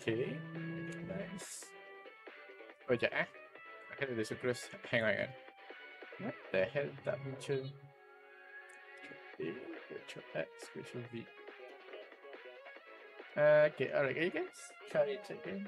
Okay, nice. Oh, sekejap Kan ada terus hang on. What the hell tak muncul? Okay, virtual X, virtual V. Okay, alright, can you guys try it again?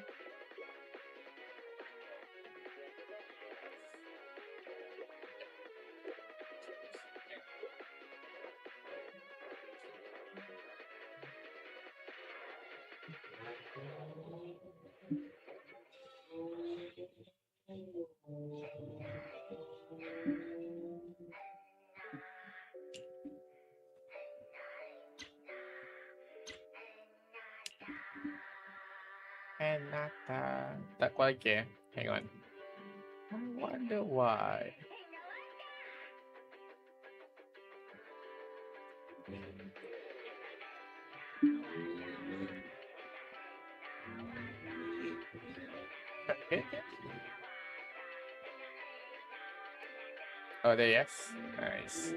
And tak kuat lagi Hang on. I wonder why. Okay. Oh, there, yes. Nice.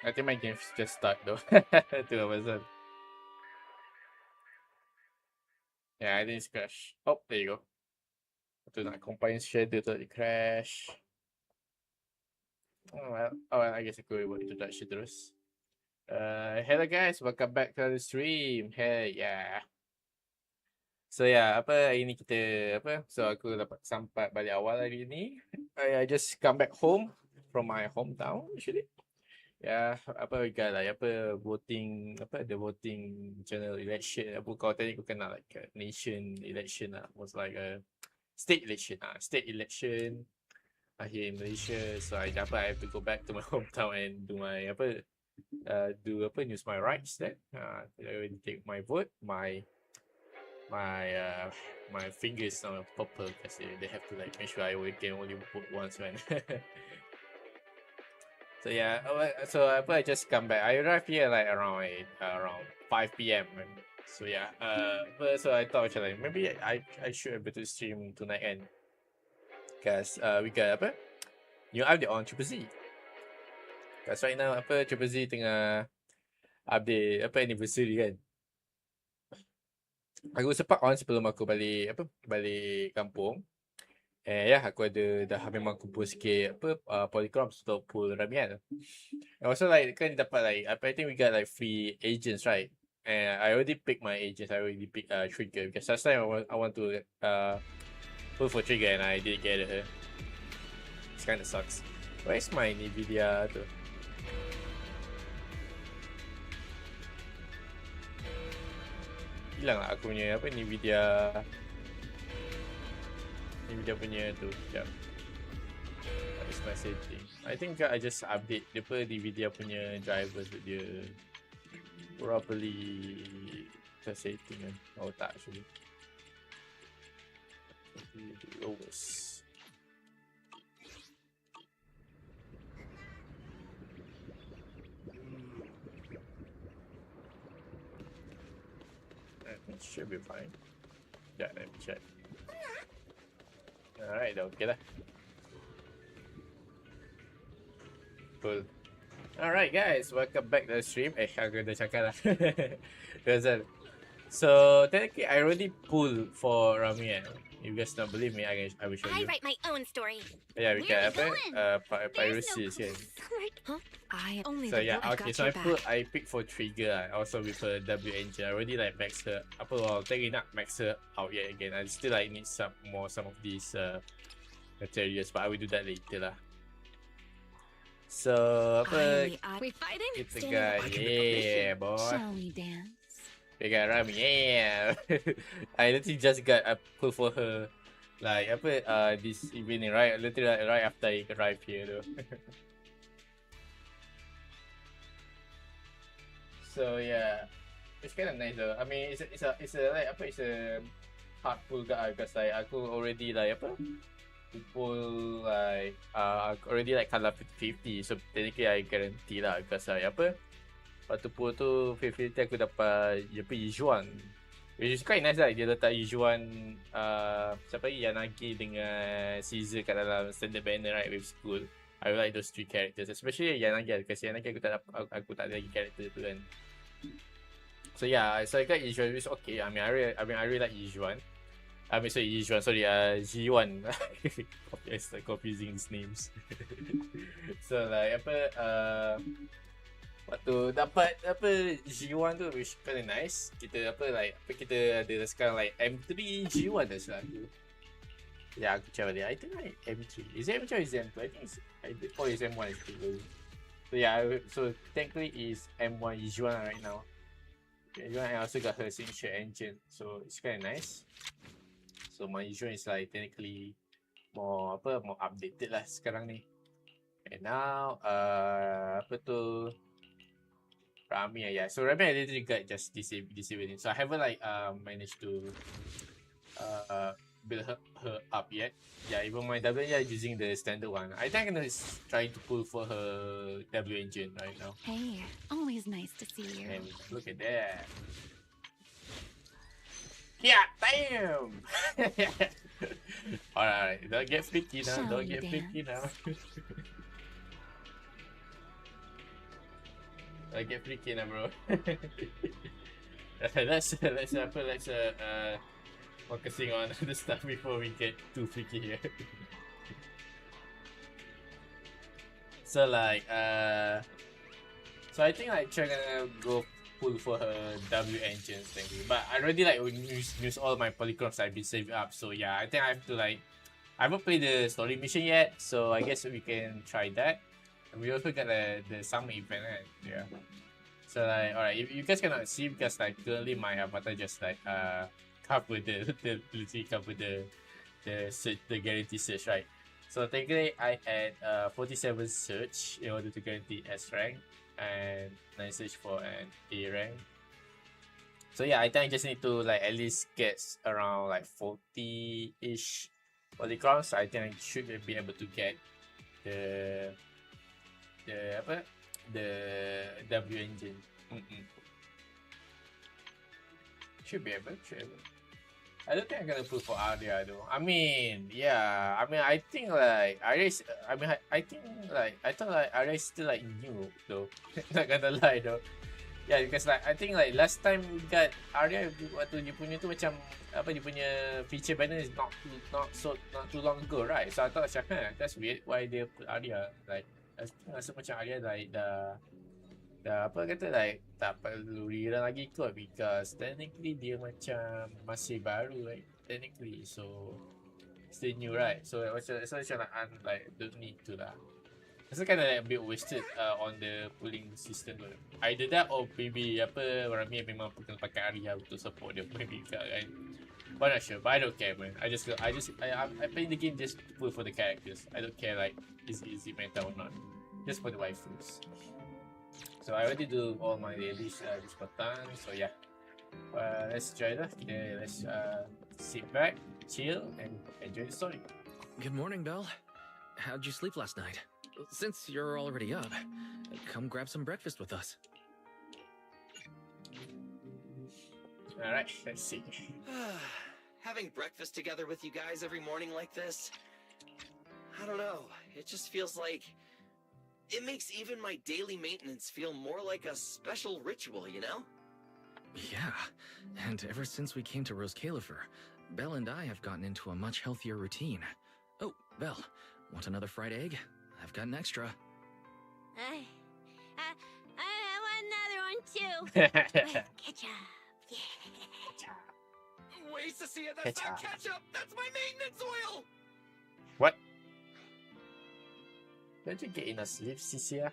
I think my game's just stuck though. 2%. Yeah, I think it's crashed. Oh, there you go. To nak combine shader tu crash. Oh well, I guess aku buat introduction terus. Hello guys, welcome back to the stream. Hey, yeah. So yeah, hari ni kita So aku dapat sampai balik awal hari ni. I just come back home from my hometown actually. Yeah, we got like voting the voting general election. Kalau tadi aku kenal like a nation election lah. Was like a state election here in Malaysia. So I have to go back to my hometown and do my use my rights then. Take my vote. My fingers are purple because they have to like make sure I can only vote once when. So yeah, I just come back. I arrived here like around 5 p.m. So yeah, so I thought like maybe I should be able to stream tonight and because we got new update on Triple Z. Because right now Triple Z tengah update anniversary kan. Aku sempat on sebelum aku balik kampung. Aku dah memang kumpul sikit polychromes untuk pull ramian. And also like kan dapat like I think we got like free agents, right? And I already picked my agents. I already picked Trigger because last time I want to pull for Trigger and I didn't get it. It kind of sucks. Where's my Nvidia tu? Hilang lah aku punya Nvidia punya tu. Sekejap. That is my setting. I think I just update Nvidia punya drivers dia properly setting kan. Oh tak actually. Lowest. It should be fine. Yeah, let me check. Alright, okay lah. Cool. Alright guys, welcome back to the stream. Aku dah cakap lah. So technically I already pulled for Ramian. If you guys don't believe me, I will show you. I write my own story. Yeah, we got piracy here. So yeah, okay. So I picked for Trigger. Also with a W engine. I already like maxed her. Not maxed her out yet again. I still like need some of these materials, but I will do that later lah. So We fighting? it's a guy. Yeah, boy. Shall we dance? We got Rami, yeah. I literally just got a pull for her, like this evening, right? Literally right after I arrived here, though. So yeah, it's kind of nice though. I mean, it's a hard pull guy because like aku already like pull like already like color 50-50, so technically I guarantee lah because waktu pull tu 50-50 aku dapat Yijuan, which is quite nice lah. Dia letak Yijuan Yanagi dengan Caesar kat dalam standard banner, right, with school. I like those three characters, especially Yanagi because Yanagi aku tak ada lagi character tu kan. So yeah, so I got Yijuan, which is okay. I really like Yijuan. Sorry, Yijuan, sorry, G1. It's like confusing these names. So like waktu dapat G1 tu, which kind of nice. Kita kita ada sekarang like M3 G1 dah salah aku. Yeah, aku cakap dia. I think like M3. Is it M3 or is it M2? I think it's M1 is still. So yeah, so technically is M1 G1 right now. Yuan, I also got her signature engine, so it's kind of nice. So my Yuan is like technically more updated lah sekarang ni. And now apa tu Rami, yeah. So Rami I literally got just disabled it. So I haven't like managed to build her up yet. Yeah, even my W engine using the standard one. I think I'm gonna try to pull for her W engine right now. Hey, always nice to see you. And look at that. Yeah, damn! Alright, don't get freaky now. Don't get freaky now. Don't get freaky now, bro. let's focusing on the stuff before we get too freaky here. So like so I think like trying to go pull for her W engines thing, but I already like use all my polychrons I've been saving up. So yeah, I think I have to like, I haven't played the story mission yet, so I guess we can try that. And we also got the summer event, right? Yeah. So like, alright, if you guys cannot see because like currently my avatar just like cover the search, the guarantee search, right? So technically I add 47 search in order to guarantee S rank and 9 search for an A rank. So yeah, I think I just need to like at least get around like 40-ish polychrons. I think I should be able to get the W engine. Should be able. I don't think I'm gonna pull for Arya though. I mean, yeah. I mean, I think like Arya is, I think like I thought like Arya is still like new though. Not gonna lie though. Yeah, because like I think like last time we got Arya waktu dia punya tu macam apa, dia punya feature banner is not too long ago, right? So I thought macam that's weird why they put Arya, like rasa macam Arya like dah apa kata like tak perlu rerun lagi kot, because technically dia macam masih baru, right? Technically, so still new, right? So macam like don't need to lah. It's kind of like a bit wasted on the pulling system. Either that or maybe apa Rami memang kena pakai Arya untuk support dia, maybe kan. But not sure. But I don't care, man. I play the game just to pull for the characters. I don't care like is easy meta or not. Just for the waifus. So I already do all my dailies this button. So yeah, let's try that. Okay, let's sit back, chill, and enjoy the story. Good morning, Belle. How'd you sleep last night? Since you're already up, come grab some breakfast with us. Alright, let's see. Having breakfast together with you guys every morning like this, I don't know, it just feels like it makes even my daily maintenance feel more like a special ritual, you know? Yeah, and ever since we came to Rose Califer, Belle and I have gotten into a much healthier routine. Oh, Belle, want another fried egg? I've got an extra. I want another one too. With ketchup. Yeah. Wait to see it, that's not ketchup! That's my maintenance oil! What? Don't you get enough sleep, Cecilia?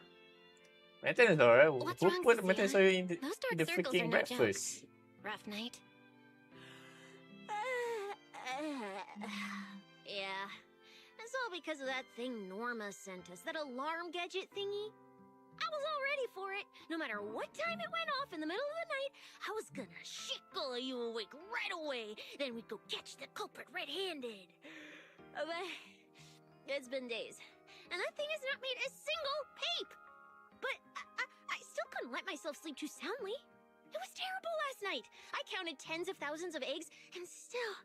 Maintenance oil? What's Who wrong, put Cecilia? maintenance oil in the Those dark circles freaking are no breakfast? Rough night. Yeah. It's all because of that thing Norma sent us, that alarm gadget thingy. I was all ready for it. No matter what time it went off in the middle of the night, I was gonna shake all of you awake right away. Then we'd go catch the culprit red-handed. But it's been days, and that thing has not made a single peep. But I still couldn't let myself sleep too soundly. It was terrible last night. I counted tens of thousands of eggs and still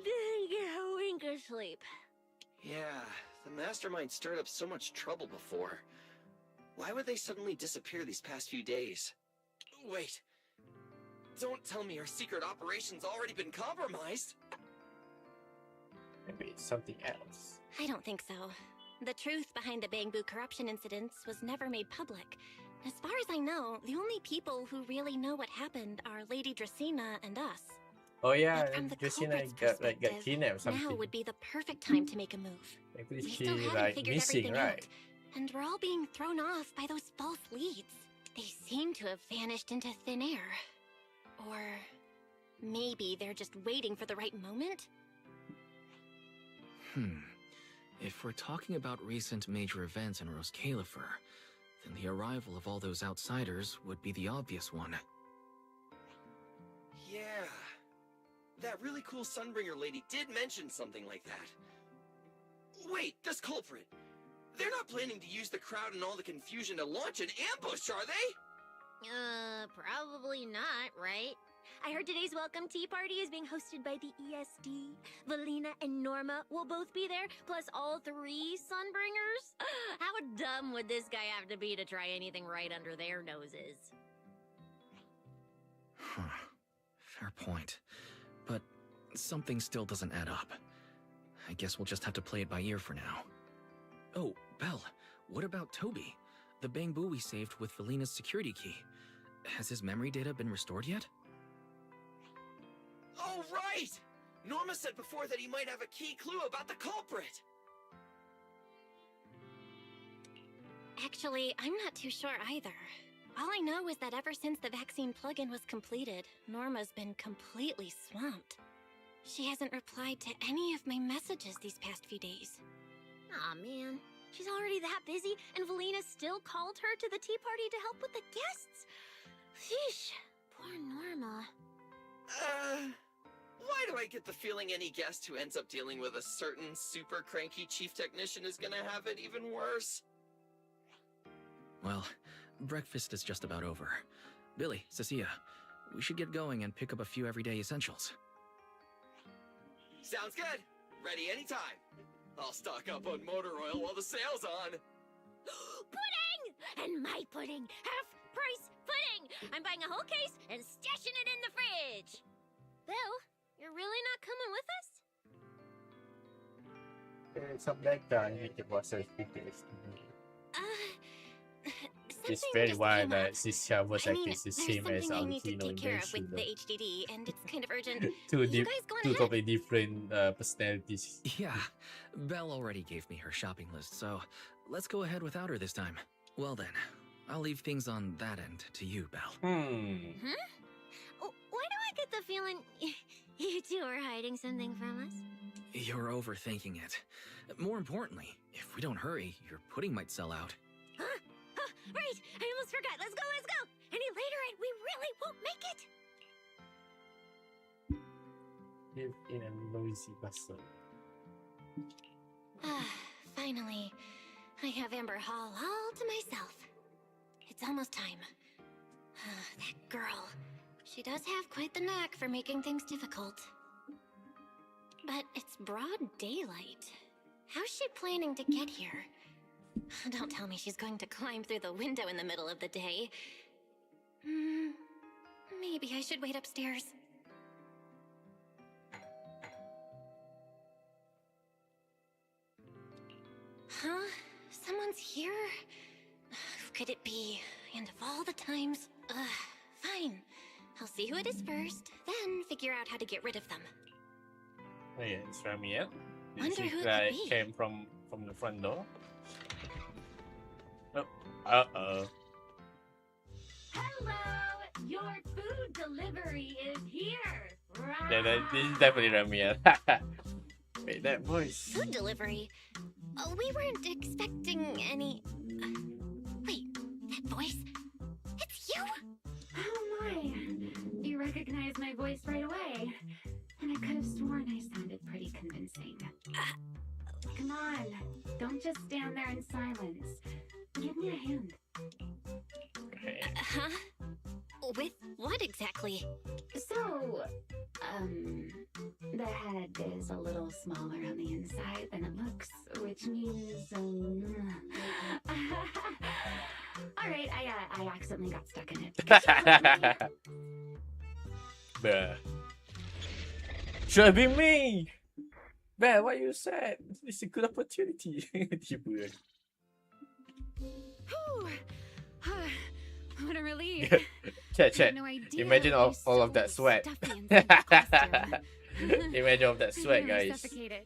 didn't get a wink of sleep. Yeah, the mastermind stirred up so much trouble before. Why would they suddenly disappear these past few days? Wait, Don't tell me our secret operation's already been compromised. Maybe it's something else. I don't think so. The truth behind the Bamboo corruption incidents was never made public. As far as I know, the only people who really know what happened are Lady Dracena and us. Oh yeah, But from the Justina culprit's got perspective, kidnapped or something. now would be the perfect time to make a move. Maybe We she still haven't like figured missing, everything right? out, and we're all being thrown off by those false leads. They seem to have vanished into thin air. Or maybe they're just waiting for the right moment? If we're talking about recent major events in Rose Califer, then the arrival of all those outsiders would be the obvious one. Yeah. That really cool Sunbringer lady did mention something like that. Wait, this culprit. They're not planning to use the crowd and all the confusion to launch an ambush, are they? Probably not, right? I heard today's welcome tea party is being hosted by the ESD. Valina and Norma will both be there, plus all 3 Sunbringers. How dumb would this guy have to be to try anything right under their noses? Fair point. But something still doesn't add up. I guess we'll just have to play it by ear for now. Oh, Belle, what about Toby? The Bamboo we saved with Valina's security key. Has his memory data been restored yet? Oh, right! Norma said before that he might have a key clue about the culprit. Actually, I'm not too sure either. All I know is that ever since the vaccine plugin was completed, Norma's been completely swamped. She hasn't replied to any of my messages these past few days. Aw, man. She's already that busy, and Valina still called her to the tea party to help with the guests. Sheesh. Poor Norma. Why do I get the feeling any guest who ends up dealing with a certain super cranky chief technician is gonna have it even worse? Well, breakfast is just about over. Billy, Cecilia, we should get going and pick up a few everyday essentials. Sounds good. Ready anytime. I'll stock up on motor oil while the sale's on. Pudding! And my pudding! Half-price pudding! I'm buying a whole case and stashing it in the fridge! Bill, you're really not coming with us? Some background you can watch those videos. It's Something very just wild came that up. this voice I mean, actor is the there's same as something I need to Alucino take in care of with the Genshin. HDD, and it's kind of urgent. Two You guys going two ahead? completely different personalities. Yeah, Belle already gave me her shopping list, so let's go ahead without her this time. Well then, I'll leave things on that end to you, Belle. Huh? Why do I get the feeling you two are hiding something from us? You're overthinking it. More importantly, if we don't hurry, your pudding might sell out. Huh? Right! I almost forgot. Let's go, let's go! Any later and we really won't make it! Live in a noisy bustle. Finally, I have Amber Hall all to myself. It's almost time. That girl. She does have quite the knack for making things difficult. But it's broad daylight. How's she planning to get here? Don't tell me she's going to climb through the window in the middle of the day. Maybe I should wait upstairs. Huh? Someone's here? Who could it be? And of all the times... fine. I'll see who it is first, then figure out how to get rid of them. Oh yeah, it's Ramiel. Wonder This who it guy could be. came from the front door. Oh, uh-oh. Hello! Your food delivery is here! This is definitely Ramiel. Wait, that voice. Food delivery? We weren't expecting any... wait, that voice? It's you? Oh my! You recognized my voice right away. And I could have sworn I sounded pretty convincing. Come on, don't just stand there in silence. Give me a hand. Okay. Huh? With what exactly? So, the head is a little smaller on the inside than it looks, which means, Alright, I accidentally got stuck in it. Bruh. Should have been me! Man, why you sad? It's a good opportunity. Tiba. Whew. What a relief. Chat, I chat. had no idea Imagine I'd be all of so that sweat. stuffy in such a costume. Imagine all that I sweat, nearly guys. suffocated.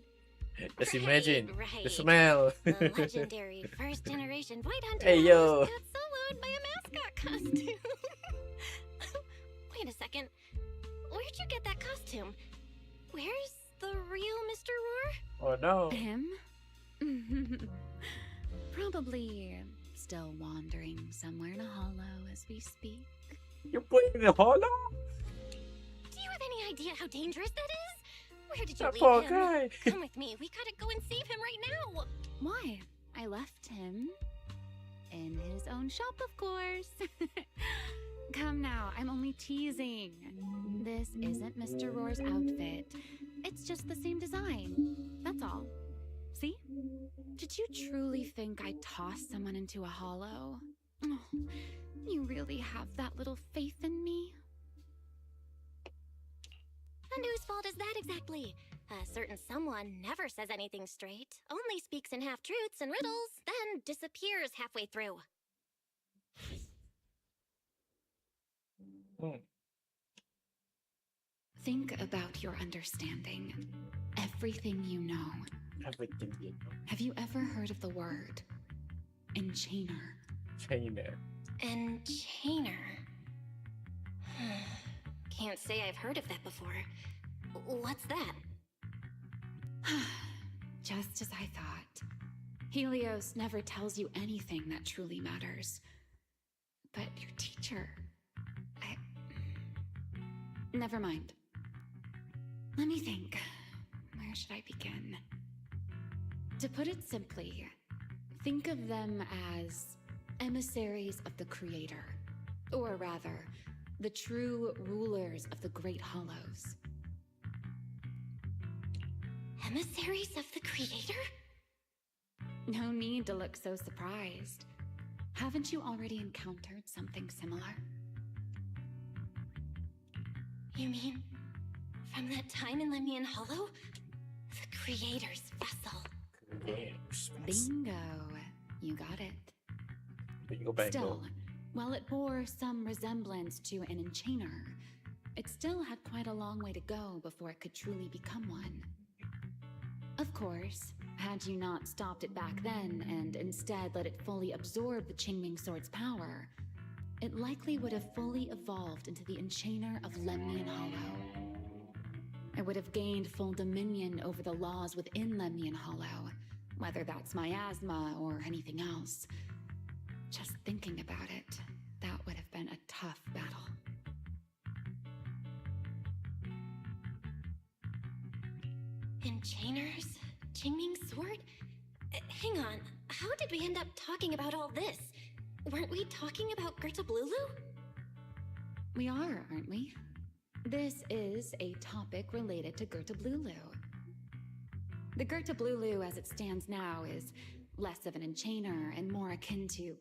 Just Right, imagine the right. smell. The legendary first generation White Hunter Hey, yo. almost got soloed by a mascot costume. Wait a second. Where'd you get that costume? Where's the real Mr. Roar? Oh no. Him? Probably still wandering somewhere in a hollow as we speak. You put in the hollow? Do you have any idea how dangerous that is? Where did you That leave poor him? guy. Come with me. We gotta go and save him right now. Why? I left him in his own shop, of course. Come now, I'm only teasing. This isn't Mr. Roar's outfit. It's just the same design. That's all. See? Did you truly think I'd toss someone into a hollow? Oh, you really have that little faith in me? And whose fault is that exactly? A certain someone never says anything straight, only speaks in half-truths and riddles, then disappears halfway through. Think about your understanding. Everything you know. Everything you know. Have you ever heard of the word enchainer? China. Enchainer. Can't say I've heard of that before. What's that? Just as I thought. Helios never tells you anything that truly matters. But your teacher... Never mind. Let me think. Where should I begin? To put it simply, think of them as emissaries of the Creator. Or rather, the true rulers of the Great Hollows. Emissaries of the Creator? No need to look so surprised. Haven't you already encountered something similar? You mean, from that time in Lemnian Hollow? The Creator's vessel. Yes. Bingo. You got it. Bingo bango. Still, while it bore some resemblance to an enchainer, it still had quite a long way to go before it could truly become one. Of course, had you not stopped it back then and instead let it fully absorb the Qingming Sword's power, it likely would have fully evolved into the Enchainer of Lemnian Hollow. It would have gained full dominion over the laws within Lemnian Hollow, whether that's miasma or anything else. Just thinking about it, that would have been a tough battle. Enchainers? Qingming Sword? Hang on, how did we end up talking about all this? Weren't we talking about Gerta Blulu? We are, aren't we? This is a topic related to Gerta Blulu. The Gerta Blulu as it stands now is less of an enchainer and more akin to...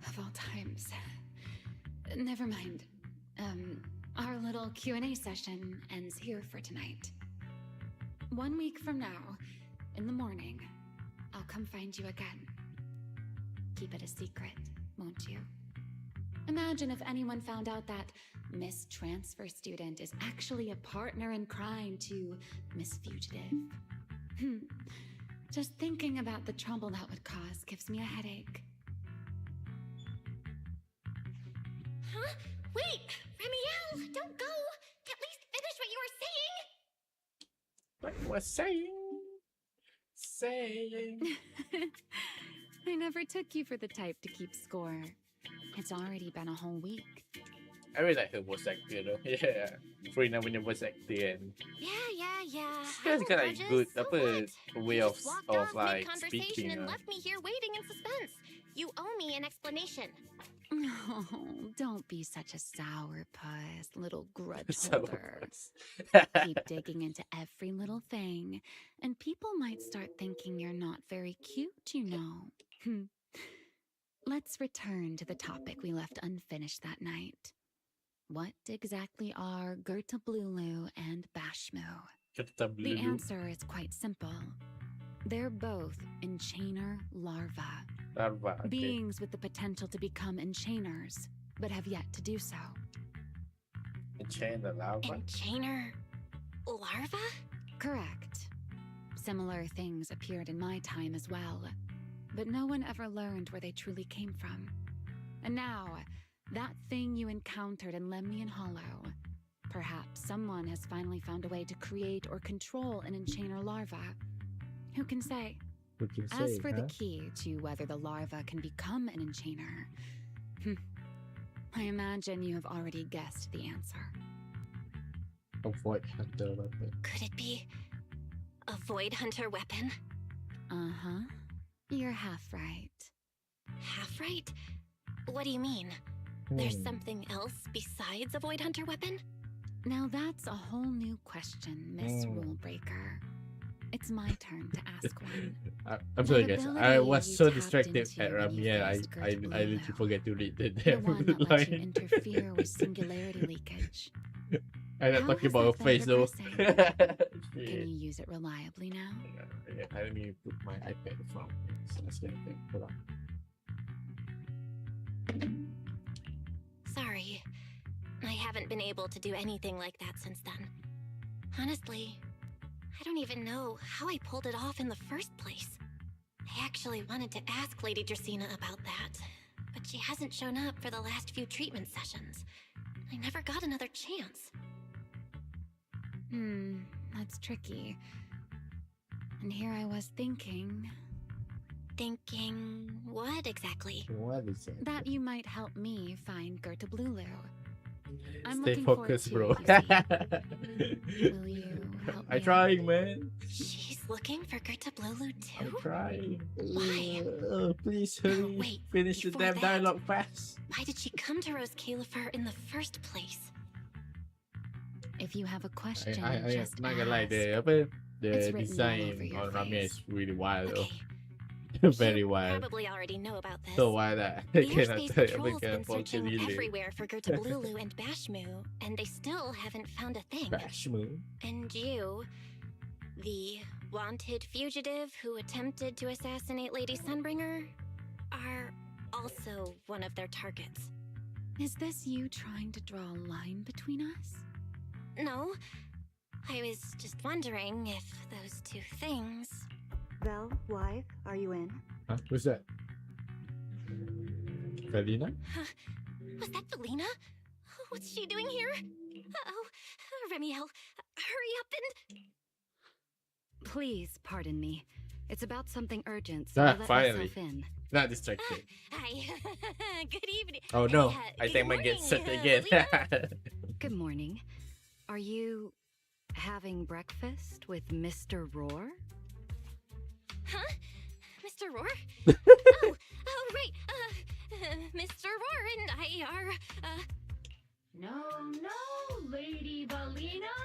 of all times. Never mind. Our little Q&A session ends here for tonight. 1 week from now, in the morning, I'll come find you again. Keep it a secret, won't you? Imagine if anyone found out that Miss Transfer Student is actually a partner in crime to Miss Fugitive. Just thinking about the trouble that would cause gives me a headache. Huh? Wait! Ramiel! Don't go! At least finish what you were saying! What you were saying? Saying. I never took you for the type to keep score. It's already been a whole week. I really like her voice actor though. Yeah. Free when your voice actor and Yeah. she has got like good So what? way You of just walked off like mid-conversation speaking. and left me here waiting in suspense. You owe me an explanation. Oh, don't be such a sourpuss, little grudge So- holder. Keep digging into every little thing, and people might start thinking you're not very cute, you know. Let's return to the topic we left unfinished that night. What exactly are Gertablulu and Bashmu? Kita The dulu. answer is quite simple. They're both enchainer larvae, Larva. Okay. beings with the potential to become enchainers, but have yet to do so. Chain the larva. Enchainer larva? Correct. Similar things appeared in my time as well, but no one ever learned where they truly came from. And now, that thing you encountered in Lemnian Hollow, perhaps someone has finally found a way to create or control an enchainer larva. Who can say? Who can As say, for huh? the key to whether the larva can become an enchainer, I imagine you have already guessed the answer. Avoid hunter weapon. Could it be a void hunter weapon? Uh-huh. You're half right. Half right? What do you mean? There's Hmm. something else besides a void hunter weapon? Now that's a whole new question, Miss Hmm. Rulebreaker. It's my turn to ask one. I'm sorry, That guys. I ability was you so tapped distracted into at when you Ramiel. I faced I literally Gertablulu. forget to read the The one that lets you line. interfere with singularity leakage. I'm not How talking has about her that been face though. Can you use it reliably now? Yeah, let me put my iPad in front of me. So let's get it. Hold on. Sorry. I haven't been able to do anything like that since then. Honestly, I don't even know how I pulled it off in the first place. I actually wanted to ask Lady Dracaena about that, but she hasn't shown up for the last few treatment sessions. I never got another chance. That's tricky. And here I was thinking Thinking what exactly? What is it? that you might help me find Gertablulu. I'm Stay looking for it focused, too, bro. Will you help me I'm out? trying, man. She's looking for Gertablulu I'm too? trying. Why? Please hurry. wait, Finish the before damn that- dialogue fast. Why did she come to Rose Califer in the first place? If you have a question, I just not gonna lie, ask. the It's written all design over your on Ramiel face. is really wild though. Okay, Very you wild. probably already know about this. So wild that I The cannot airspace tell you. patrol's been Fall searching to everywhere for Gertablulu and Bashmu, and they still haven't found a thing. Bashmu. And you, the wanted fugitive who attempted to assassinate Lady Sunbringer, are also one of their targets. Is this you trying to draw a line between us? No, I was just wondering if those two things... Vel, wife, are you in? Huh? Who's that? Valina? Was that Valina? What's she doing here? Uh-oh. Remiel, hurry up and... Please pardon me. It's about something urgent, so Ah, I let finally. myself in. Not distracted. Hi. Good evening. Oh no, I good think I might get morning, set again. Valina. Good morning. Are you having breakfast with Mr. Roar? Huh? Mr. Roar? oh, right. Mr. Roar and I are, No, Lady Valina.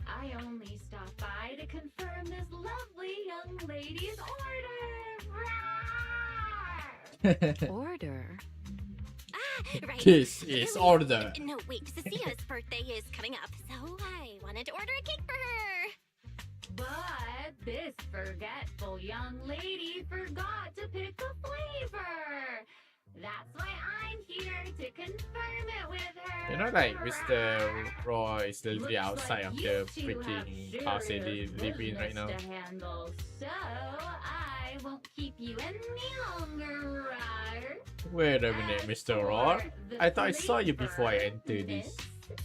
I only stopped by to confirm this lovely young lady's order. Order? right. This is Wait, order. No, wait, Cecia's birthday is coming up, so I wanted to order a cake for her. But this forgetful young lady forgot to pick a flavor. That's why I'm here to confirm it with her. You know, like Mr. Roy is literally Looks outside like of you the two have freaking house they serious live in right now. business to handle, so I won't keep you any longer, right? Wait a minute, Mr. Roy. I thought I saw you before I entered this.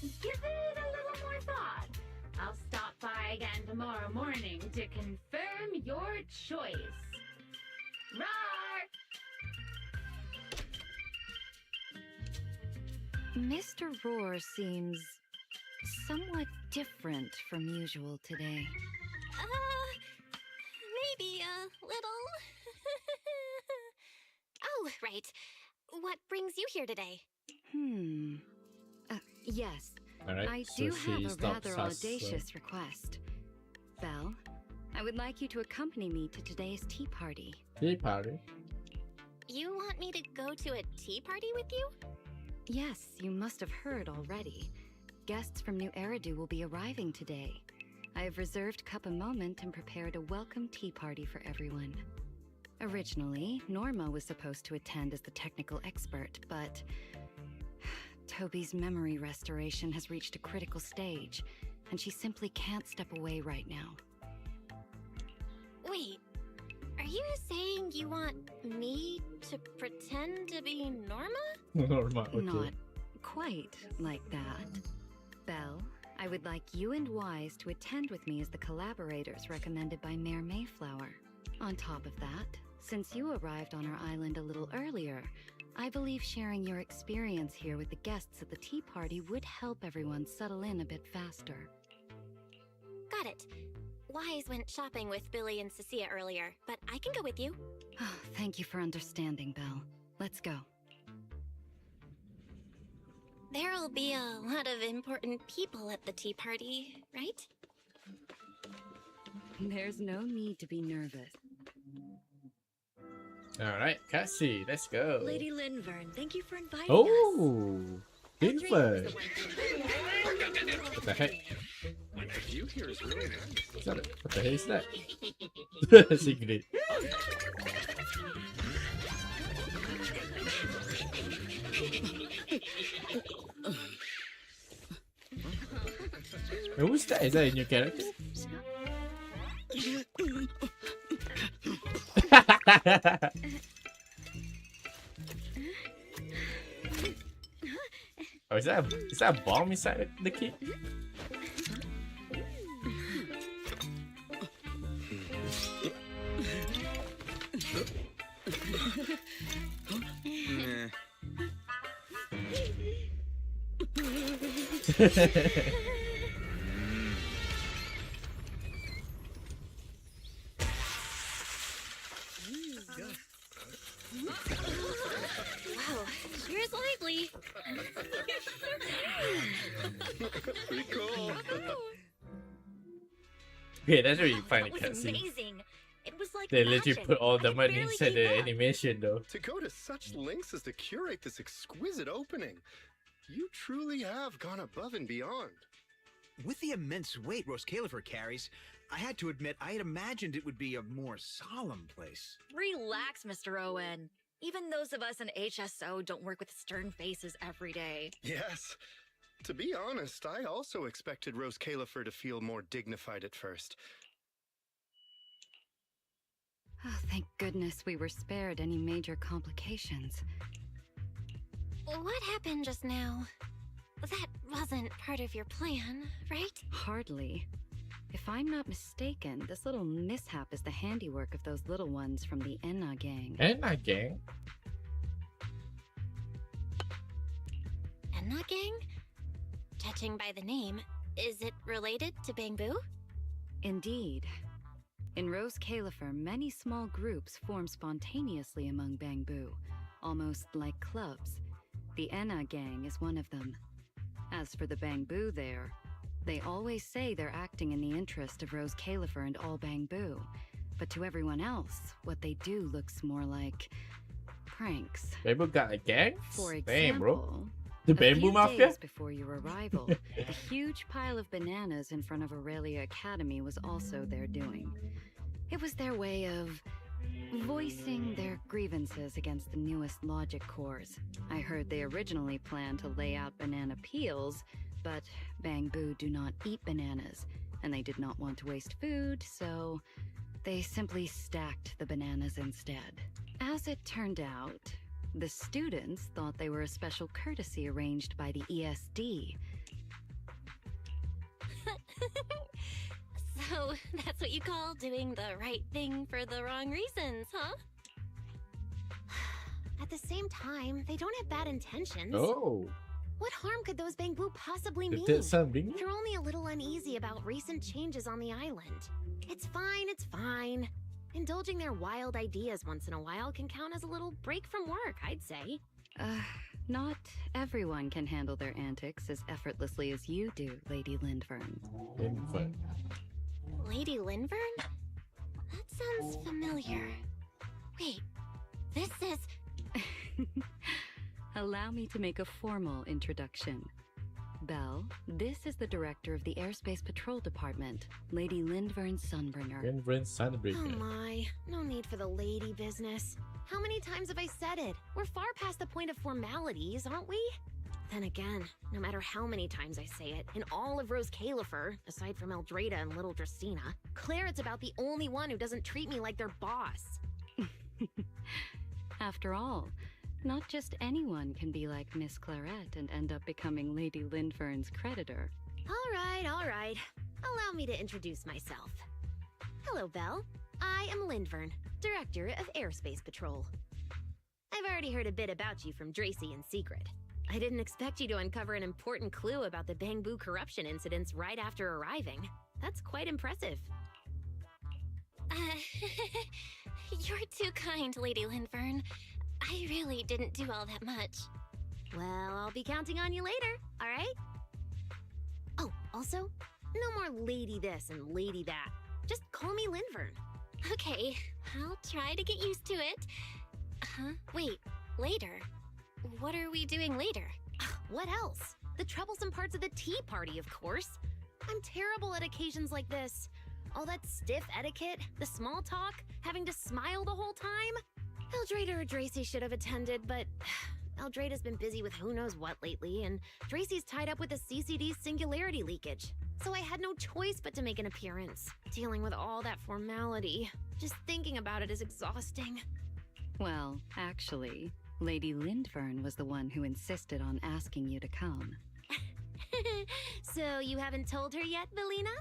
Give it a little more thought. I'll stop by again tomorrow morning to confirm your choice. Roar! Mr. Roar seems somewhat different from usual today. Maybe a little. Oh, right. What brings you here today? Yes, Alright, I so do she have a stops rather us. audacious request. Vel, I would like you to accompany me to today's tea party. Tea party. You want me to go to a tea party with you? Yes, you must have heard already. Guests from New Eridu will be arriving today. I have reserved Cup a Moment and prepared a welcome tea party for everyone. Originally, Norma was supposed to attend as the technical expert, but Toby's memory restoration has reached a critical stage, and she simply can't step away right now. Wait, are you saying you want me to pretend to be Norma? Normal, okay. Not quite like that. Belle, I would like you and Wise to attend with me as the collaborators recommended by Mayor Mayflower. On top of that, since you arrived on our island a little earlier, I believe sharing your experience here with the guests at the tea party would help everyone settle in a bit faster. Got it. Wise went shopping with Billy and Cecilia earlier, but I can go with you. Oh, thank you for understanding, Belle. Let's go. There'll be a lot of important people at the tea party, right? There's no need to be nervous. Alright, Cassie, let's go. Lady Linvern, thank you for inviting us. Oh, Linvern. What the heck? The view here is really nice. Is that it? What the heck is that? Secret. Who's that? Is that a new character? Oh, is that a bomb inside the key? Wow, cheers lightly. Pretty cool. Yeah, that's where you find a That was cutscene. amazing. It was like They literally magic. put all I the could money barely inside keep the up. animation though. To go to such lengths as to curate this exquisite opening, you truly have gone above and beyond. With the immense weight Rose Califer carries, I had to admit I had imagined it would be a more solemn place. Relax, Mr. Owen. Even those of us in HSO don't work with stern faces every day. Yes. To be honest, I also expected Rose Califer to feel more dignified at first. Oh, thank goodness we were spared any major complications. What happened just now? That wasn't part of your plan, right? Hardly. If I'm not mistaken, this little mishap is the handiwork of those little ones from the Enna gang. Enna gang? Enna gang? Judging by the name, is it related to Bangbu? Indeed. In Rose Califer, many small groups form spontaneously among Bangbu, almost like clubs. The Enna gang is one of them. As for the Bangbu there, they always say they're acting in the interest of Rose Califer and all Bangbu, but to everyone else, what they do looks more like pranks. Bamboo got a gang? For Damn, bro. example, The a Bamboo few Mafia? days before your arrival, the huge pile of bananas in front of Aurelia Academy was also their doing. It was their way of voicing their grievances against the newest logic cores. I heard they originally planned to lay out banana peels, but Bangbu do not eat bananas, and they did not want to waste food, so they simply stacked the bananas instead. As it turned out, the students thought they were a special courtesy arranged by the ESD. So, that's what you call doing the right thing for the wrong reasons, huh? At the same time, they don't have bad intentions. Oh. What harm could those Bangbu possibly Is mean? that something? They're only a little uneasy about recent changes on the island. It's fine, it's fine. Indulging their wild ideas once in a while can count as a little break from work, I'd say. Not everyone can handle their antics as effortlessly as you do, Lady Lindvern. Infant. Lady Linvern? That sounds familiar. Wait, this is Allow me to make a formal introduction. Belle, this is the director of the Airspace Patrol Department, Lady Lindvern Sunbringer. Lindvern Oh Sunbringer. my, no need for the lady business. How many times have I said it? We're far past the point of formalities, aren't we? Then again, no matter how many times I say it, in all of Rose Califer, aside from Eldrada and Little Dracena, Claret's about the only one who doesn't treat me like their boss. After all, not just anyone can be like Miss Claret and end up becoming Lady Lindvern's creditor. All right. Allow me to introduce myself. Hello, Belle. I am Lindvern, Director of Airspace Patrol. I've already heard a bit about you from Dracy in secret. I didn't expect you to uncover an important clue about the Bangbu corruption incidents right after arriving. That's quite impressive. You're too kind, Lady Lindvern. I really didn't do all that much. Well, I'll be counting on you later, all right? Oh, also, no more lady this and lady that. Just call me Lindvern. Okay, I'll try to get used to it. Wait, later? What are we doing later? What else? The troublesome parts of the tea party, of course. I'm terrible at occasions like this. All that stiff etiquette, the small talk, having to smile the whole time. Eldrada or Dracy should have attended, but Eldrada's been busy with who knows what lately, and Dracy's tied up with the CCD's singularity leakage. So I had no choice but to make an appearance. Dealing with all that formality. Just thinking about it is exhausting. Well, actually, Lady Lindvern was the one who insisted on asking you to come. So you haven't told her yet, Belina?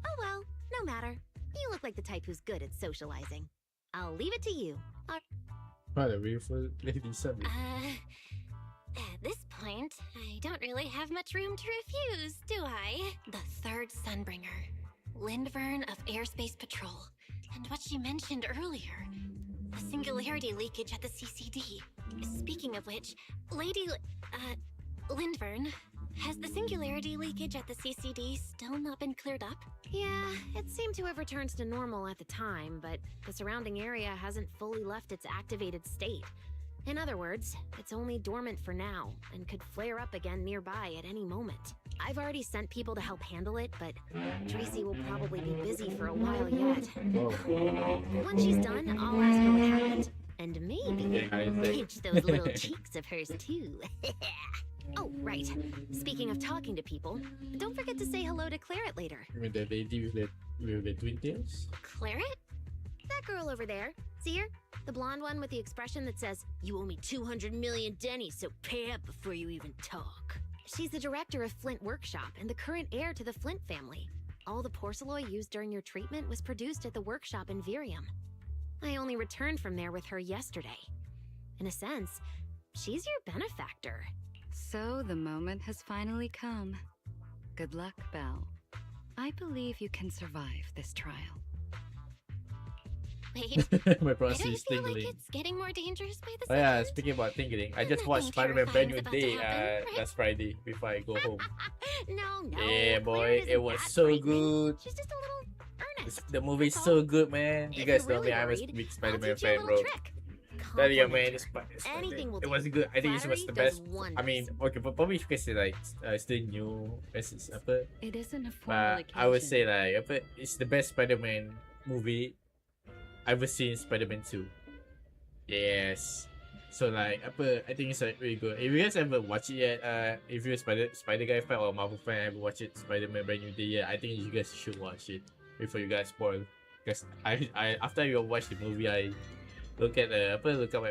Oh well, no matter. You look like the type who's good at socializing. I'll leave it to you. What a beautiful Lady Sunbringer. At this point, I don't really have much room to refuse, do I? The third Sunbringer, Lindvern of Airspace Patrol, and what she mentioned earlier, the singularity leakage at the CCD. Speaking of which, Lindvern, has the singularity leakage at the CCD still not been cleared up? Yeah, it seemed to have returned to normal at the time, but the surrounding area hasn't fully left its activated state. In other words, it's only dormant for now, and could flare up again nearby at any moment. I've already sent people to help handle it, but Tracy will probably be busy for a while yet. Once she's done, I'll ask her what happened. And maybe pinch those little cheeks of hers too. Oh, right. Speaking of talking to people, don't forget to say hello to Claret later. You mean the lady with the twin tails? Claret? That girl over there. See her? The blonde one with the expression that says, "You owe me 200 million dennies, so pay up before you even talk." She's the director of Flint Workshop and the current heir to the Flint family. All the porcelain used during your treatment was produced at the workshop in Virium. I only returned from there with her yesterday. In a sense, she's your benefactor. So the moment has finally come. Good luck, Belle. I believe you can survive this trial. Wait, My I process don't is feel like tingling. it's getting more dangerous by the Oh yeah, second. speaking about tingling, I just Nothing watched Spider-Man Brand New terrifying's about Day to happen, right? last Friday before I go home. No, Yeah, Claret boy, isn't it was that so frightening. good. She's just a little earnest. The movie's That's so all. good, man. You If guys you're know me, really I'm a worried, big I'll Spider-Man teach you a fan, little bro. trick. Tell you, man, Compliment it's her. Spider-Man. Anything will It do. was good. I think it was the Flattery best. does I mean, okay, but probably you can say like still new. It's apa? It isn't a formal But occasion. I would say like apa? It's the best Spider-Man movie I've ever seen. Spider-Man 2. Yes. So like apa? I think it's like really good. If you guys ever watch it yet, if you're a Spider guy fan or Marvel fan, ever watch it Spider-Man Brand New Day yet, I think you guys should watch it before you guys spoil. Because I after you watch the movie, I look at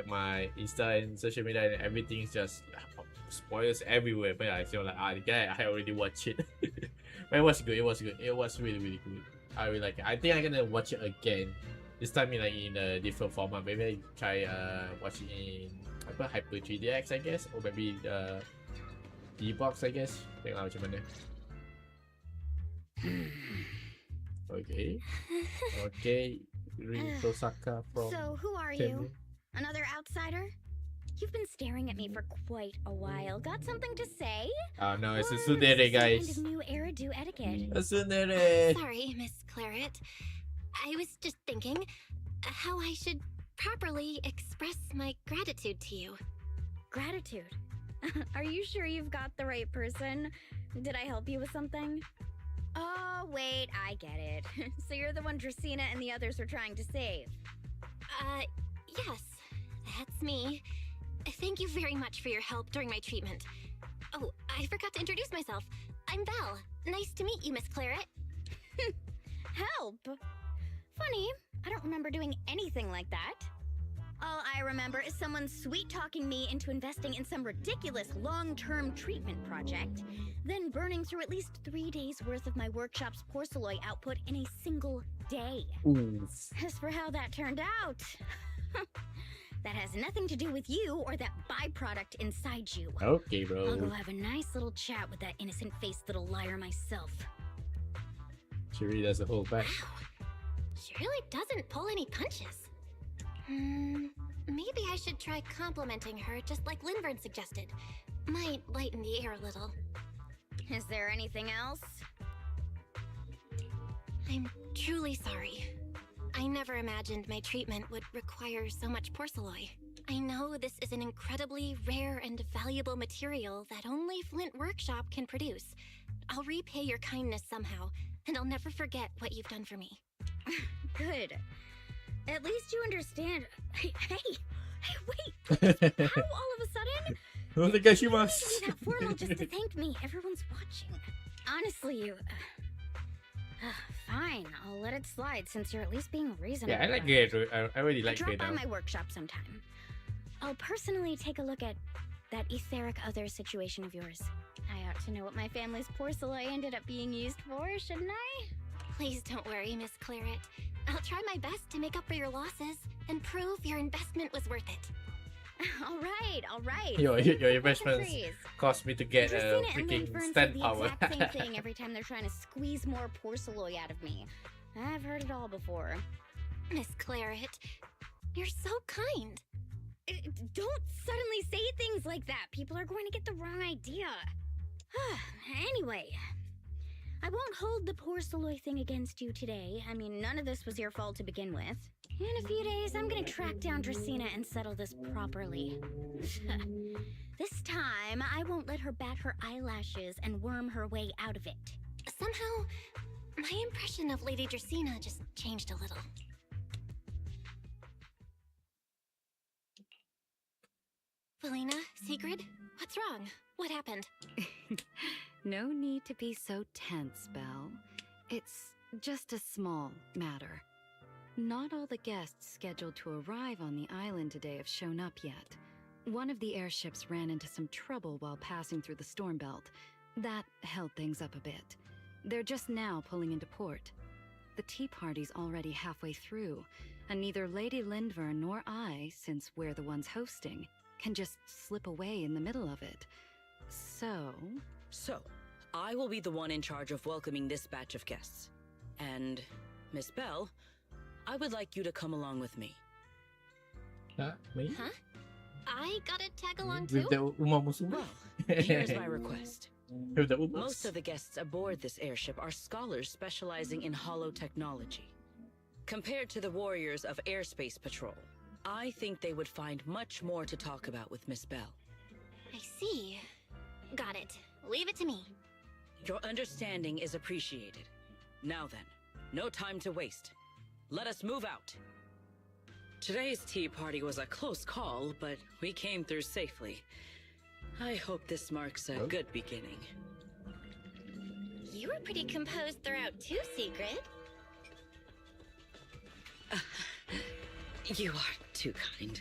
my Insta and social media and everything is just spoilers everywhere. But I feel like the guy I already watched it. But it was good. It was good. It was really really good. I really like it. I think I'm gonna watch it again. This time in a different format. Maybe I try watch it in Hyper 3DX I guess, or maybe D-Box I guess. Tengok lah macam mana. Okay. Okay. Rin Tosaka from So, who are Temu. you? Another outsider? You've been staring at me for quite a while. Got something to say? No, it's a Or is tsundere, this some guys. kind of new era-do etiquette? A tsundere. Sorry, Miss Claret. I was just thinking how I should properly express my gratitude to you. Gratitude? Are you sure you've got the right person? Did I help you with something? Oh, wait, I get it. So you're the one Dracaena and the others are trying to save. Yes, that's me. Thank you very much for your help during my treatment. Oh, I forgot to introduce myself. I'm Belle. Nice to meet you, Miss Claret. Help? Funny, I don't remember doing anything like that. All I remember is someone sweet-talking me into investing in some ridiculous long-term treatment project, then burning through at least 3 days' worth of my workshop's porcelain output in a single day. Ooh. As for how that turned out, that has nothing to do with you or that byproduct inside you. Okay, bro. I'll go have a nice little chat with that innocent-faced little liar myself. She really does the whole back. She really doesn't pull any punches. Maybe I should try complimenting her just like Linvern suggested. Might lighten the air a little. Is there anything else? I'm truly sorry. I never imagined my treatment would require so much porcelain. I know this is an incredibly rare and valuable material that only Flint Workshop can produce. I'll repay your kindness somehow, and I'll never forget what you've done for me. Good. At least you understand. Hey, wait! How all of a sudden? Oh, the guy she must. Be that formal just to thank me. Everyone's watching. Honestly, you. Fine, I'll let it slide since you're at least being reasonable. Yeah, I like her. I really like her Drop by now. my workshop sometime. I'll personally take a look at that etheric other situation of yours. I ought to know what my family's porcelain ended up being used for, shouldn't I? Please don't worry, Miss Claret. I'll try my best to make up for your losses and prove your investment was worth it. All right. Your investments cost me to get a Dracaena and freaking Linvern stand say the power. exact same thing every time they're trying to squeeze more porcelain out of me. I've heard it all before. Miss Claret, you're so kind. Don't suddenly say things like that. People are going to get the wrong idea. Anyway, I won't hold the porcelain thing against you today. I mean, none of this was your fault to begin with. In a few days, I'm gonna track down Dracaena and settle this properly. This time, I won't let her bat her eyelashes and worm her way out of it. Somehow, my impression of Lady Dracaena just changed a little. Felina, Sigrid, what's wrong? What happened? No need to be so tense, Belle. It's just a small matter. Not all the guests scheduled to arrive on the island today have shown up yet. One of the airships ran into some trouble while passing through the storm belt. That held things up a bit. They're just now pulling into port. The tea party's already halfway through, and neither Lady Linvern nor I, since we're the ones hosting, can just slip away in the middle of it. So, I will be the one in charge of welcoming this batch of guests. And, Miss Belle, I would like you to come along with me. Me? Huh? I gotta tag along too? With the Uma Musume? Well, here's my request. With the Umas? Most of the guests aboard this airship are scholars specializing in hollow technology. Compared to the warriors of Airspace Patrol, I think they would find much more to talk about with Miss Belle. I see. Got it. Leave it to me. Your understanding is appreciated. Now then, no time to waste. Let us move out. Today's tea party was a close call, but we came through safely. I hope this marks a good beginning. You were pretty composed throughout too, Sigrid. You are too kind.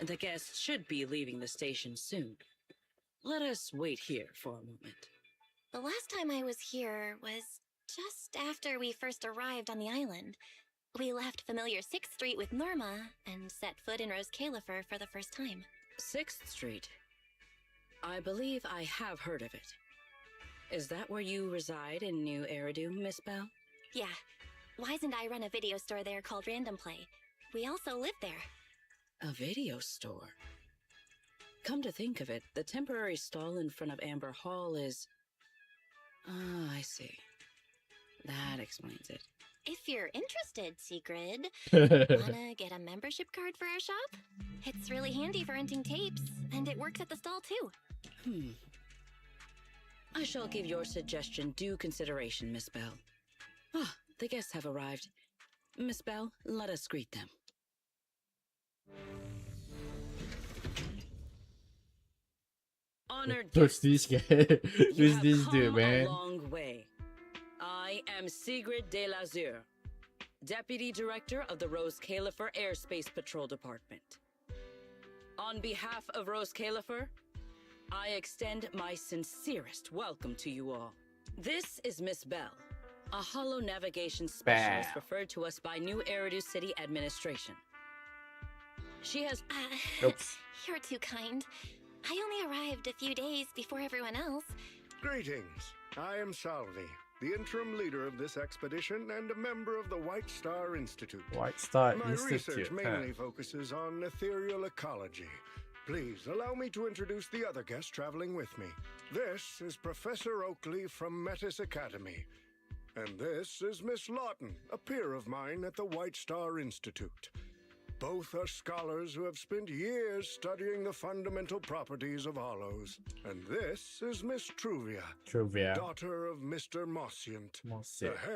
The guests should be leaving the station soon. Let us wait here for a moment. The last time I was here was just after we first arrived on the island. We left familiar 6th Street with Norma and set foot in Rose Califer for the first time. 6th Street. I believe I have heard of it. Is that where you reside in New Eridu, Miss Bell? Yeah. Wise and I run a video store there called Random Play. We also live there. A video store? Come to think of it, the temporary stall in front of Amber Hall is... Ah, I see. That explains it. If you're interested, Secret, wanna get a membership card for our shop? It's really handy for renting tapes, and it works at the stall too. I shall give your suggestion due consideration, Miss Bell. Ah, the guests have arrived. Miss Bell, let us greet them. Honored Who's this guy? You Who's have this come dude, man? a long way. I am Sigrid de Lazure, Deputy Director of the Rose Califer Airspace Patrol Department. On behalf of Rose Califer, I extend my sincerest welcome to you all. This is Miss Bell, a holo navigation specialist referred to us by New Eridu City Administration. She has... Oops. You're too kind. I only arrived a few days before everyone else. Greetings. I am Salvi, the interim leader of this expedition and a member of the White Star Institute. White Star My Institute. research mainly focuses on ethereal ecology. Please allow me to introduce the other guest traveling with me. This is Professor Oakley from Metis Academy. And this is Miss Lawton, a peer of mine at the White Star Institute. Both are scholars who have spent years studying the fundamental properties of hollows. And this is Miss Truvia, daughter of Mr. Mossiant.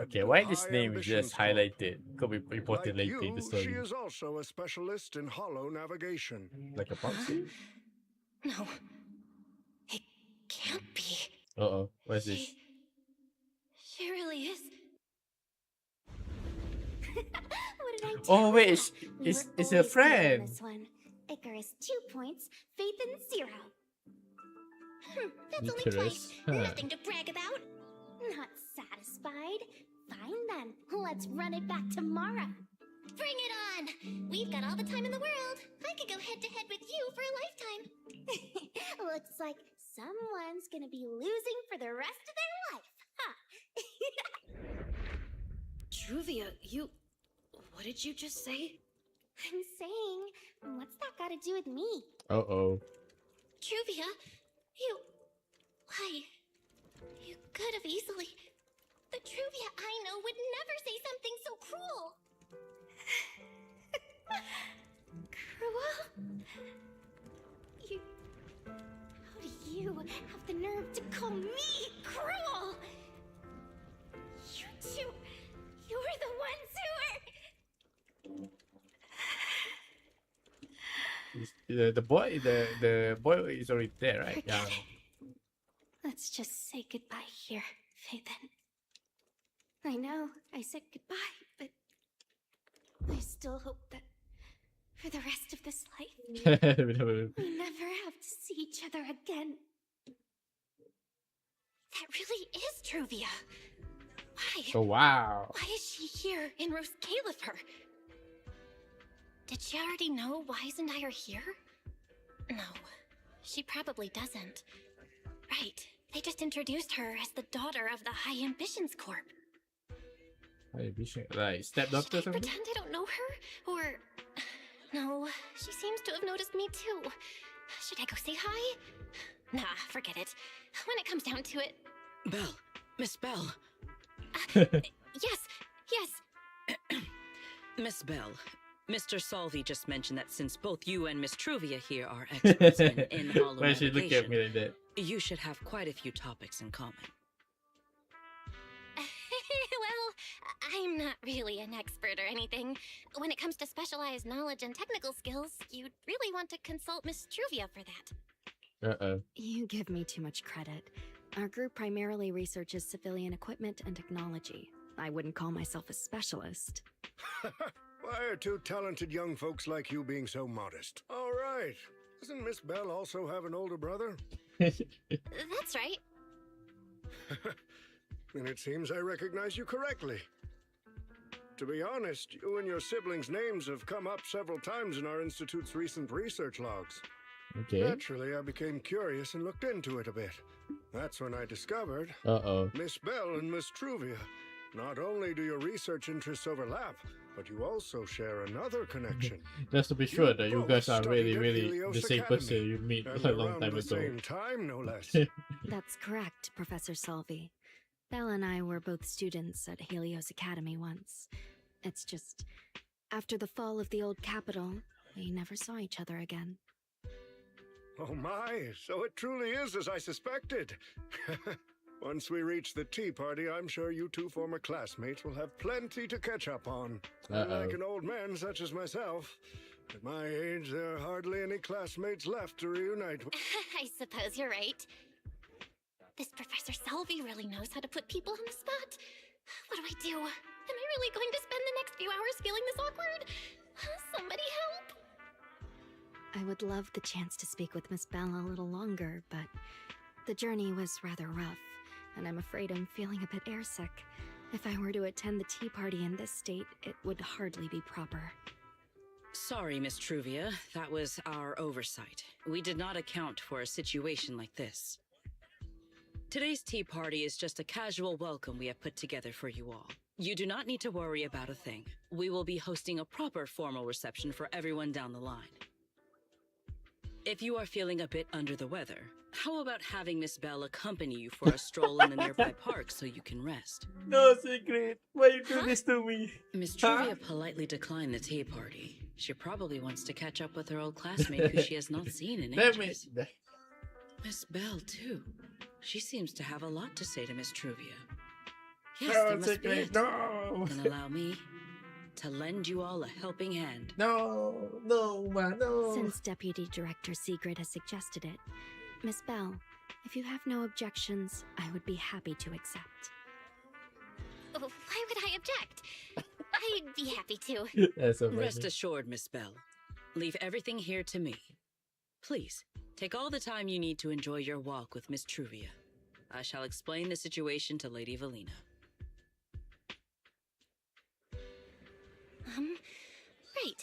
Okay, why this name is just highlighted? Could be reported Like later in the you, story. she is also a specialist in hollow navigation. Like a proxy? No. It can't be. Uh-oh. What's this? She really is. What did I tell Oh, wait, you? it's We a were friend. on This one. Icarus 2 points, Phaethon 0. That's only Icarus, twice. huh. Nothing to brag about. Not satisfied? Fine then. Let's run it back tomorrow. Bring it on! We've got all the time in the world. I could go head to head with you for a lifetime. Looks like someone's gonna be losing for the rest of their life, huh? Truvia, you... What did you just say? I'm saying, what's that got to do with me? Uh-oh. Truvia, why? You could have easily. The Truvia I know would never say something so cruel. Cruel? How do you have the nerve to call me cruel? You two, you're the ones who are... The boy is already there, right? Forget Yeah. it. Let's just say goodbye here, Phaethon. I know I said goodbye, but I still hope that for the rest of this life, we never have to see each other again. That really is Truvia. Why? Oh, wow. Why is she here in Rose Califer? Did she already know Wise and I are here? No, she probably doesn't. Right, they just introduced her as the daughter of the High Ambitions Corp. Like stepdaughter or Should I something? pretend I don't know her? Or... No, she seems to have noticed me too. Should I go say hi? Nah, forget it. When it comes down to it... Bell, Miss Bell. Yes. Miss Bell, Mr. Salvi just mentioned that since both you and Miss Truvia here are experts in hollow Why she look at me like that? you should have quite a few topics in common. Well, I'm not really an expert or anything. When it comes to specialized knowledge and technical skills, you'd really want to consult Miss Truvia for that. Uh-oh. You give me too much credit. Our group primarily researches civilian equipment and technology. I wouldn't call myself a specialist. Why are two talented young folks like you being so modest? All right. Wait, doesn't Miss Bell also have an older brother? That's right. Then it seems I recognize you correctly. To be honest, you and your siblings' names have come up several times in our Institute's recent research logs. Okay. Naturally, I became curious and looked into it a bit. That's when I discovered Miss Bell and Miss Truvia. Not only do your research interests overlap, but you also share another connection. Just to be sure that you both guys are studied really, at really Helios the same Academy, person you meet and a long around time the ago. same time, no less. That's correct, Professor Salvi. Belle and I were both students at Helios Academy once. It's just, after the fall of the old capital, we never saw each other again. Oh my, so it truly is as I suspected. Once we reach the tea party, I'm sure you two former classmates will have plenty to catch up on. Unlike an old man such as myself, at my age, there are hardly any classmates left to reunite with. I suppose you're right. This Professor Salvi really knows how to put people on the spot. What do? Am I really going to spend the next few hours feeling this awkward? Somebody help! I would love the chance to speak with Miss Bell a little longer, but the journey was rather rough, and I'm afraid I'm feeling a bit airsick. If I were to attend the tea party in this state, it would hardly be proper. Sorry, Miss Truvia. That was our oversight. We did not account for a situation like this. Today's tea party is just a casual welcome we have put together for you all. You do not need to worry about a thing. We will be hosting a proper formal reception for everyone down the line. If you are feeling a bit under the weather, how about having Miss Bell accompany you for a stroll in the nearby park so you can rest? No secret. Why you do this to me? Miss Truvia politely declined the tea party. She probably wants to catch up with her old classmate who she has not seen in ages. Miss Bell, too. She seems to have a lot to say to Miss Truvia. Yes, No, that must be secret. it. No. Then allow me to lend you all a helping hand. No, man, no. Since Deputy Director Sigrid has suggested it, Miss Bell, if you have no objections, I would be happy to accept. Why would I object? I'd be happy to. That's so Rest funny. assured, Miss Bell. Leave everything here to me. Please, take all the time you need to enjoy your walk with Miss Truvia. I shall explain the situation to Lady Valina. Right.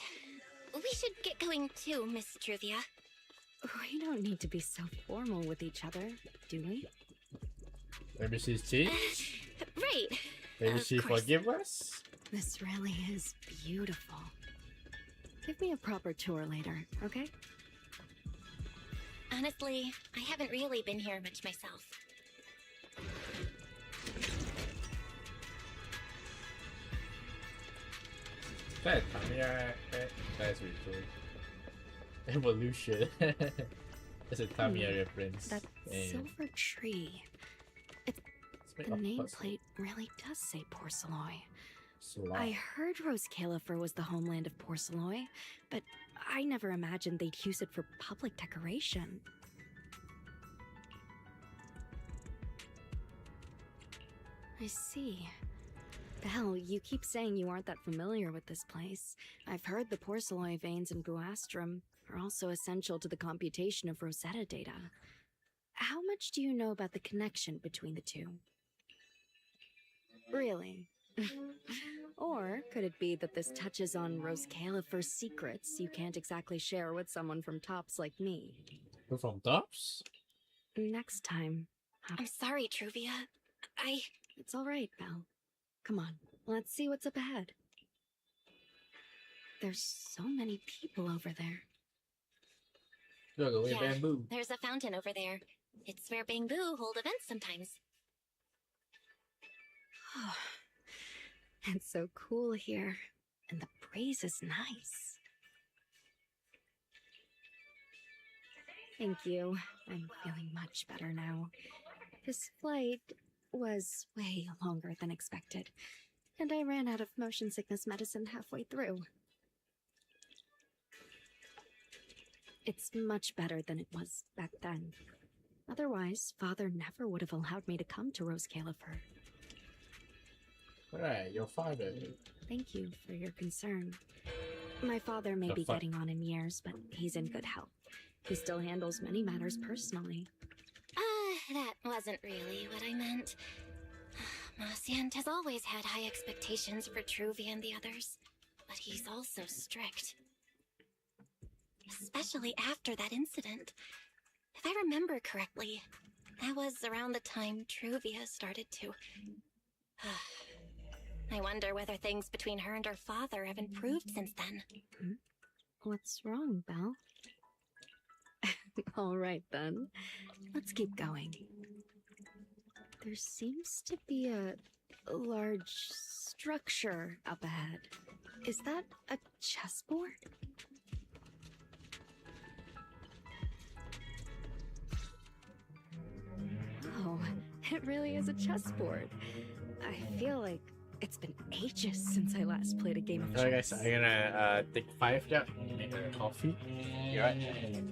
We should get going too, Miss Truvia. We don't need to be so formal with each other, do we? Maybe she's cheating? Right. Maybe she forgive us? This really is beautiful. Give me a proper tour later, okay? Honestly, I haven't really been here much myself. That Tamiya, that's really cool. Evolution. It's a Tamiya reference. That silver tree. The nameplate really does say Porceloy. I heard Rose Califer was the homeland of Porceloy, but I never imagined they'd use it for public decoration. I see. Belle, you keep saying you aren't that familiar with this place. I've heard the Porceloy veins in Buastrum are also essential to the computation of Rosetta data. How much do you know about the connection between the two? Really? Or could it be that this touches on Rose Califer's secrets you can't exactly share with someone from Tops like me? We're from Tops? Next time. I'm sorry, Truvia. It's all right, Belle. Come on, let's see what's up ahead. There's so many people over there. Look away, bamboo. There's a fountain over there. It's where Bamboo hold events sometimes. It's so cool here, and the breeze is nice. Thank you. I'm feeling much better now. This flight was way longer than expected, and I ran out of motion sickness medicine halfway through. It's much better than it was back then. Otherwise, Father never would have allowed me to come to Rose Califer. Alright, your father. Thank you for your concern. My father may The be fuck? getting on in years, but he's in good health. He still handles many matters personally. That wasn't really what I meant. Marciant has always had high expectations for Truvia and the others, but he's also strict. Especially after that incident. If I remember correctly, that was around the time Truvia started to... I wonder whether things between her and her father have improved since then. What's wrong, Belle? All right, then. Let's keep going. There seems to be a large structure up ahead. Is that a chessboard? Oh, it really is a chessboard. I feel like it's been ages since I last played a game of chess. Alright guys, I'm gonna take 5 jap, make a coffee. You alright?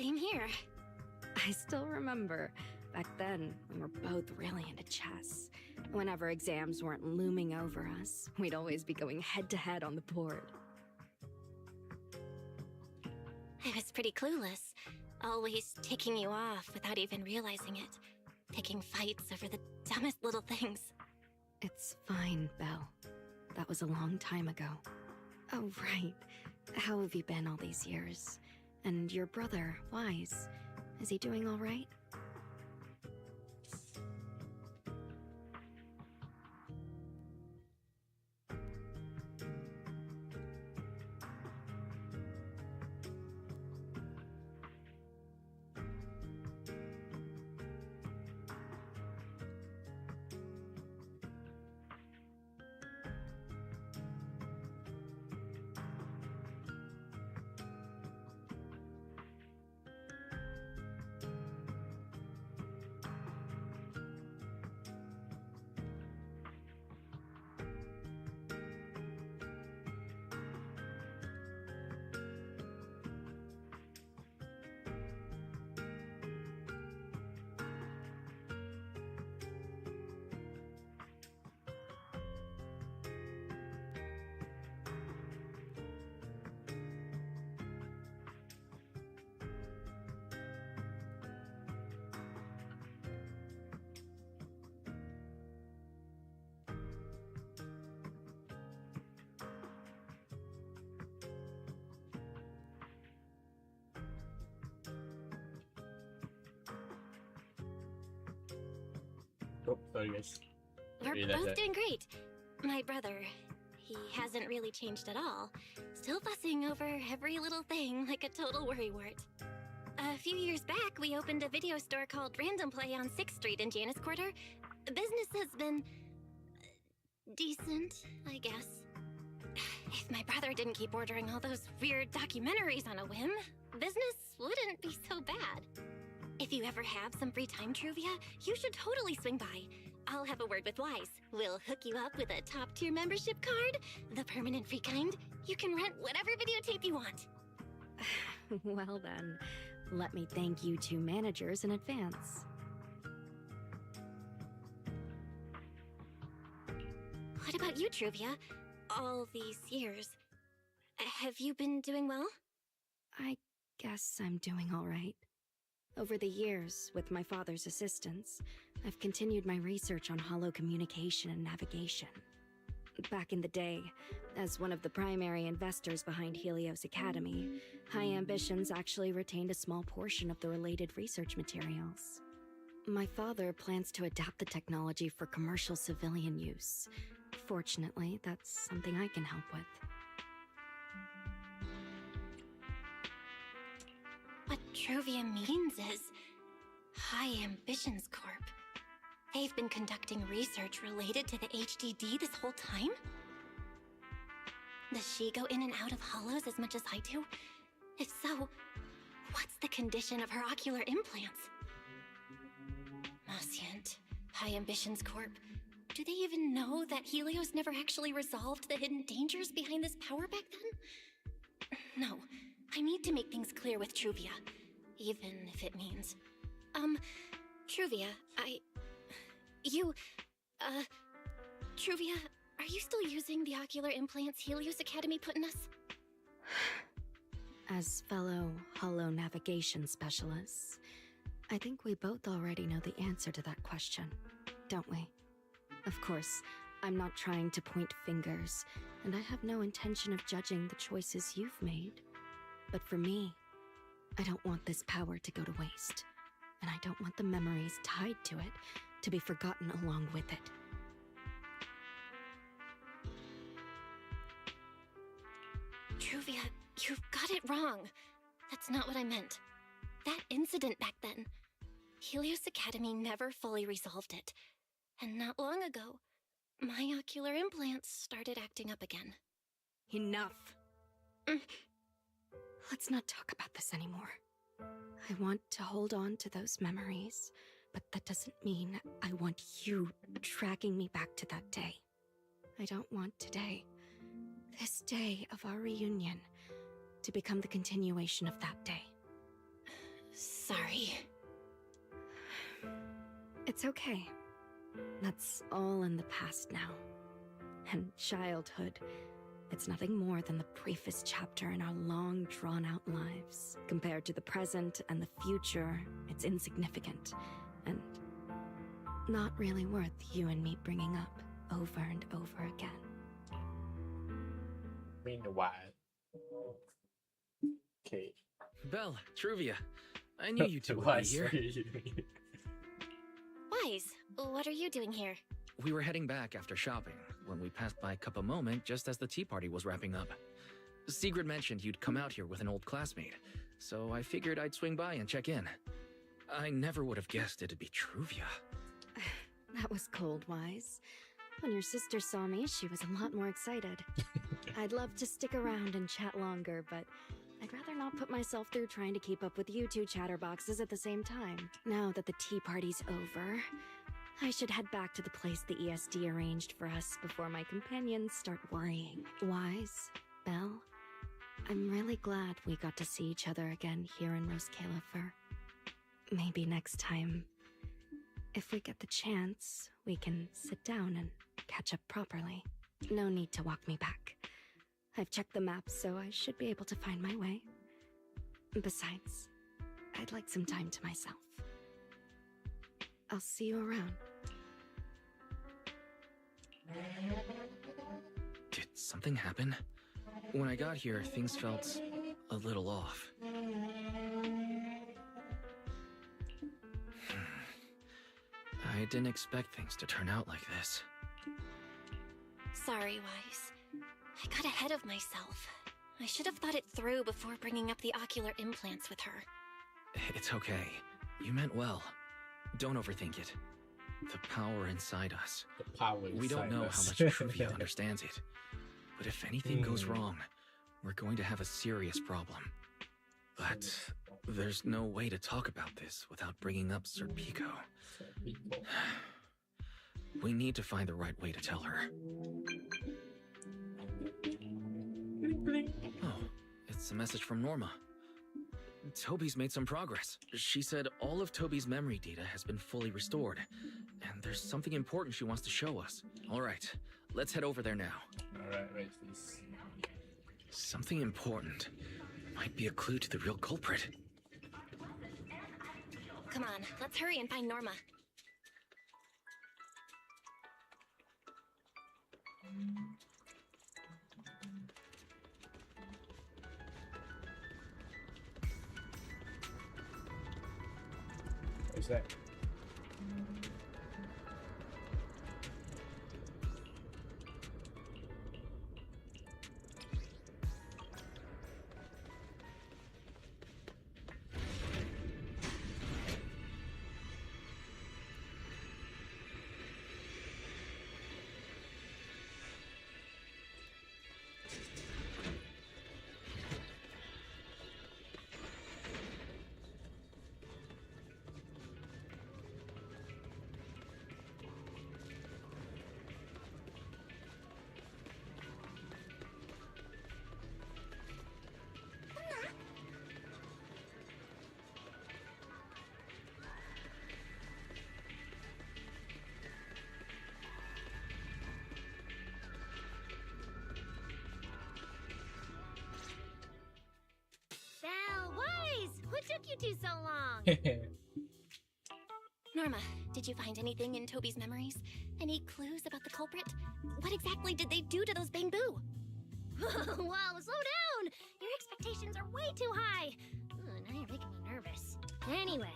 Same here. I still remember. Back then, we were both really into chess. Whenever exams weren't looming over us, we'd always be going head-to-head on the board. I was pretty clueless. Always taking you off without even realizing it. Picking fights over the dumbest little things. It's fine, Belle. That was a long time ago. Oh, right. How have you been all these years? And your brother, Wise, is he doing all right? Oh, sorry guys. We're Realize both that. doing great. My brother, he hasn't really changed at all. Still fussing over every little thing like a total worrywart. A few years back, we opened a video store called Random Play on 6th Street in Janus Quarter. Business has been decent, I guess. If my brother didn't keep ordering all those weird documentaries on a whim, business wouldn't be so bad. If you ever have some free time, Truvia, you should totally swing by. I'll have a word with Wise. We'll hook you up with a top-tier membership card, the permanent free kind. You can rent whatever videotape you want. Well then, let me thank you two managers in advance. What about you, Truvia? All these years, have you been doing well? I guess I'm doing all right. Over the years, with my father's assistance, I've continued my research on hollow communication and navigation. Back in the day, as one of the primary investors behind Helios Academy, High Ambitions actually retained a small portion of the related research materials. My father plans to adapt the technology for commercial civilian use. Fortunately, that's something I can help with. What Truvia means is High Ambitions Corp. They've been conducting research related to the HDD this whole time? Does she go in and out of hollows as much as I do? If so, what's the condition of her ocular implants? Moscient, High Ambitions Corp. Do they even know that Helios never actually resolved the hidden dangers behind this power back then? No, I need to make things clear with Truvia, even if it means... Truvia, Truvia, are you still using the ocular implants Helios Academy put in us? As fellow hollow navigation specialists, I think we both already know the answer to that question, don't we? Of course, I'm not trying to point fingers, and I have no intention of judging the choices you've made. But for me, I don't want this power to go to waste, and I don't want the memories tied to it to be forgotten along with it. Truvia, you've got it wrong. That's not what I meant. That incident back then, Helios Academy never fully resolved it. And not long ago, my ocular implants started acting up again. Enough! Let's not talk about this anymore. I want to hold on to those memories, but that doesn't mean I want you dragging me back to that day. I don't want today, this day of our reunion, to become the continuation of that day. sorry. It's okay. That's all in the past now. And childhood, it's nothing more than the briefest chapter in our long, drawn-out lives. Compared to the present and the future, it's insignificant. And not really worth you and me bringing up over and over again. Meanwhile. Okay. Belle, Truvia, I knew you two would be here. Wise, what are you doing here? We were heading back after shopping when we passed by Cup Moment just as the tea party was wrapping up. Sigrid mentioned you'd come out here with an old classmate, so I figured I'd swing by and check in. I never would have guessed it'd be Truvia. That was cold, Wise. When your sister saw me, she was a lot more excited. I'd love to stick around and chat longer, but I'd rather not put myself through trying to keep up with you two chatterboxes at the same time. Now that the tea party's over, I should head back to the place the ESD arranged for us before my companions start worrying. Wise, Belle, I'm really glad we got to see each other again here in Rose Califer. Maybe next time, if we get the chance, we can sit down and catch up properly. No need to walk me back. I've checked the map, so I should be able to find my way. Besides, I'd like some time to myself. I'll see you around. Did something happen? When I got here, things felt a little off. I didn't expect things to turn out like this. Sorry, Wise. I got ahead of myself. I should have thought it through before bringing up the ocular implants with her. It's okay. You meant well. Don't overthink it. The power inside us. The power inside We don't know us. how much Truvia understands it. But if anything goes wrong, we're going to have a serious problem. But there's no way to talk about this without bringing up Serpico. We need to find the right way to tell her. Oh, it's a message from Norma. Toby's made some progress. She said all of Toby's memory data has been fully restored, and there's something important she wants to show us. All right, let's head over there now. All right, wait, please. Something important. Might be a clue to the real culprit. Come on, let's hurry and find Norma. What's that? Belle, Wise! What took you two so long? Norma, did you find anything in Toby's memories? Any clues about the culprit? What exactly did they do to those Bangbu? Whoa, slow down! Your expectations are way too high. Now you're making me nervous. Anyway,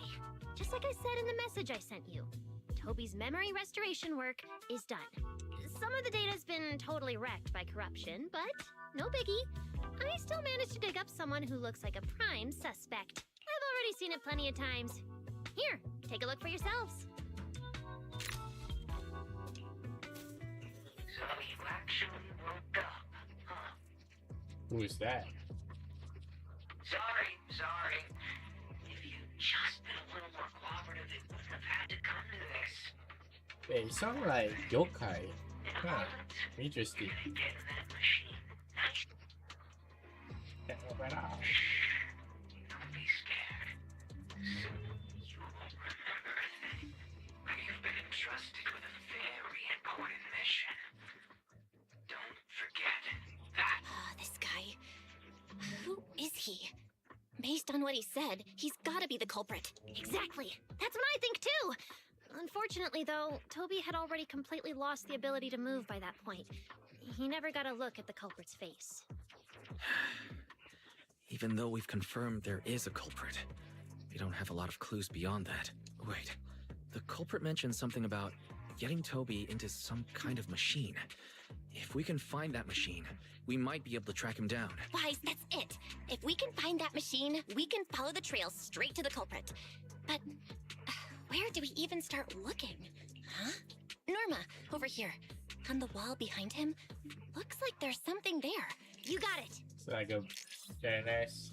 just like I said in the message I sent you, Toby's memory restoration work is done. Some of the data's been totally wrecked by corruption, but no biggie. I still managed to dig up someone who looks like a prime suspect. I've already seen it plenty of times. Here, take a look for yourselves. So you actually woke up, huh? Who is that? Sorry. If you'd just been a little more cooperative, it wouldn't have had to come to this. Hey, you sound like yokai. Huh. Interesting. Get in that machine. Nice. Can't open up. Don't be scared. on what he said, he's gotta be the culprit. Exactly. That's what I think too. Unfortunately, though, Toby had already completely lost the ability to move by that point. He never got a look at the culprit's face. Even though we've confirmed there is a culprit, we don't have a lot of clues beyond that. Wait, the culprit mentioned something about getting Toby into some kind of machine. If we can find that machine, we might be able to track him down. Wise, that's it. If we can find that machine, we can follow the trail straight to the culprit. But where do we even start looking? Huh? Norma, over here. On the wall behind him, looks like there's something there. You got it. It's like a very nice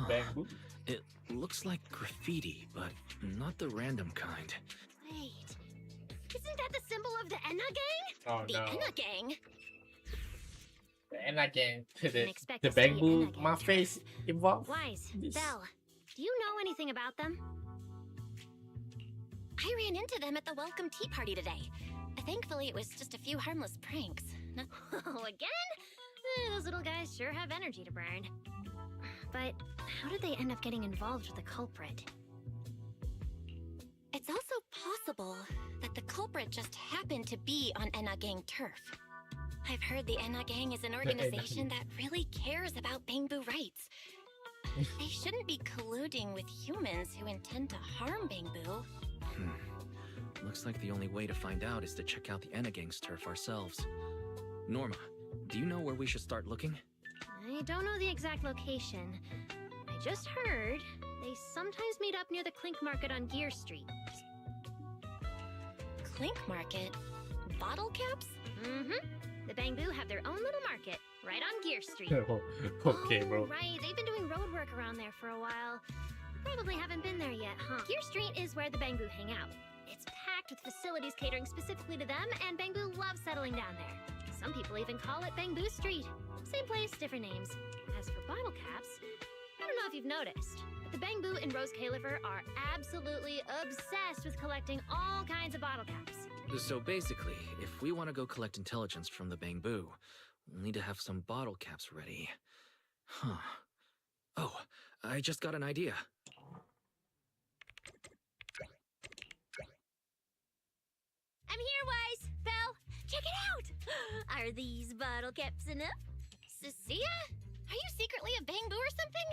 bamboo. It looks like graffiti, but not the random kind. Wait, isn't that the symbol of the Enna gang? Oh The no. Enna gang? The Enna gang. Didn't expect The to see an bamboo Enna gang my face involved. Wise, This- Belle, do you know anything about them? I ran into them at the welcome tea party today. Thankfully, it was just a few harmless pranks. Oh, again? Those little guys sure have energy to burn. But how did they end up getting involved with the culprit? It's also possible that the culprit just happened to be on Enna Gang turf. I've heard the Enna Gang is an organization that really cares about bamboo rights. They shouldn't be colluding with humans who intend to harm bamboo. Looks like the only way to find out is to check out the Enna Gang's turf ourselves. Norma, do you know where we should start looking? I don't know the exact location. I just heard they sometimes meet up near the Clink Market on Gear Street. Clink Market? Bottle caps? Mm-hmm. The Bamboo have their own little market right on Gear Street. Okay, bro. Oh, right. They've been doing road work around there for a while. Probably haven't been there yet, huh? Gear Street is where the Bamboo hang out. It's packed with facilities catering specifically to them, and Bamboo loves settling down there. Some people even call it Bamboo Street. Same place, different names. As for bottle caps, I don't know if you've noticed, but the Bamboo and Rose Califer are absolutely obsessed with collecting all kinds of bottle caps. So basically, if we want to go collect intelligence from the Bamboo, we'll need to have some bottle caps ready. Huh. Oh, I just got an idea. I'm here, Wise! Belle, check it out! Are these bottle caps enough? Cecilia? Are you secretly a bamboo or something?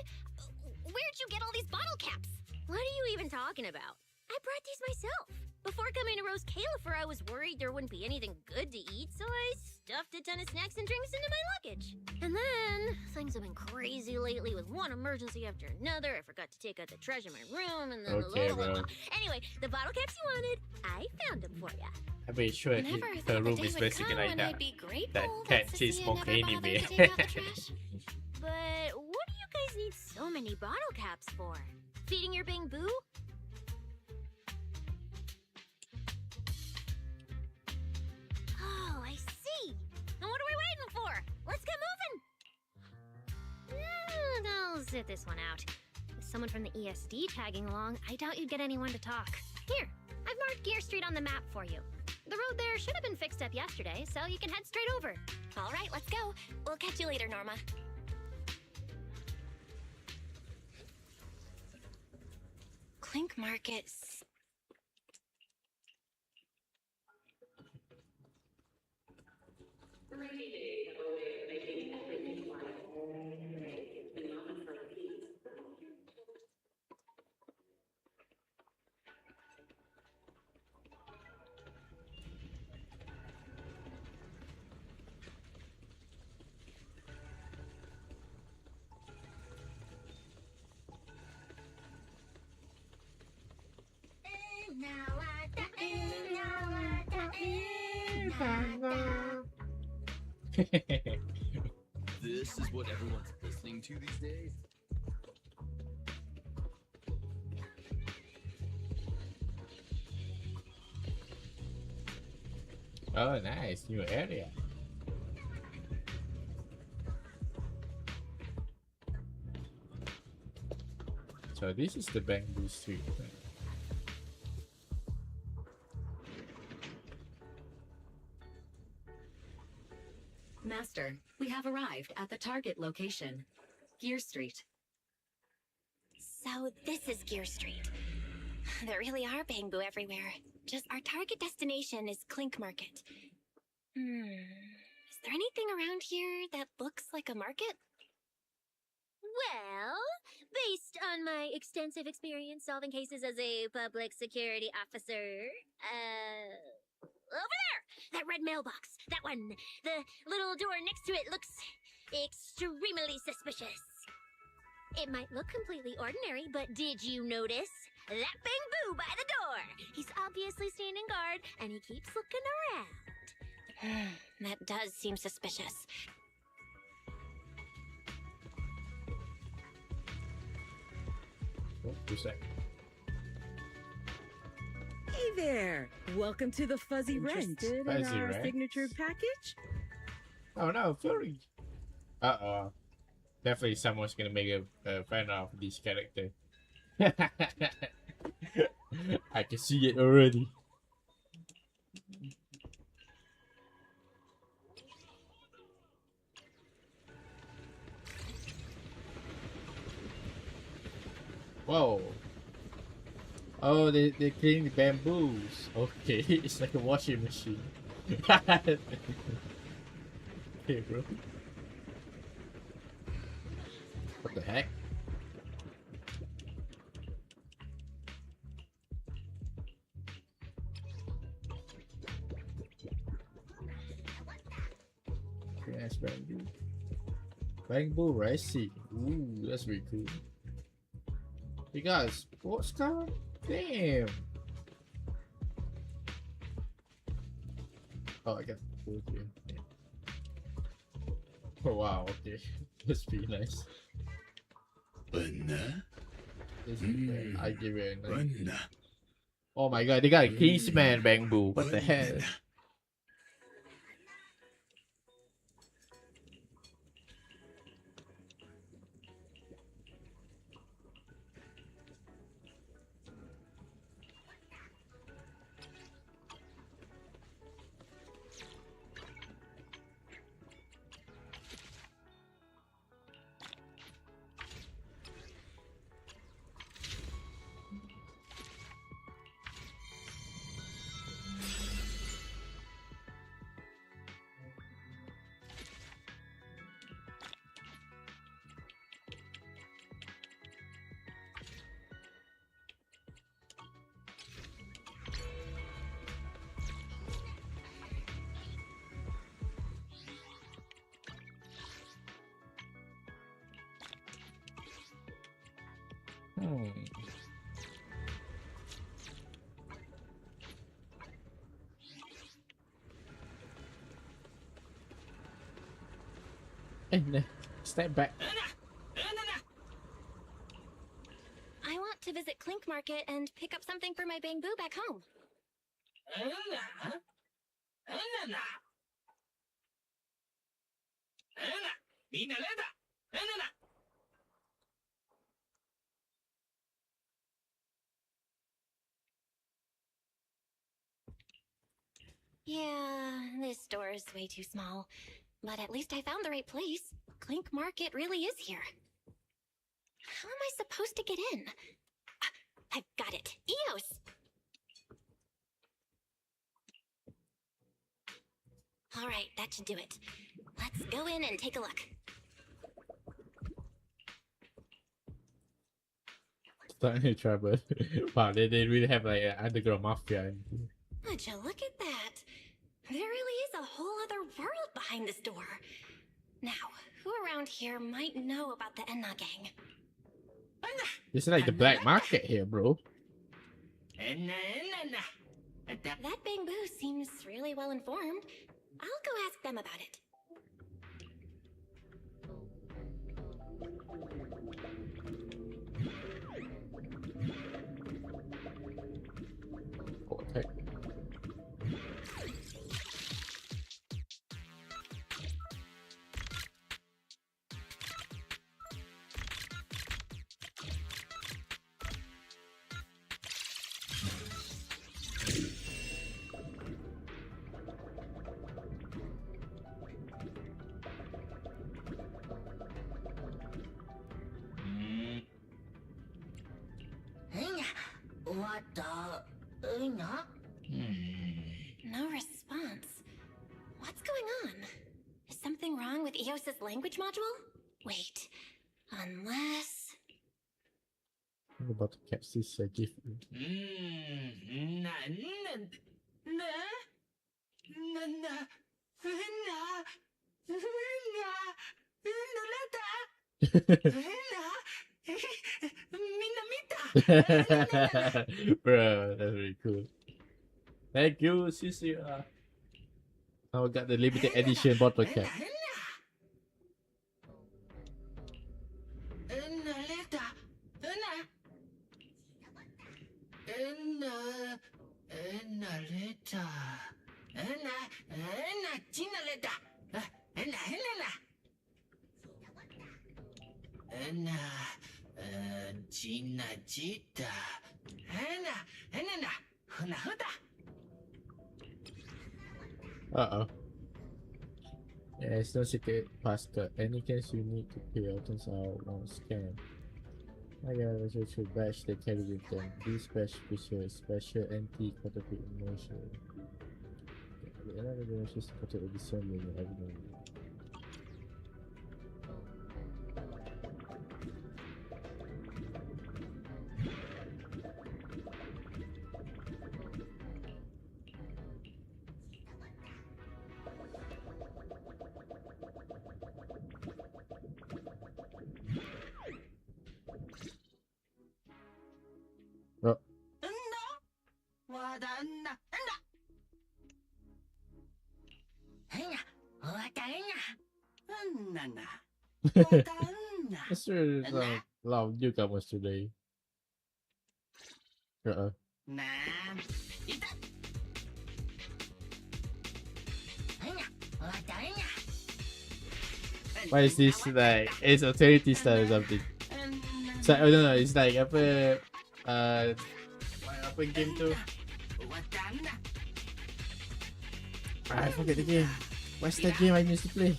Where'd you get all these bottle caps? What are you even talking about? I brought these myself. Before coming to Rose Califer, I was worried there wouldn't be anything good to eat, so I stuffed a ton of snacks and drinks into my luggage. And then, things have been crazy lately with one emergency after another. I forgot to take out the trash in my room, and then... Okay, bro. Anyway, the bottle caps you wanted, I found them for you. I'm pretty sure Never her thought the room day is would basically come like when that. I'd be grateful That that cat cheese Cecilia smoke never bothered anyway. to take out the trash. But what do you guys need so many bottle caps for? Feeding your Bamboo? Oh, I see. Now what are we waiting for? Let's get moving. I'll sit this one out. With someone from the ESD tagging along, I doubt you'd get anyone to talk. Here, I've marked Gear Street on the map for you. The road there should have been fixed up yesterday, so you can head straight over. All right, let's go. We'll catch you later, Norma. Clink Markets. This is what everyone's listening to these days? Oh, nice. New area. So this is the Bamboo Street. Master, we have arrived at the target location, Gear Street. So this is Gear Street. There really are bamboo everywhere. Just our target destination is Clink Market. Is there anything around here that looks like a market? Well, based on my extensive experience solving cases as a public security officer, over there! That red mailbox! That one! The little door next to it looks extremely suspicious. It might look completely ordinary, but did you notice? That bamboo by the door! He's obviously standing guard, and he keeps looking around. That does seem suspicious. Oh, who's that? Hey there! Welcome to the Fuzzy Wrench. Interested in Fuzzy our Wrench? signature package? Oh no, furry. Uh-oh. Definitely someone's gonna make a fan of this character. I can see it already. Whoa. Oh, they clean the bamboos. Okay, it's like a washing machine. Okay, bro. What the heck? Yes, bamboo. Bamboo racing. Ooh, that's really cool. You guys, what's going on? Damn. Oh, I got food here. Oh wow, okay. That's pretty nice. I give it a nice. Oh my god, they got a Kingsman bamboo. What the hell? And step back. I want to visit Clink Market and pick up something for my bamboo back home. Yeah, this store is way too small. But at least I found the right place. Clink Market really is here. How am I supposed to get in? I've got it. Eos! Alright, that should do it. Let's go in and take a look. Starting to try, but wow, they really have like an underground mafia. Would you look at that? There really is a whole other world behind this door. Now, who around here might know about the Enna gang? This is like the black market here, bro. That bamboo seems really well informed. I'll go ask them about it. Okay. No response. What's going on? Is something wrong with EOS's language module? Wait, unless... I'm about to catch this gift. Bro, that's really cool. Thank you, Sissy. Now I got the limited edition bottle cap. Uh-oh. Yeah, it's no secret passcode. Any case you need to pay items out on scan. I got a virtual badge they carry with them. This badge features special anti-counterfeit emotion. Another dimension is supported with the same way every moment. Oh. That's really loud newcomers today. Uh-oh. Why is this like it's authority style or something? So I don't know, it's like apa game tu? I forget the game. What's the game I used to play?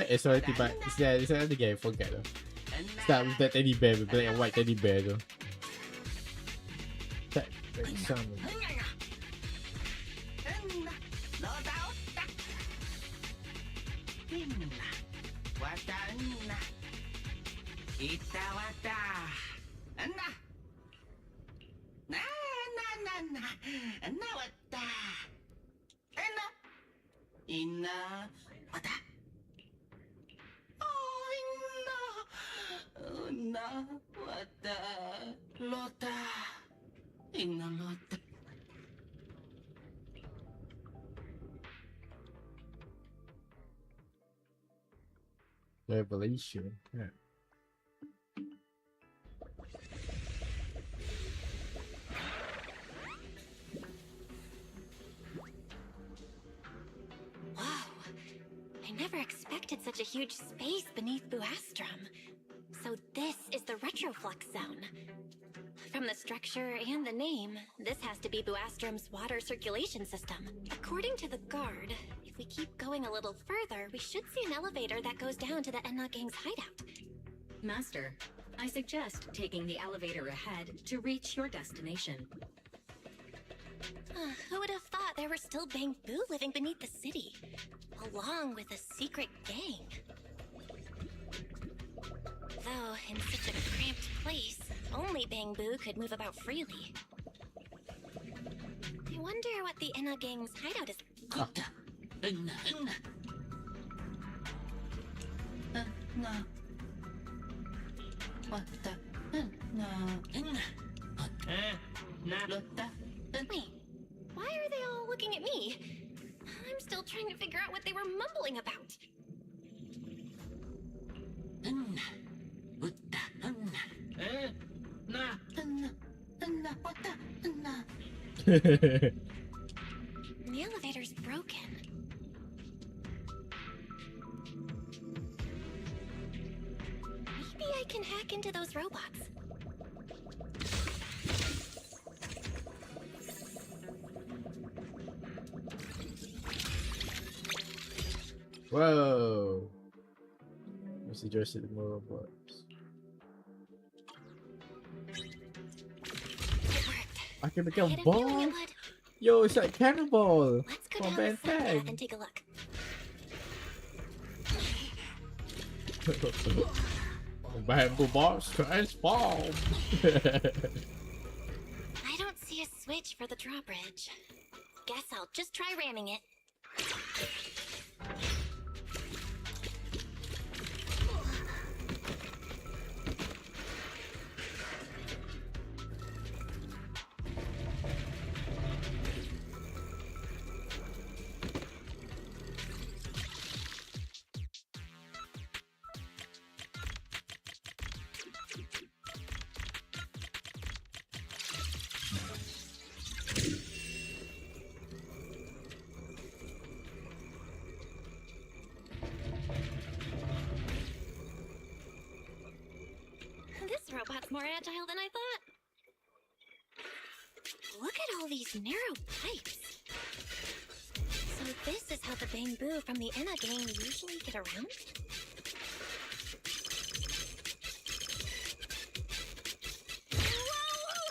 It's already but it's another game, I forget though. Start with that teddy bear, with black and white teddy bear though. That sound. Revelation. Yeah. Whoa! I never expected such a huge space beneath Buastrum. So this is the retroflux zone. From the structure and the name, this has to be Buastrum's water circulation system. According to the guard, if we keep going a little further, we should see an elevator that goes down to the Enna Gang's hideout. Master, I suggest taking the elevator ahead to reach your destination. Who would have thought there were still Bangbu living beneath the city, along with a secret gang? Though, in such a cramped place, only Bangbu could move about freely. I wonder what the Enna Gang's hideout is. Wait, why are they all looking at me? I'm still trying to figure out what they were mumbling about. The elevator's broken. Maybe I can hack into those robots. Whoa. I suggested more robots. I can become ball. Yo, it's like cannonball. Let's go from down Ben the side path 10. and take a look. Bamboo box transform. I don't see a switch for the drawbridge. Guess I'll just try ramming it. This robot's more agile than I thought. Look at all these narrow pipes. So this is how the bamboo from the Enna gang usually get around? Whoa!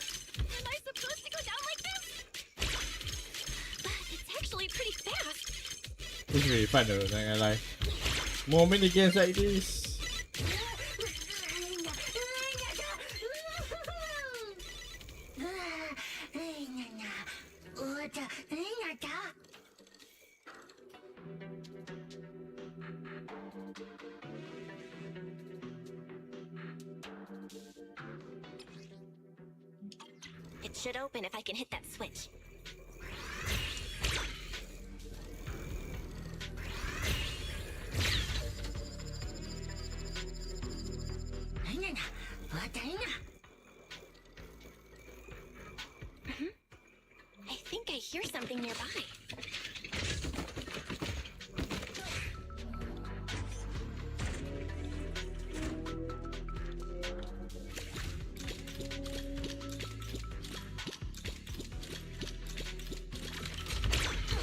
Am I supposed to go down like this? But it's actually pretty fast. It's really fun though, not gonna lie. More mini games like this. It should open if I can hit that switch. I think I hear something nearby.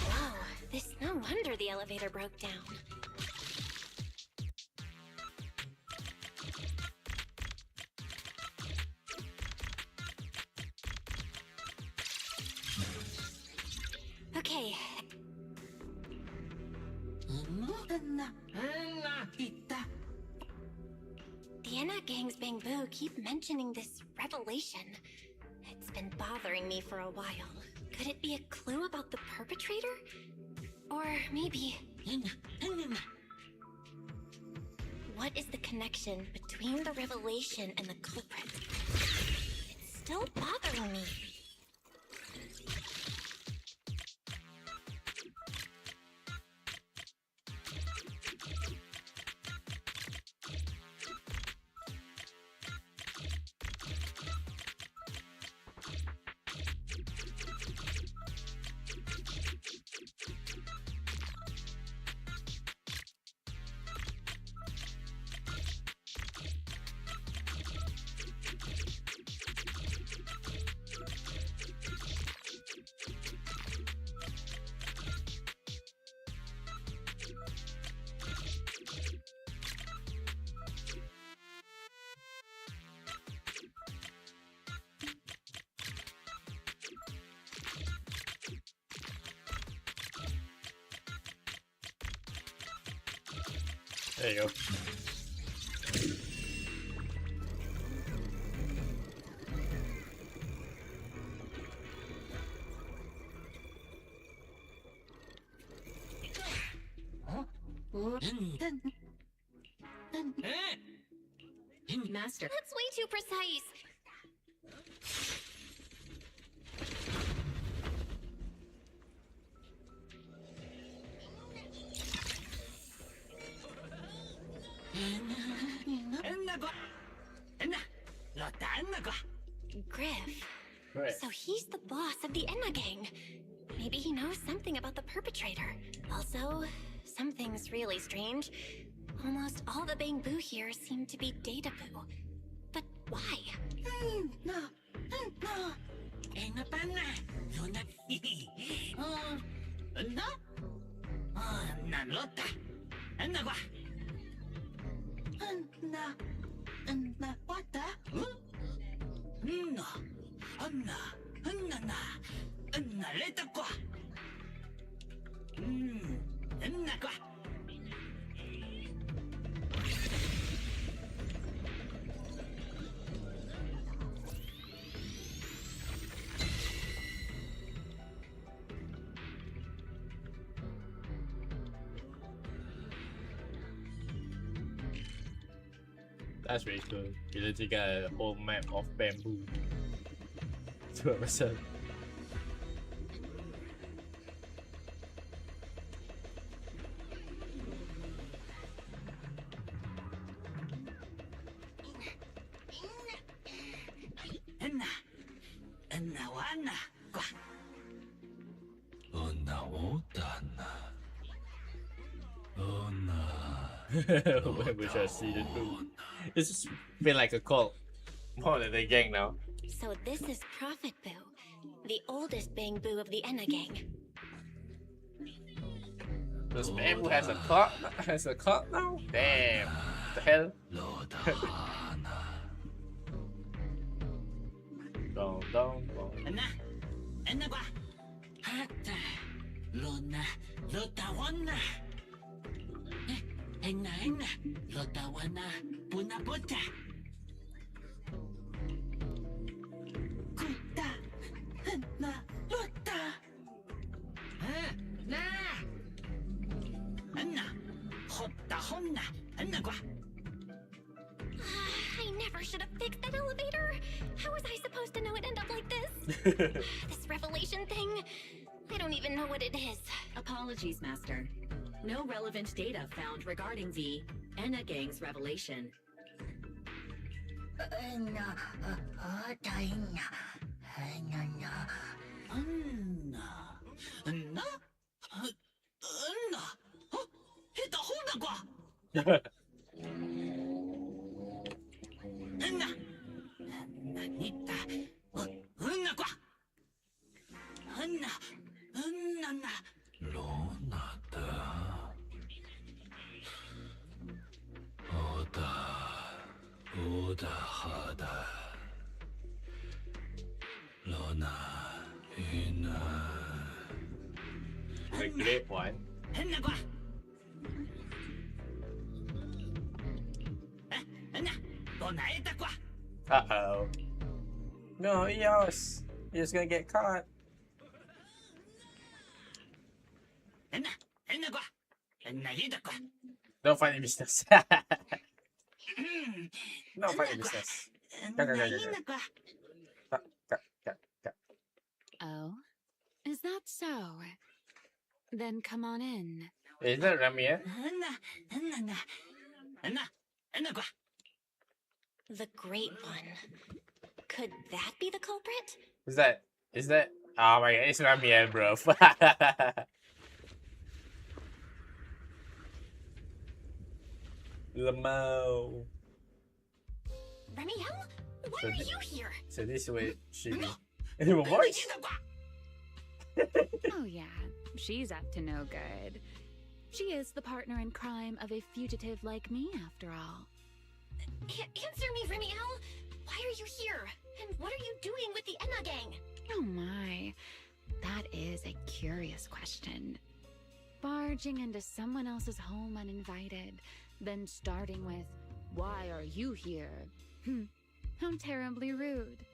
Whoa, this no wonder the elevator broke down. Okay. The Enna gang's bamboo keep mentioning this revelation. It's been bothering me for a while. Could it be a clue about the perpetrator? Or maybe... What is the connection between the revelation and the culprit? It's still bothering me. There you go. Master. That's way too precise. Griff. So he's the boss of the Enna gang. Maybe he knows something about the perpetrator. Also, something's really strange. Almost all the bamboo here seem to be data poo. But why? What the? That's really cool. You literally got a whole map of bamboo to ourselves. When we shall see the truth. It's just been like a cult more than a gang now. So this is Prophet Boo, the oldest bamboo of the Enna gang. This bamboo has a clock. Has a clock now. Damn. What the hell? Dong dong dong. I never should have fixed that elevator. How was I supposed to know it'd end up like this? This revelation thing, I don't even know what it is. Apologies, Master. No relevant data found regarding the Enna Gang's revelation. The great one. Uh-oh. No, Eos. You're just gonna get caught. No funny business. No funny business. Oh? Is that so? Then come on in. Is that Ramia? The Great One. Could that be the culprit? Is that? Oh my god, it's Ramia, bro. Lamo. Remiel? Why So are thi- you here? So this way should be. Your voice? Oh yeah, she's up to no good. She is the partner in crime of a fugitive like me, after all. Answer me, Remiel. Why are you here? And what are you doing with the Enna gang? Oh my, that is a curious question. Barging into someone else's home uninvited, then starting with, "Why are you here?" How terribly rude.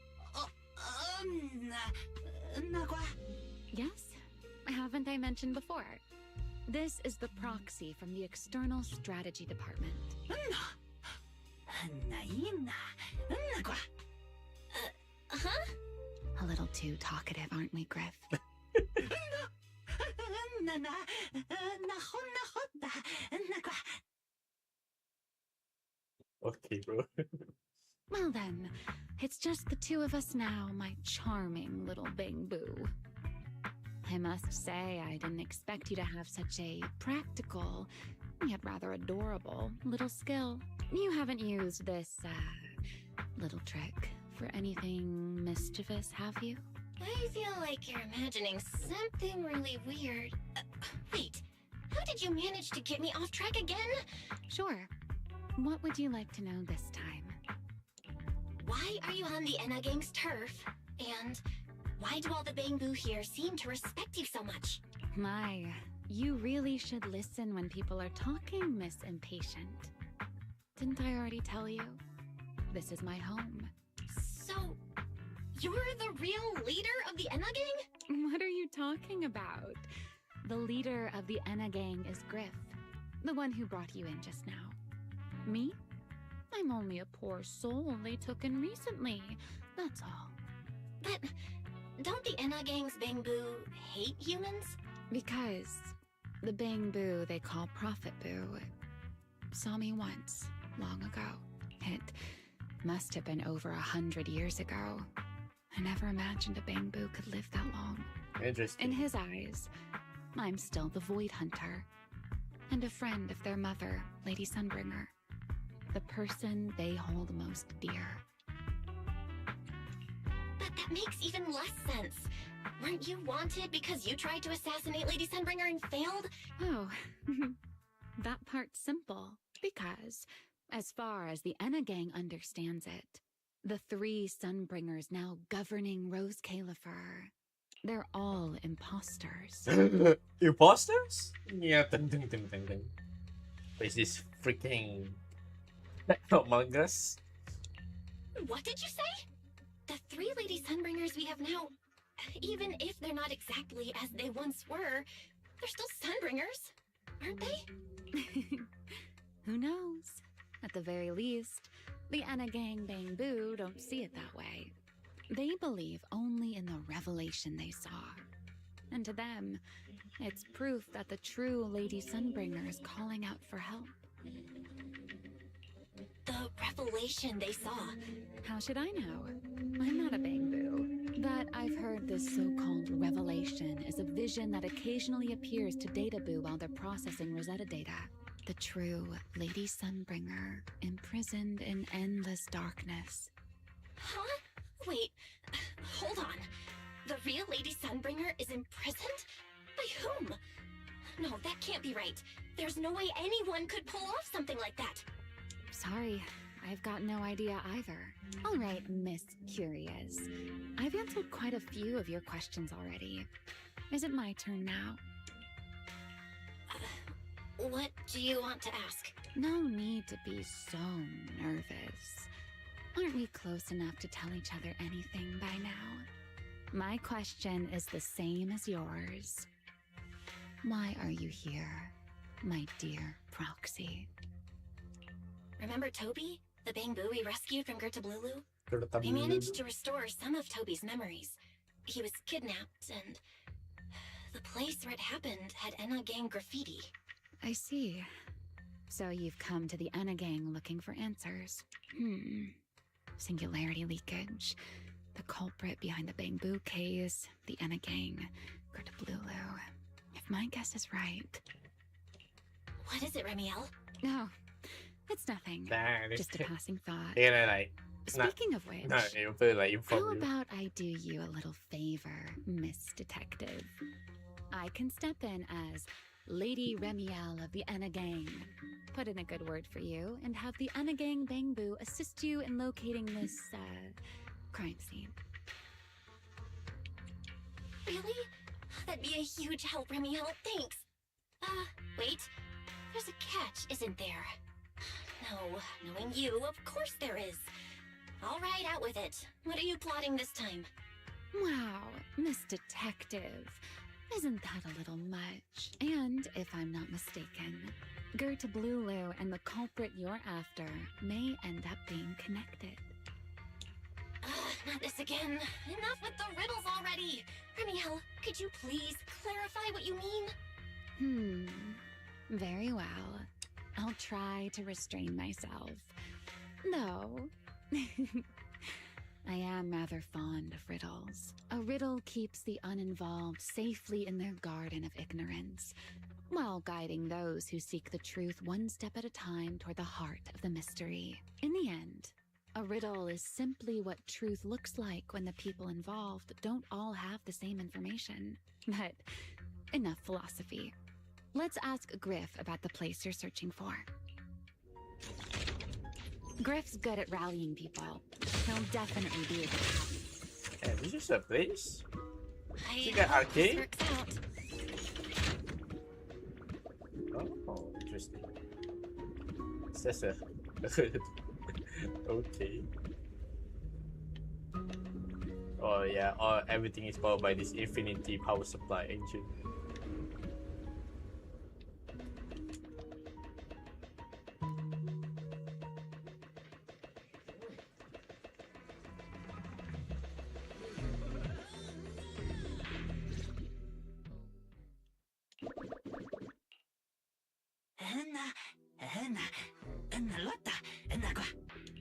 Yes? Haven't I mentioned before? This is the proxy from the External Strategy Department. Huh? A little too talkative, aren't we, Griff? Okay, bro. Well then, it's just the two of us now, my charming little bamboo. I must say, I didn't expect you to have such a practical, yet rather adorable, little skill. You haven't used this, little trick for anything mischievous, have you? I feel like you're imagining something really weird. Wait, how did You managed to get me off track again? Sure. What would you like to know this time? Why are you on the Enna Gang's turf? And why do all the Bangbu here seem to respect you so much? My, you really should listen when people are talking, Miss Impatient. Didn't I already tell you? This is my home. So, you're the real leader of the Enna Gang? What are you talking about? The leader of the Enna Gang is Griff, the one who brought you in just now. Me? I'm only a poor soul they took in recently, that's all. But don't the Enna Gang's Bangbu hate humans? Because the Bangbu they call Prophet Boo saw me once, long ago. It must have been over 100 years ago. I never imagined a Bangbu could live that long. Interesting. In his eyes, I'm still the Void Hunter, and a friend of their mother, Lady Sunbringer, the person they hold most dear. But that makes even less sense. Weren't you wanted because you tried to assassinate Lady Sunbringer and failed? Oh, that part's simple. Because, as far as the Enna Gang understands it, the 3 Sunbringers now governing Rose Califer, they're all imposters. Imposters? Yeah, ding ding ding ding ding. Is this freaking Among Us? What did you say? The 3 Lady Sunbringers we have now, even if they're not exactly as they once were, they're still Sunbringers, aren't they? Who knows? At the very least, the Enna Gang Bangbu don't see it that way. They believe only in the revelation they saw. And to them, it's proof that the true Lady Sunbringer is calling out for help. The revelation they saw. How should I know? I'm not a Bangbu. But I've heard this so-called revelation is a vision that occasionally appears to Databoo while they're processing Rosetta data. The true Lady Sunbringer, imprisoned in endless darkness. Huh? Wait, hold on. The real Lady Sunbringer is imprisoned? By whom? No, that can't be right. There's no way anyone could pull off something like that. Sorry, I've got no idea either. All right, Miss Curious. I've answered quite a few of your questions already. Is it my turn now? What do you want to ask? No need to be so nervous. Aren't we close enough to tell each other anything by now? My question is the same as yours. Why are you here, my dear Proxy? Remember Toby? The Bangbu we rescued from Gertablulu? Gertablulu. We managed to restore some of Toby's memories. He was kidnapped, and the place where it happened had Enna Gang graffiti. I see. So you've come to the Enna Gang looking for answers. Singularity leakage, the culprit behind the Bangbu case, the Enna Gang, Gertablulu. If my guess is right... What is it, Remiel? No, it's nothing. Just a passing thought. Yeah, like... Speaking of which, No, you feel like you how probably... about I do you a little favor, Miss Detective? I can step in as Lady Remiel of the Enna Gang, put in a good word for you, and have the Enna Gang Bangbu assist you in locating this, crime scene. Really? That'd be a huge help, Remiel. Thanks. Wait. There's a catch, isn't there? No, knowing you, of course there is. All right, out with it. What are you plotting this time? Wow, Miss Detective. Isn't that a little much? And, if I'm not mistaken, Gertablulu and the culprit you're after may end up being connected. Not this again. Enough with the riddles already. Remiel, could you please clarify what you mean? Very well. I'll try to restrain myself. No. I am rather fond of riddles. A riddle keeps the uninvolved safely in their garden of ignorance, while guiding those who seek the truth one step at a time toward the heart of the mystery. In the end, a riddle is simply what truth looks like when the people involved don't all have the same information. But enough philosophy. Let's ask Griff about the place you're searching for. Griff's good at rallying people. He'll definitely be able to help you. And this is a place? I You got hope this arcade? works out. Oh, interesting. That's a okay. Oh yeah, everything is powered by this infinity power supply engine.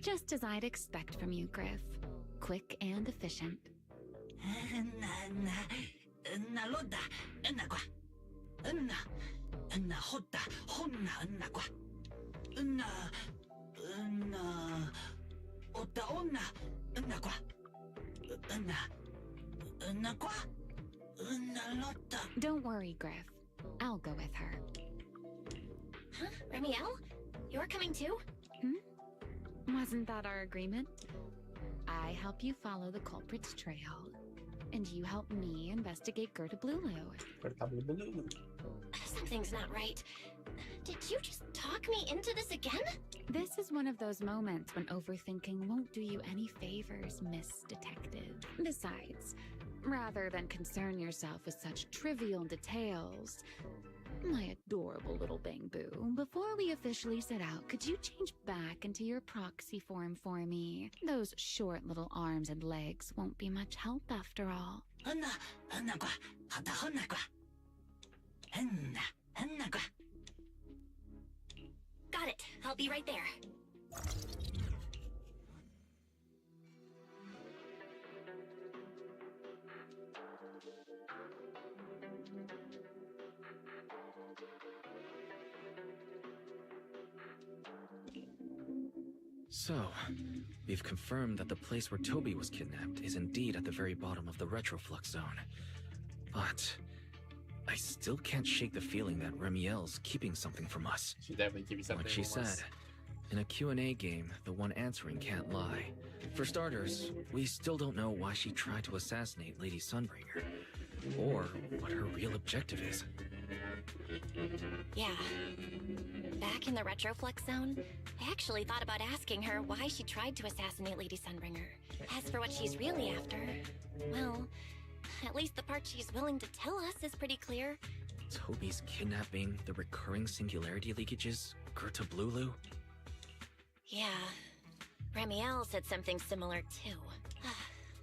Just as I'd expect from you, Griff. Quick and efficient. Don't worry, Griff. I'll go with her. Huh? Remiel? You're coming too? Wasn't that our agreement? I help you follow the culprit's trail, and you help me investigate Gerta Blulu. Something's not right. Did you just talk me into this again? This is one of those moments when overthinking won't do you any favors, Miss Detective. Besides, rather than concern yourself with such trivial details, my adorable little Bang-Boo, before we officially set out, could you change back into your proxy form for me? Those short little arms and legs won't be much help after all. Got it. I'll be right there. So, we've confirmed that the place where Toby was kidnapped is indeed at the very bottom of the retroflux zone. But I still can't shake the feeling that Remiel's keeping something from us. She definitely keep something Like she from us. said, in a Q&A game, the one answering can't lie. For starters, we still don't know why she tried to assassinate Lady Sunbringer, or what her real objective is. Yeah. Back in the retroflux zone, I actually thought about asking her why she tried to assassinate Lady Sunbringer. As for what she's really after, well, at least the part she's willing to tell us is pretty clear. Toby's kidnapping, the recurring singularity leakages, Gerta Blulu? Yeah. Remiel said something similar too.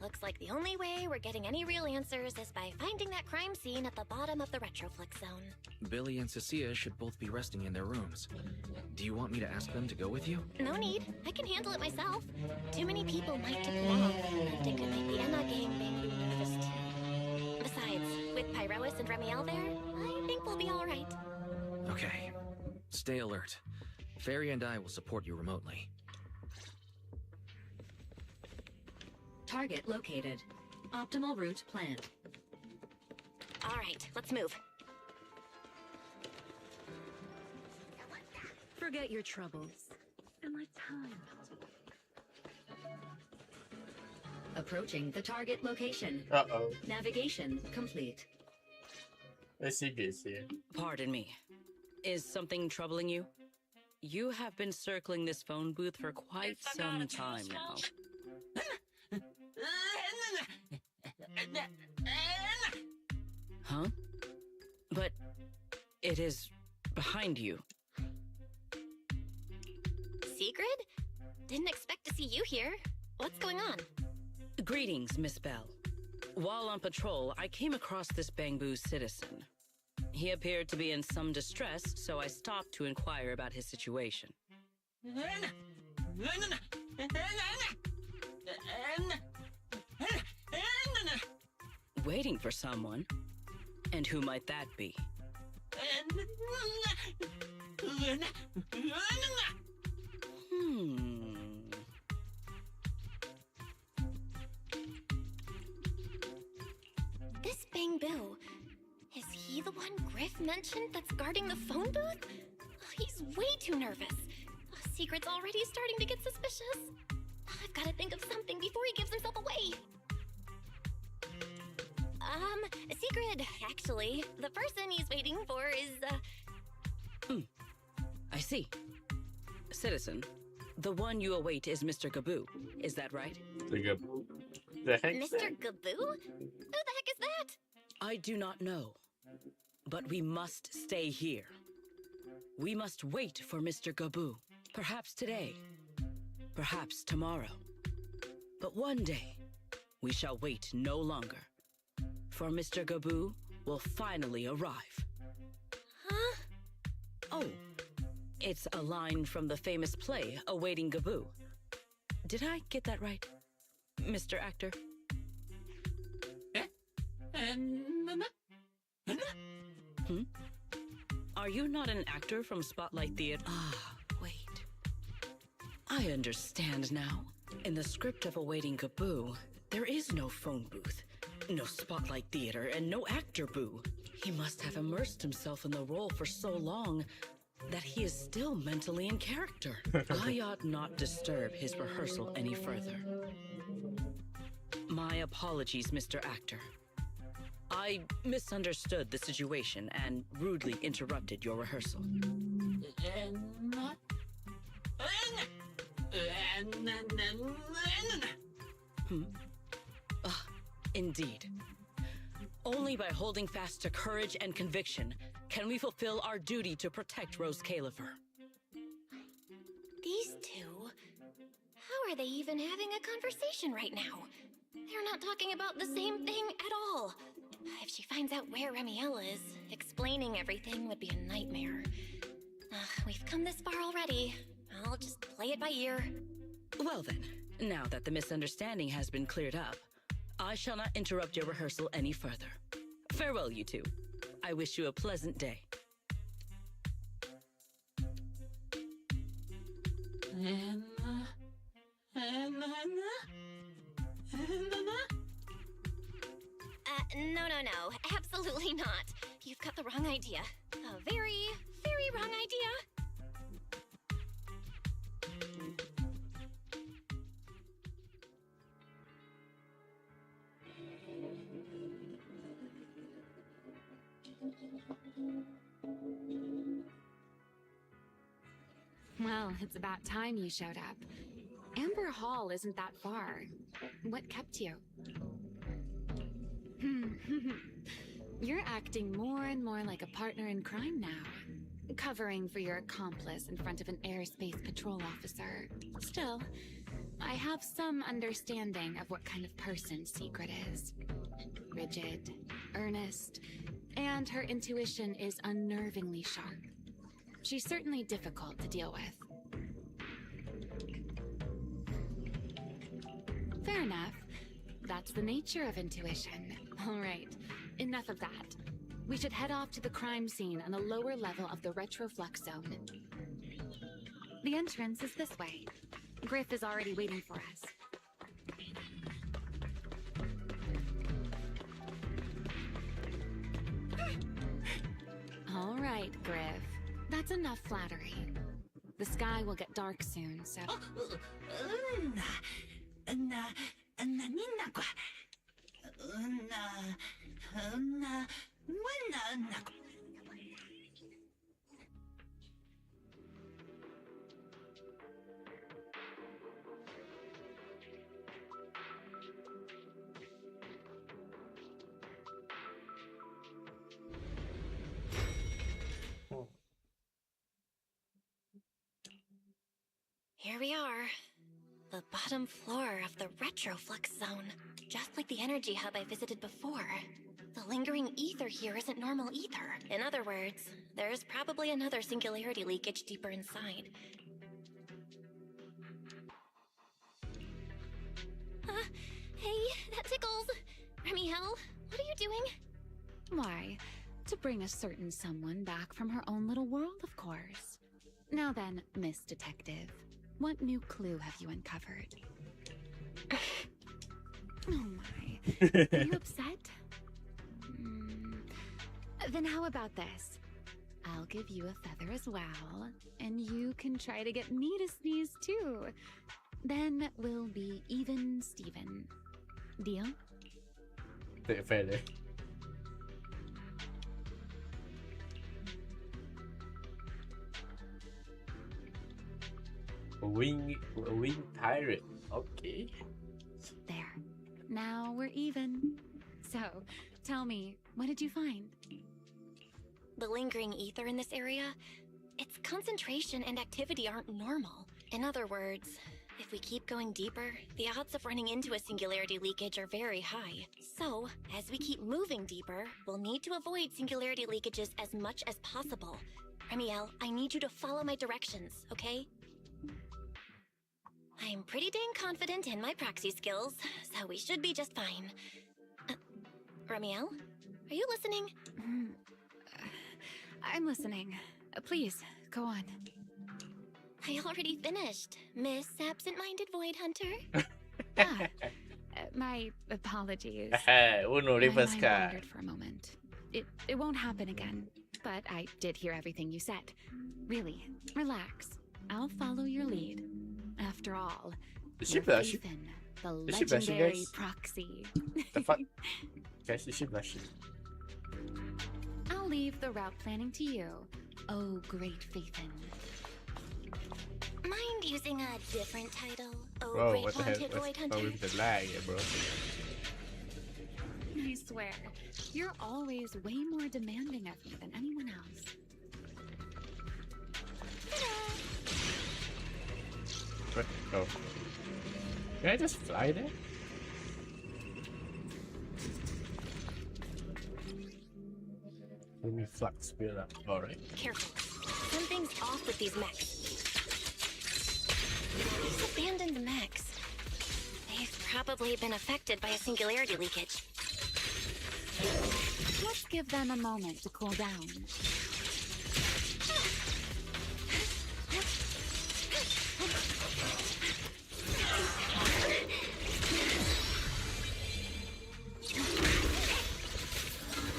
Looks like the only way we're getting any real answers is by finding that crime scene at the bottom of the retroflux zone. Billy and Cecilia should both be resting in their rooms. Do you want me to ask them to go with you? No need. I can handle it myself. Too many people might tip them off, and it could make the Enna gang being nervous too. Besides, with Pyrois and Remiel there, I think we'll be alright. Okay. Stay alert. Fairy and I will support you remotely. Target located. Optimal route planned. Alright, let's move. Forget your troubles. And let's hide. Approaching the target location. Uh-oh. Navigation complete. Let's see this here. Pardon me. Is something troubling you? You have been circling this phone booth for quite some time now. Huh? But it is behind you. Sigrid? Didn't expect to see you here. What's going on? Greetings, Miss Bell. While on patrol, I came across this Bang-Boo citizen. He appeared to be in some distress, so I stopped to inquire about his situation. Waiting for someone? And who might that be? This Bang-Boo, is he he the one Griff mentioned that's guarding the phone booth? Oh, he's way too nervous. Oh, Secret's already starting to get suspicious. I've got to think of something before he gives himself away. Secret, actually. The person he's waiting for is, I see. Citizen, the one you await is Mr. Gaboo. Is that right? The Gaboo? The heck's Mr. that? Gaboo? Who the heck is that? I do not know. But we must stay here. We must wait for Mr. Gaboo. Perhaps today. Perhaps tomorrow. But one day, we shall wait no longer. For Mr. Gaboo will finally arrive. Huh? Oh, it's a line from the famous play, Awaiting Gaboo. Did I get that right, Mr. Actor? Are you not an actor from Spotlight Theater? Ah, wait. I understand now. In the script of Awaiting Gaboo, there is no phone booth, no Spotlight Theater, and no actor boo. He must have immersed himself in the role for so long that he is still mentally in character. I ought not disturb his rehearsal any further. My apologies, Mr. Actor. I misunderstood the situation and rudely interrupted your rehearsal. Indeed. Only by holding fast to courage and conviction can we fulfill our duty to protect Rose Califer. These two? How are they even having a conversation right now? They're not talking about the same thing at all. If she finds out where Remiel is, explaining everything would be a nightmare. We've come this far already. I'll just play it by ear. Well then, now that the misunderstanding has been cleared up, I shall not interrupt your rehearsal any further. Farewell, you two. I wish you a pleasant day. No. Absolutely not. You've got the wrong idea. A very, very wrong idea. Well, it's about time you showed up. Amber Hall isn't that far. What kept you? You're acting more and more like a partner in crime now. Covering for your accomplice in front of an airspace patrol officer. Still, I have some understanding of what kind of person Secret is. Rigid, earnest, and her intuition is unnervingly sharp. She's certainly difficult to deal with. Fair enough. That's the nature of intuition. All right, enough of that. We should head off to the crime scene on the lower level of the Retroflux zone. The entrance is this way. Griff is already waiting for us. All right, Griff. That's enough flattery. The sky will get dark soon, so... Here we are. The bottom floor of the Retroflux zone. Just like the energy hub I visited before. The lingering ether here isn't normal ether. In other words, there's probably another singularity leakage deeper inside. Hey, that tickles. Remiel, what are you doing? Why, to bring a certain someone back from her own little world, of course. Now then, Miss Detective, what new clue have you uncovered? Oh my, are you upset? Then how about this? I'll give you a feather as well, and you can try to get me to sneeze too. Then we'll be even Steven. Deal? Take a feather. A wing pirate. Okay. There. Now we're even. So, tell me, what did you find? The lingering ether in this area, its concentration and activity aren't normal. In other words, if we keep going deeper, the odds of running into a singularity leakage are very high. So, as we keep moving deeper, we'll need to avoid singularity leakages as much as possible. Remiel, I need you to follow my directions, okay? I'm pretty dang confident in my proxy skills, so we should be just fine. Remiel, are you listening? I'm listening. Please, go on. I already finished, Miss Absent-Minded Void Hunter. My apologies. Uno My reverse mind card. wandered for a moment. It won't happen again, but I did hear everything you said. Really, relax. I'll follow your lead. After all, Is she you're blushing? Ethan, the Is she blushing, legendary guys? proxy. The fuck? Guys, is she blushing? I'll leave the route planning to you. Oh, great Faithin. Mind using a different title? Oh, Bro, great what the hell? wanted Void What's Hunter. with the lag here, bro? I swear, you're always way more demanding of me than anyone else. What? Oh. Can I just fly there? Let me flux build up. Alright. Careful. Something's off with these mechs. Who's abandoned the mechs? They've probably been affected by a singularity leakage. Let's give them a moment to cool down.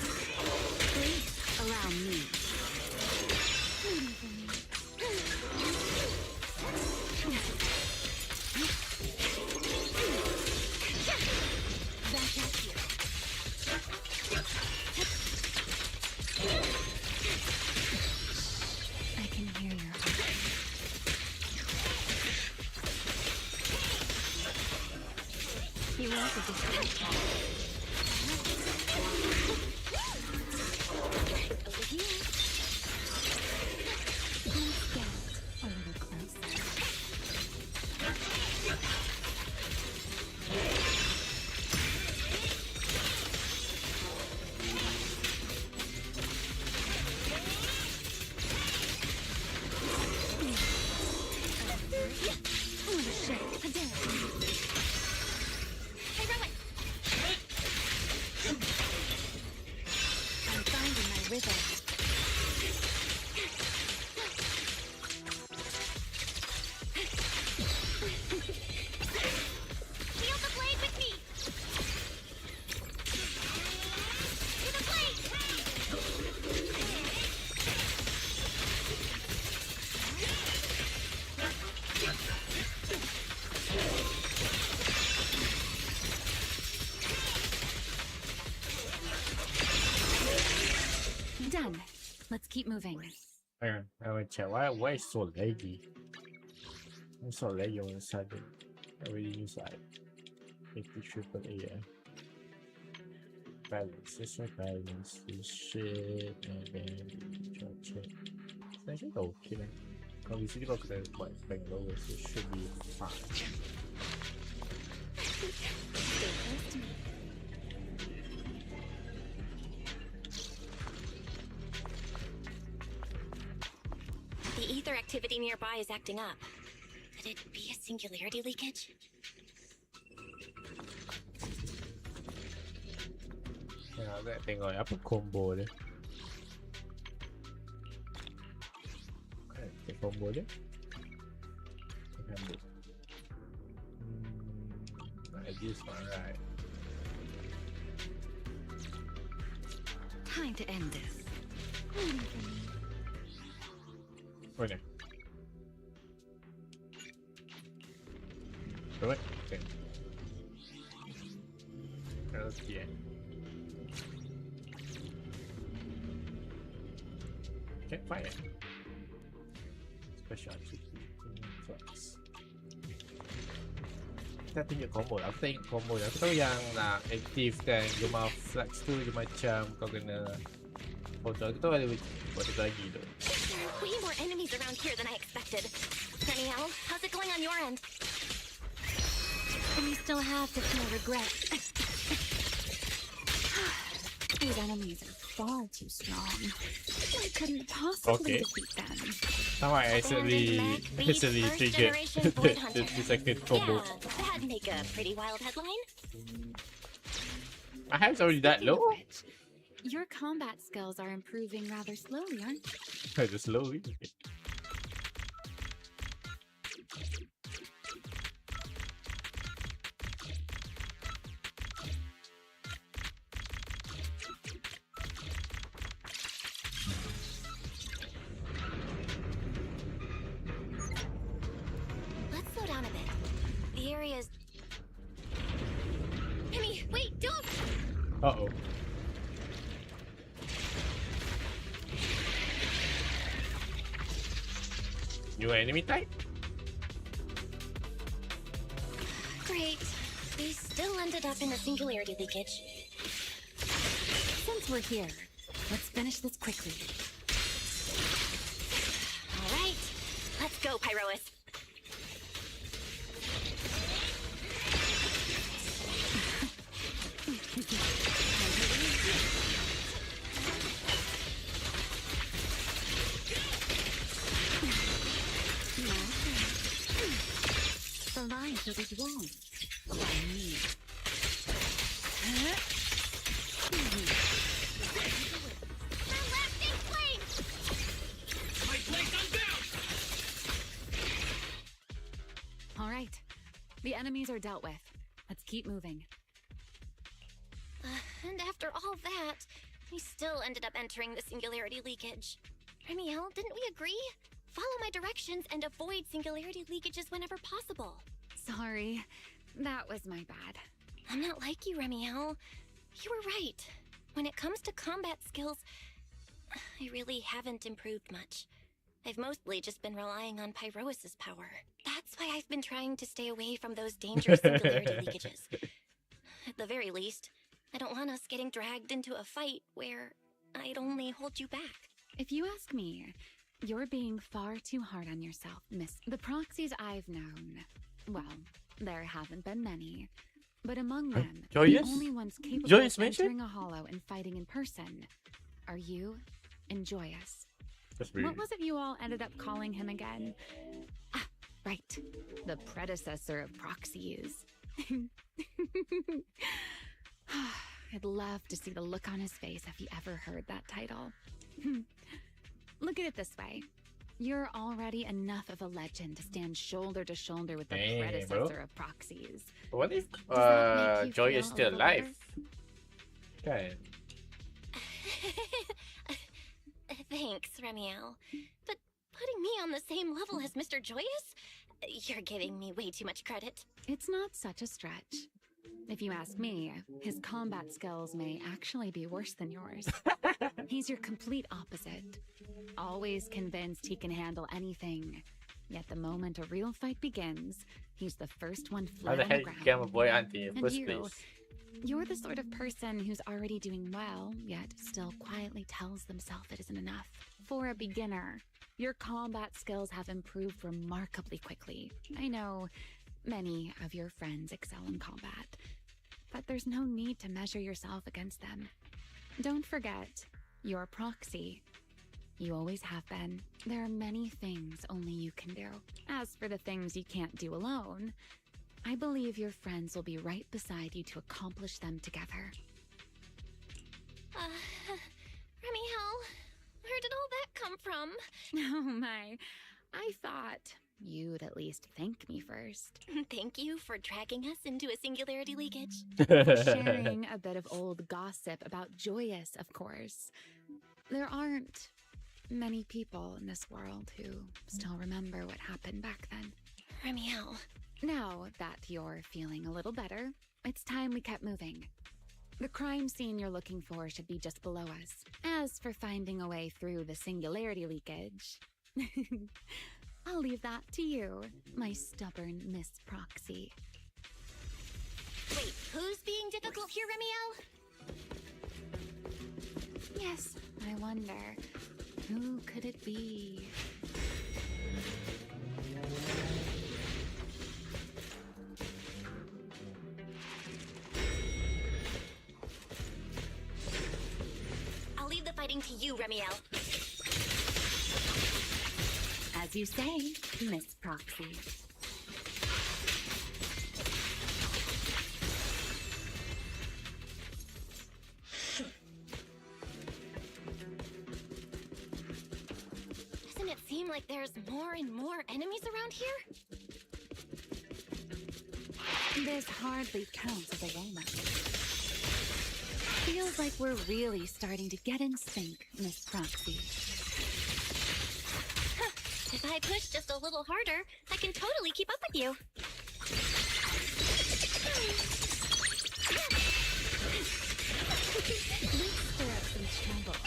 Please allow me. Back up here. I can hear your heart. You want to get over here. Let's get a little closer. What a shake. A dance. Hey, Rowan! I'm finding my rhythm. Feel the blade with me! To the blade! Done. Let's keep moving. Hang on, I want to check. Why is so laggy? I'm so laggy on the side. I really use like 53 per AI. Balance. This one balance this shit. And then try to check. It's actually okay. Obviously, got the like bang lower, so it should be fine. Stay close to me. The ether activity nearby is acting up. Could it be a singularity leakage? Nak tengok apa combo dia. Okay, combo dia. Kita ambil. This one, right? Time to end this. Mana? What? Okay. Okay. Can't find it. Special flux. Kita tunjuk combo lah. Aku tak ingat combo lah. Aku tahu yang nak aktifkan gemar flux tu dia macam kau kena foto. Aku tahu ada foto lagi tu. There are way more enemies around here than I expected. Danielle, how's it going on your end? We still have to feel regret. These enemies are far too strong. I couldn't possibly defeat them. How I accidentally triggered the second combo. Yeah, that'd make a pretty wild headline. My health's already that low? Your combat skills are improving rather slowly, aren't they? Just slowly. Let's slow down a bit. The area's... Emmy, wait, don't! Uh-oh. New enemy type? Great. We still ended up in the singularity leakage. Since we're here, let's finish this quickly. All right, let's go, Pyrois. The line will be wrong. All right, the enemies are dealt with. Let's keep moving. And after all that, we still ended up entering the singularity leakage. Remiel, didn't we agree? Follow my directions and avoid singularity leakages whenever possible. Sorry, that was my bad. I'm not like you, Remiel. You were right. When it comes to combat skills, I really haven't improved much. I've mostly just been relying on Pyrois' power. That's why I've been trying to stay away from those dangerous singularity leakages. At the very least, I don't want us getting dragged into a fight where I'd only hold you back. If you ask me, you're being far too hard on yourself, Miss. The proxies I've known, well, there haven't been many. But among them, Joyous? the only ones capable Joyous of mentioned? entering a hollow and fighting in person are you and Joyous. That's weird. What was it you all ended up calling him again? Ah, right. The predecessor of proxies. I'd love to see the look on his face if he ever heard that title. Look at it this way. You're already enough of a legend to stand shoulder to shoulder with the Dang, predecessor bro. of proxies. What if Does that make you Joy feel is a still little alive? Okay. Thanks, Remiel. But putting me on the same level as Mr. Joyous? You're giving me way too much credit. It's not such a stretch. If you ask me, his combat skills may actually be worse than yours. He's your complete opposite. Always convinced he can handle anything. Yet the moment a real fight begins, he's the first one How flat the on hell the did you ground. become a boy auntie in And first you, place? you're the sort of person who's already doing well, yet still quietly tells themselves it isn't enough. For a beginner, your combat skills have improved remarkably quickly. I know many of your friends excel in combat, but there's no need to measure yourself against them. Don't forget, you're a proxy. You always have been. There are many things only you can do. As for the things you can't do alone, I believe your friends will be right beside you to accomplish them together. Remiel, where did all that come from? Oh my, I thought you'd at least thank me first. Thank you for dragging us into a singularity leakage. For sharing a bit of old gossip about Joyous, of course. There aren't many people in this world who still remember what happened back then. Remiel. Now that you're feeling a little better, it's time we kept moving. The crime scene you're looking for should be just below us. As for finding a way through the singularity leakage, I'll leave that to you, my stubborn Miss Proxy. Wait, who's being difficult here, Remiel? Yes, I wonder, who could it be? I'll leave the fighting to you, Remiel. As you say, Miss Proxy. Doesn't it seem like there's more and more enemies around here? This hardly counts as a warm-up. Feels like we're really starting to get in sync, Miss Proxy. If I push just a little harder, I can totally keep up with you. Let's stir up some trouble.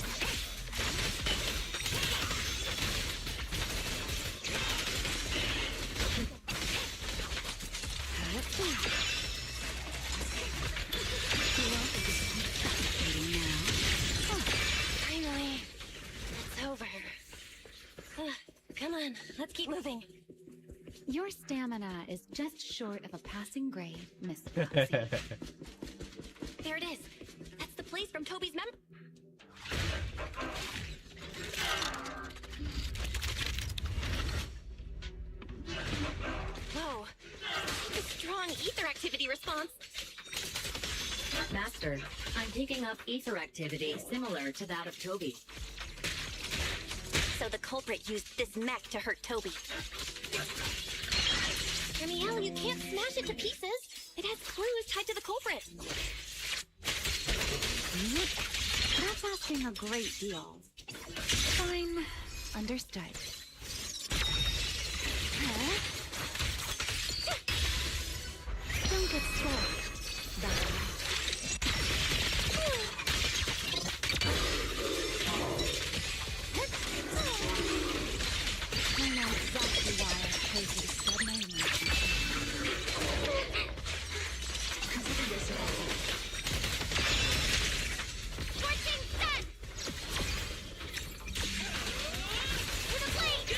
Finally, it's over. Come on, let's keep moving. Your stamina is just short of a passing grade, Miss Proxy. There it is. That's the place from Toby's mem. Whoa, that's a strong ether activity response. Master, I'm picking up ether activity similar to that of Toby. So the culprit used this mech to hurt Toby. Remiel, you can't smash it to pieces. It has clues tied to the culprit. That's asking a great deal. Fine. Understood. Huh? Don't get scared. That's right. I know exactly why I chose to spread my energy. Consider this your idea. Scorching sun! To the blade!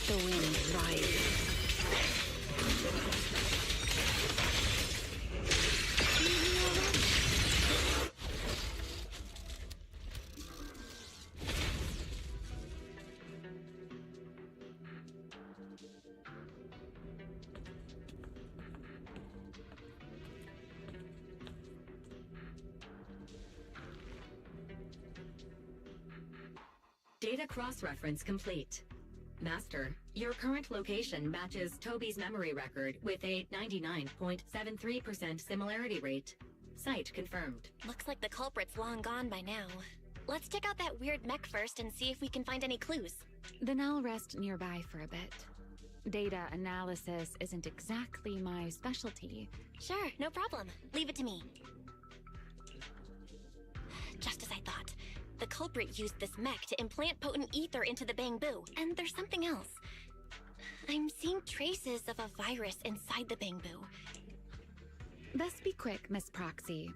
The wind rises. Data cross-reference complete. Master, your current location matches Toby's memory record with a 99.73% similarity rate. Site confirmed. Looks like the culprit's long gone by now. Let's check out that weird mech first and see if we can find any clues. Then I'll rest nearby for a bit. Data analysis isn't exactly my specialty. Sure, no problem. Leave it to me. Just as I thought. The culprit used this mech to implant potent ether into the bamboo. And there's something else. I'm seeing traces of a virus inside the bamboo. Best be quick, Miss Proxy.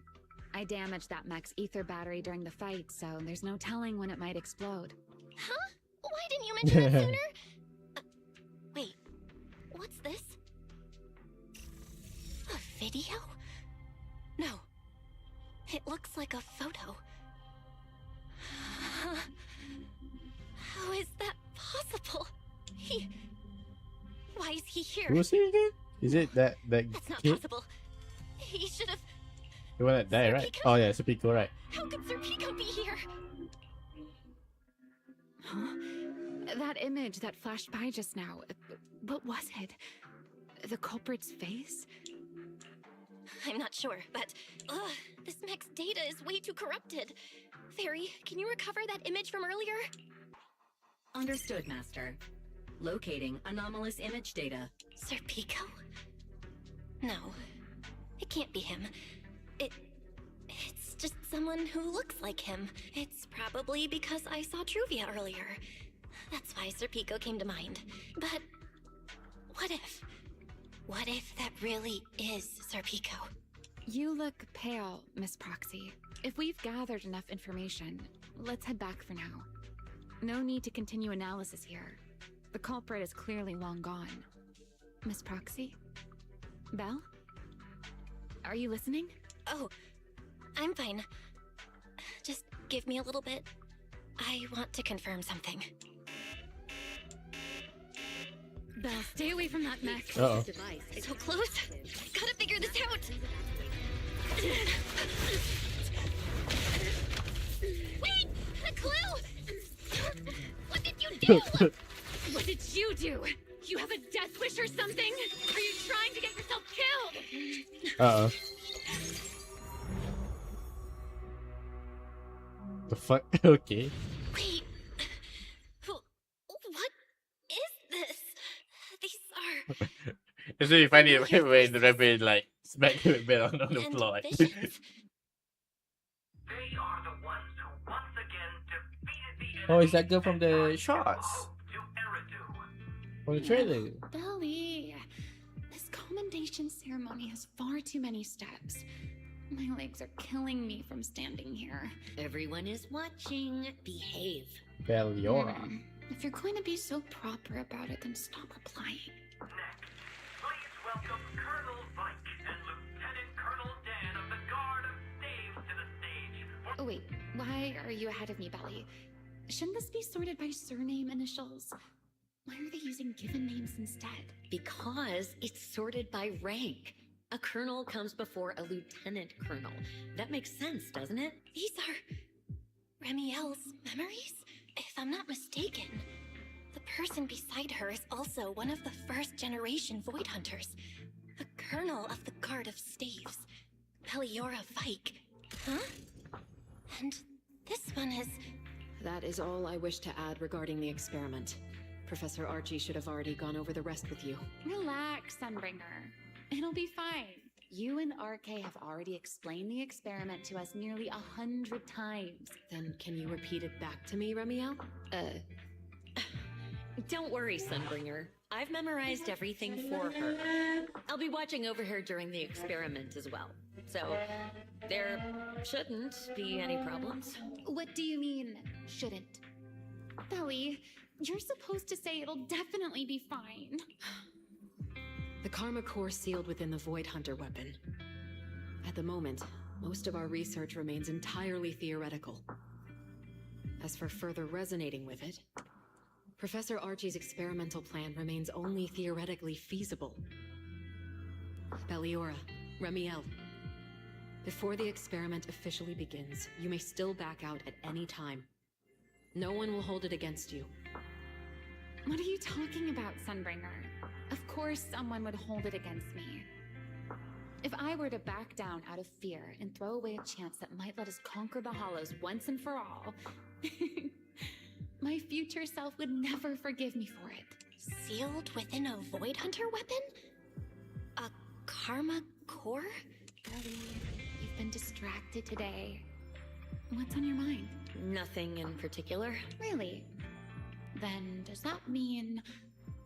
I damaged that mech's ether battery during the fight, so there's no telling when it might explode. Huh? Why didn't you mention that sooner? Wait, what's this? A video? No. It looks like a photo. How is that possible? Why is he here? Who's he again? Is it that That's not kid? possible. He should have. The one that died, right? Oh yeah, it's a Pico, right? How could Sir Pico be here? Huh? That image that flashed by just now, what was it? The culprit's face? I'm not sure, but this mech's data is way too corrupted. Fairy, can you recover that image from earlier? Understood, Master. Locating anomalous image data. Serpico? No, it can't be him. It's just someone who looks like him. It's probably because I saw Truvia earlier. That's why Serpico came to mind. But what if? What if that really is Serpico? You look pale, Miss Proxy. If we've gathered enough information, let's head back for now. No need to continue analysis here. The culprit is clearly long gone. Miss Proxy? Belle? Are you listening? Oh, I'm fine. Just give me a little bit. I want to confirm something. Belle, stay away from that mech. So close. Gotta figure this out. Wait! A clue! What did you do? What did you do? You have a death wish or something? Are you trying to get yourself killed? The fuck? Okay. Wait. What is this? These are... It's really funny when the rabbit like smack him a bit on the floor. Like. They are the ones who once again defeated the Oh, is that girl from the shorts? From the trailer? Belly, this commendation ceremony has far too many steps. My legs are killing me from standing here. Everyone is watching. Behave. Beliora. If you're going to be so proper about it, then stop replying. Please welcome Colonel Vike and Lieutenant Colonel Dan of the Guard of Staves to the stage. Oh wait, why are you ahead of me, Belly? Shouldn't this be sorted by surname initials? Why are they using given names instead? Because it's sorted by rank. A colonel comes before a lieutenant colonel. That makes sense, doesn't it? These are Remiel's memories? If I'm not mistaken, the person beside her is also one of the first-generation Void Hunters. A colonel of the Guard of Staves. Beliora Vike. Huh? And this one is... That is all I wish to add regarding the experiment. Professor Archie should have already gone over the rest with you. Relax, Sunbringer. It'll be fine. You and RK have already explained the experiment to us nearly 100 times. Then can you repeat it back to me, Remiel? Don't worry, Sunbringer. I've memorized everything for her. I'll be watching over her during the experiment as well. So, there shouldn't be any problems. What do you mean, shouldn't? Belly, you're supposed to say it'll definitely be fine. The Karma Core sealed within the Void Hunter weapon. At the moment, most of our research remains entirely theoretical. As for further resonating with it, Professor Archie's experimental plan remains only theoretically feasible. Beliora, Remiel, before the experiment officially begins, you may still back out at any time. No one will hold it against you. What are you talking about, Sunbringer? Of course someone would hold it against me. If I were to back down out of fear and throw away a chance that might let us conquer the Hollows once and for all, my future self would never forgive me for it. Sealed within a Void Hunter weapon? A Karma Core? Ellie, you've been distracted today. What's on your mind? Nothing in particular. Really? Then does that mean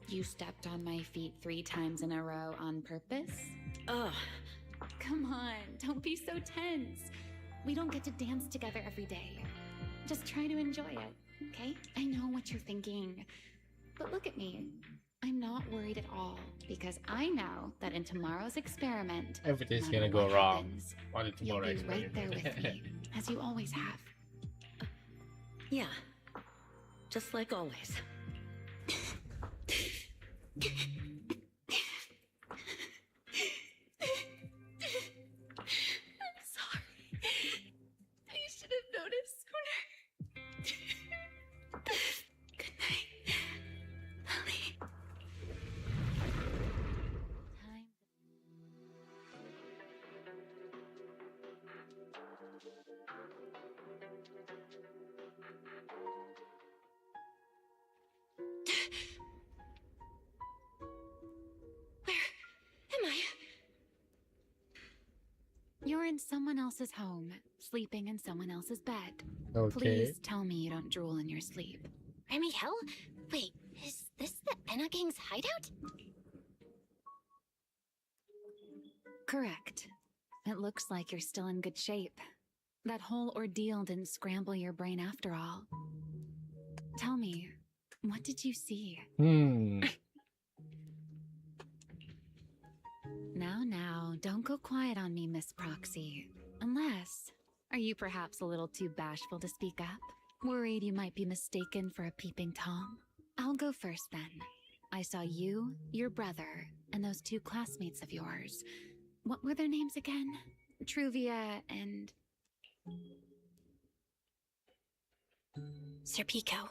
you stepped on my feet 3 times in a row on purpose? Ugh. Come on, don't be so tense. We don't get to dance together every day. Just try to enjoy it, okay? I know what you're thinking. But look at me. I'm not worried at all, because I know that in tomorrow's experiment, Everything's no gonna matter go what wrong happens, on the you'll tomorrow be right there with me, as you always have. Yeah. Just like always. I'm sorry. I should have noticed sooner. Good night. in someone else's home, sleeping in someone else's bed. Okay. Please tell me you don't drool in your sleep. Remy Hell? Wait, is this the Enna Gang's hideout? Correct. It looks like you're still in good shape. That whole ordeal didn't scramble your brain after all. Tell me, what did you see? Now, don't go quiet on me, Miss Proxy. Unless, are you perhaps a little too bashful to speak up? Worried you might be mistaken for a peeping Tom? I'll go first then. I saw you, your brother, and those two classmates of yours. What were their names again? Truvia and... Serpico.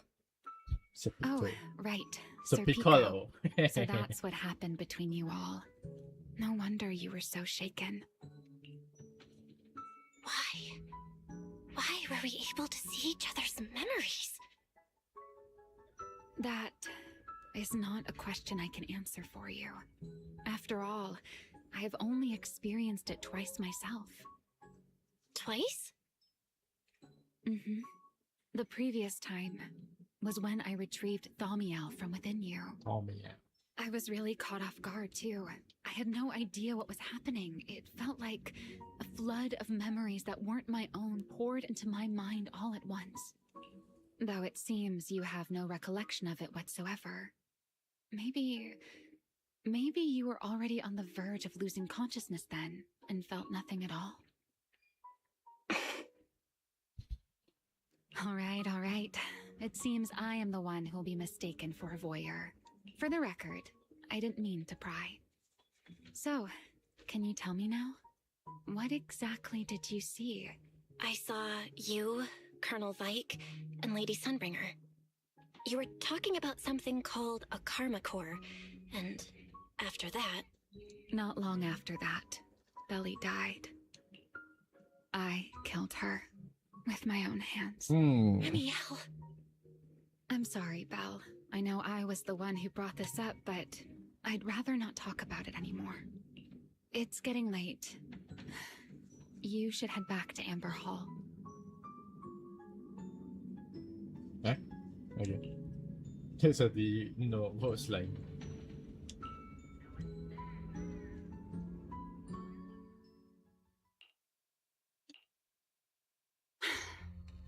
Oh, right. Sir Serpico. Piccolo. So that's what happened between you all. No wonder you were so shaken. Why were we able to see each other's memories? That is not a question I can answer for you. After all, I have only experienced it twice myself. Twice? Mm-hmm. The previous time was when I retrieved Thaumiel from within you. Thaumiel. I was really caught off guard, too. I had no idea what was happening. It felt like a flood of memories that weren't my own poured into my mind all at once. Though it seems you have no recollection of it whatsoever. Maybe you were already on the verge of losing consciousness then, and felt nothing at all. All right. It seems I am the one who will be mistaken for a voyeur. For the record, I didn't mean to pry. So, can you tell me now? What exactly did you see? I saw you, Colonel Vike, and Lady Sunbringer. You were talking about something called a karma core, and after that... Not long after that, Belly died. I killed her with my own hands. Remiel. I'm sorry, Belle. I know I was the one who brought this up, but I'd rather not talk about it anymore. It's getting late. You should head back to Amber Hall. Eh? Okay. That's at the voice line.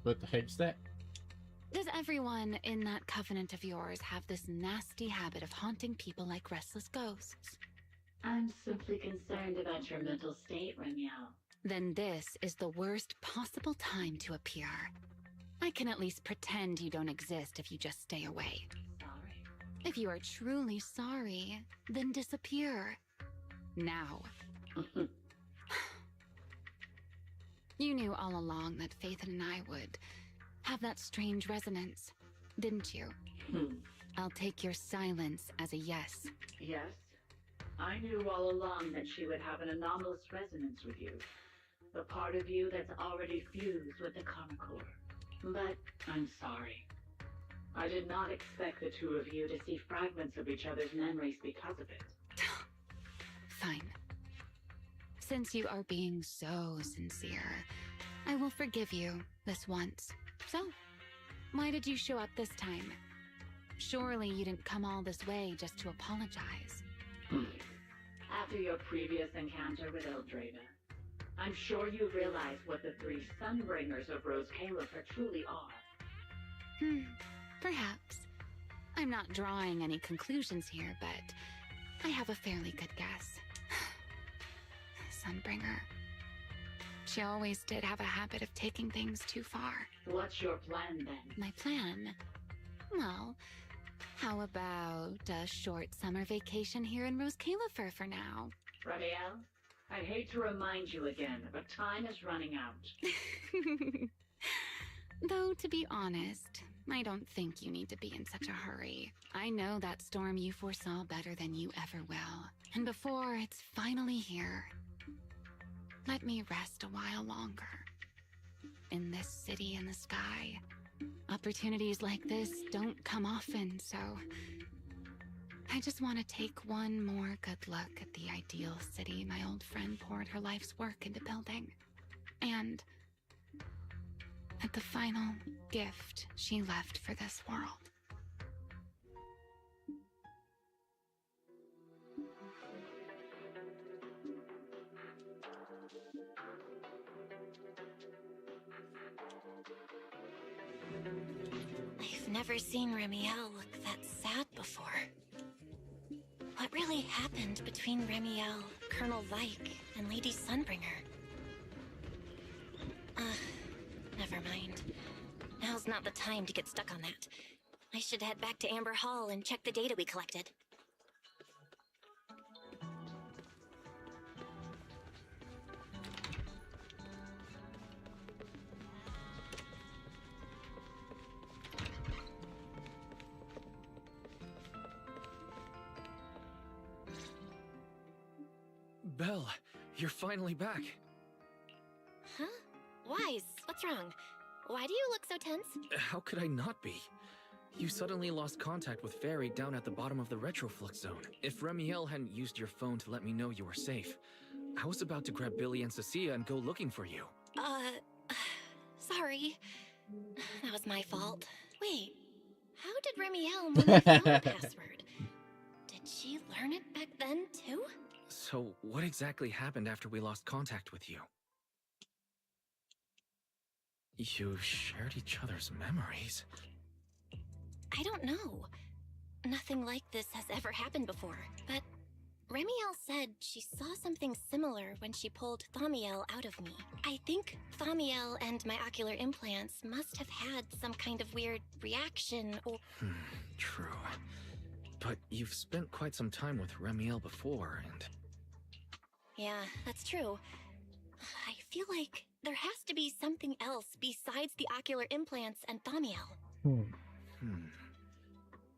What the heck's that? Does everyone in that covenant of yours have this nasty habit of haunting people like restless ghosts? I'm simply concerned about your mental state, Remiel. Then this is the worst possible time to appear. I can at least pretend you don't exist if you just stay away. Sorry. If you are truly sorry, then disappear. Now. You knew all along that Faith and I would have that strange resonance, didn't you? I'll take your silence as a yes. Yes. I knew all along that she would have an anomalous resonance with you. The part of you that's already fused with the karma core. But I'm sorry. I did not expect the two of you to see fragments of each other's memories because of it. Fine. Since you are being so sincere, I will forgive you this once. So, why did you show up this time? Surely you didn't come all this way just to apologize. After your previous encounter with Eldraven, I'm sure you realize what the three Sunbringers of Rose Califer truly are. Perhaps. I'm not drawing any conclusions here, but I have a fairly good guess. Sunbringer. She always did have a habit of taking things too far. What's your plan then? My plan? Well, how about a short summer vacation here in Rose Califer for now? Ramiel, I'd hate to remind you again, but time is running out. Though, to be honest, I don't think you need to be in such a hurry. I know that storm you foresaw better than you ever will. And before it's finally here, let me rest a while longer. In this city in the sky, opportunities like this don't come often, so I just want to take one more good look at the ideal city my old friend poured her life's work into building. And at the final gift she left for this world. I've never seen Remiel look that sad before. What really happened between Remiel, Colonel Vike, and Lady Sunbringer? Never mind. Now's not the time to get stuck on that. I should head back to Amber Hall and check the data we collected. Belle, you're finally back. Huh? Wise, what's wrong? Why do you look so tense? How could I not be? You suddenly lost contact with Fairy down at the bottom of the retroflux zone. If Remiel hadn't used your phone to let me know you were safe, I was about to grab Billy and Cecilia and go looking for you. Sorry. That was my fault. Wait, how did Remiel know my phone password? Did she learn it back then, too? So, what exactly happened after we lost contact with you? You shared each other's memories. I don't know. Nothing like this has ever happened before, but Remiel said she saw something similar when she pulled Thaumiel out of me. I think Thaumiel and my ocular implants must have had some kind of weird reaction or... True. But you've spent quite some time with Remiel before, and... Yeah, that's true. I feel like there has to be something else besides the ocular implants and Thaumiel.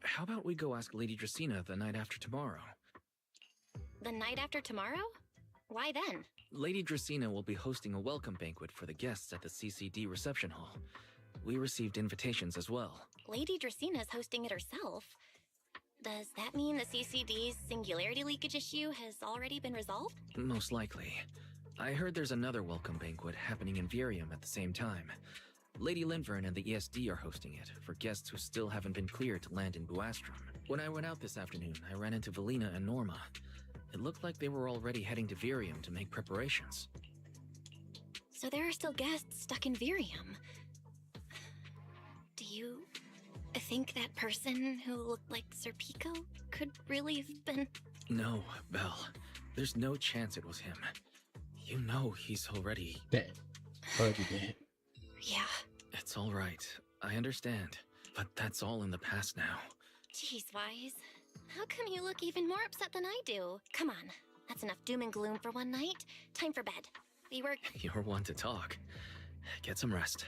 How about we go ask Lady Dracena the night after tomorrow? The night after tomorrow? Why then? Lady Dracena will be hosting a welcome banquet for the guests at the CCD reception hall. We received invitations as well. Lady Dracena's hosting it herself. Does that mean the CCD's singularity leakage issue has already been resolved? Most likely. I heard there's another welcome banquet happening in Virium at the same time. Lady Lindvern and the ESD are hosting it for guests who still haven't been cleared to land in Buastrom. When I went out this afternoon, I ran into Valina and Norma. It looked like they were already heading to Virium to make preparations. So there are still guests stuck in Virium. Do you think that person who looked like Sir Pico could really have been... No, Belle. There's no chance it was him. You know he's already... dead. Already dead. Yeah. It's all right. I understand. But that's all in the past now. Jeez, Wise. How come you look even more upset than I do? Come on. That's enough doom and gloom for one night. Time for bed. We were... You're one to talk. Get some rest.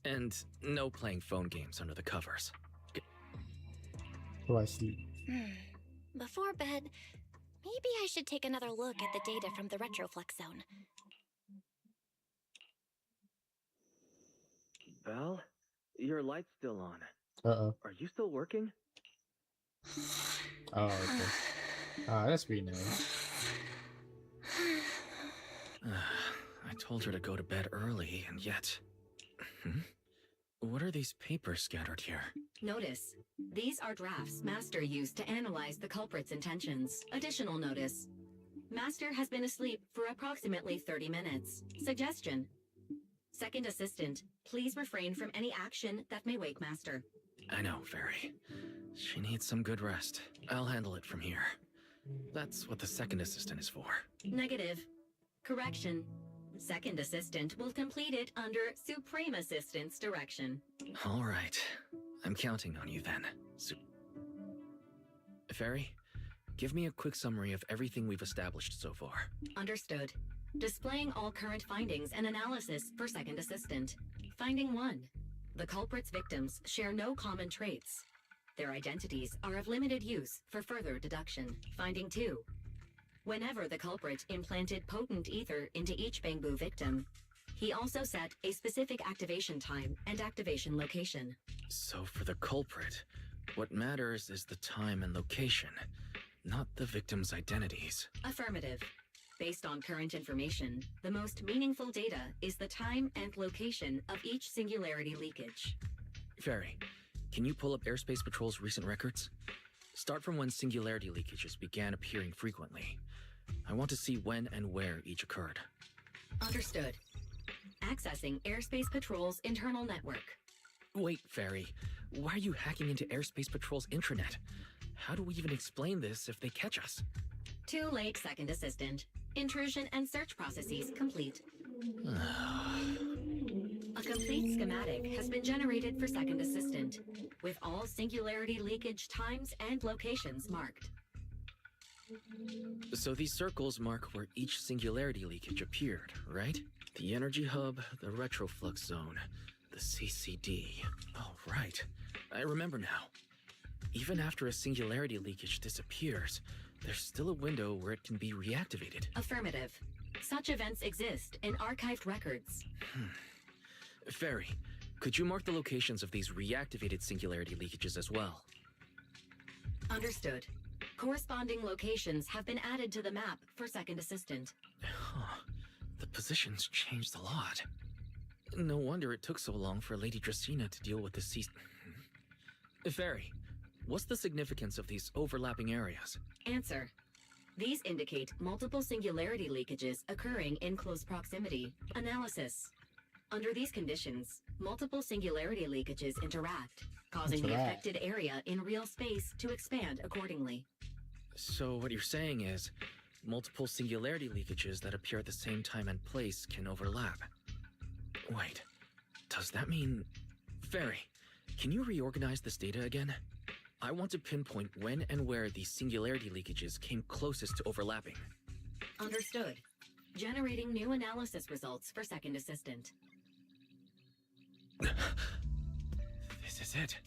And no playing phone games under the covers. Oh, I see. Before bed, maybe I should take another look at the data from the retroflux zone. Belle, your light's still on. Uh-oh. Are you still working? Oh, okay. That's pretty nice. I told her to go to bed early, and yet... What are these papers scattered here? Notice. These are drafts Master used to analyze the culprit's intentions. Additional notice. Master has been asleep for approximately 30 minutes. Suggestion. Second Assistant, please refrain from any action that may wake Master. I know, Fairy. She needs some good rest. I'll handle it from here. That's what the Second Assistant is for. Negative. Correction. Second Assistant will complete it under Supreme Assistant's direction. All right. I'm counting on you then. Fairy, give me a quick summary of everything we've established so far. Understood. Displaying all current findings and analysis for Second Assistant. Finding 1. The culprit's victims share no common traits. Their identities are of limited use for further deduction. Finding 2. Whenever the culprit implanted potent ether into each Bangbu victim, he also set a specific activation time and activation location. So for the culprit, what matters is the time and location. not the victims' identities. Affirmative. Based on current information, the most meaningful data is the time and location of each singularity leakage. Fairy, can you pull up Airspace Patrol's recent records? Start from when singularity leakages began appearing frequently. I want to see when and where each occurred. Understood. Accessing Airspace Patrol's internal network. Wait, Fairy. Why are you hacking into Airspace Patrol's intranet? How do we even explain this if they catch us? Too late, Second Assistant. Intrusion and search processes complete. A complete schematic has been generated for Second Assistant, with all singularity leakage times and locations marked. So these circles mark where each singularity leakage appeared, right? The energy hub, the retroflux zone, the CCD. Oh, right. I remember now. Even after a singularity leakage disappears, there's still a window where it can be reactivated. Affirmative. Such events exist in archived records. Fairy, could you mark the locations of these reactivated singularity leakages as well? Understood. Corresponding locations have been added to the map for Second Assistant. Huh. The positions changed a lot. No wonder it took so long for Lady Dracena to deal with the Fairy, what's the significance of these overlapping areas? Answer. These indicate multiple singularity leakages occurring in close proximity. Analysis. Under these conditions, multiple singularity leakages interact, causing the affected area in real space to expand accordingly. So what you're saying is, multiple singularity leakages that appear at the same time and place can overlap. Wait, does that mean... Fairy, can you reorganize this data again? I want to pinpoint when and where these singularity leakages came closest to overlapping. Understood. Generating new analysis results for Second Assistant. This is it.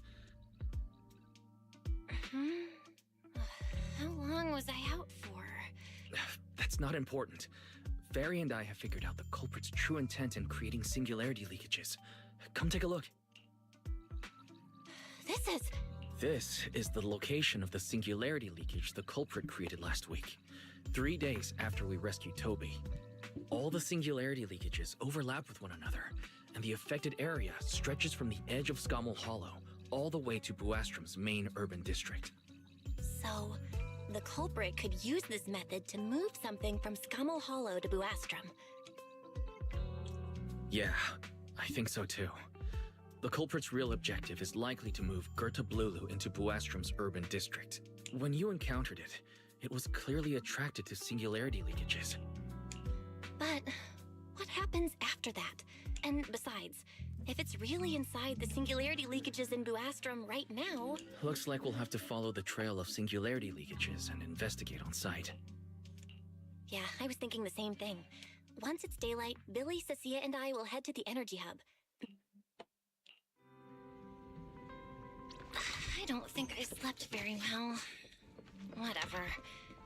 How long was I out for? That's not important. Fairy and I have figured out the culprit's true intent in creating singularity leakages. Come take a look. This is the location of the singularity leakage the culprit created last week, 3 days after we rescued Toby. All the singularity leakages overlap with one another, and the affected area stretches from the edge of Scommel Hollow all the way to Buastrom's main urban district. So, the culprit could use this method to move something from Scommel Hollow to Buastrom. Yeah, I think so too. The culprit's real objective is likely to move Gerta Blulu into Buastrom's urban district. When you encountered it, it was clearly attracted to singularity leakages. But what happens after that? And besides, if it's really inside the singularity leakages in Buastrom right now... Looks like we'll have to follow the trail of singularity leakages and investigate on site. Yeah, I was thinking the same thing. Once it's daylight, Billy, Cecilia, and I will head to the energy hub. I don't think I slept very well. Whatever.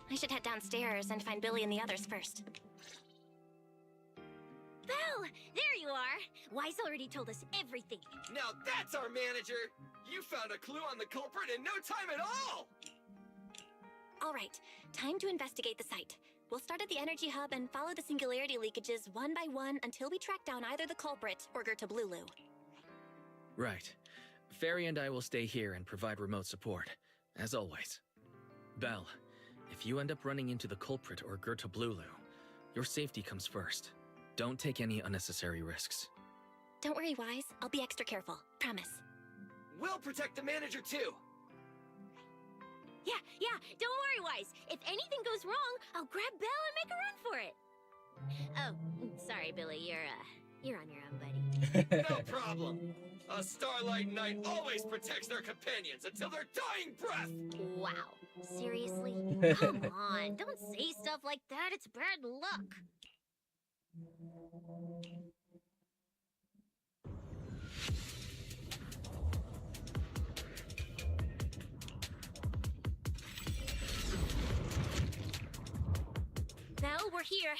I should head downstairs and find Billy and the others first. Belle! There you are! Wise already told us everything. Now that's our manager! You found a clue on the culprit in no time at all! All right, time to investigate the site. We'll start at the energy hub and follow the singularity leakages one by one until we track down either the culprit or Gerta Blulu. Right. Fairy and I will stay here and provide remote support, as always. Belle, if you end up running into the culprit or Gerta Blulu, your safety comes first. Don't take any unnecessary risks. Don't worry, Wise. I'll be extra careful. Promise. We'll protect the manager too! Yeah, don't worry, Wise. If anything goes wrong, I'll grab Belle and make a run for it. Oh, sorry, Billy. You're on your own, buddy. No problem! A Starlight Knight always protects their companions until their dying breath! Wow. Seriously? Come on, don't say stuff like that. It's bad luck. Well, we're here.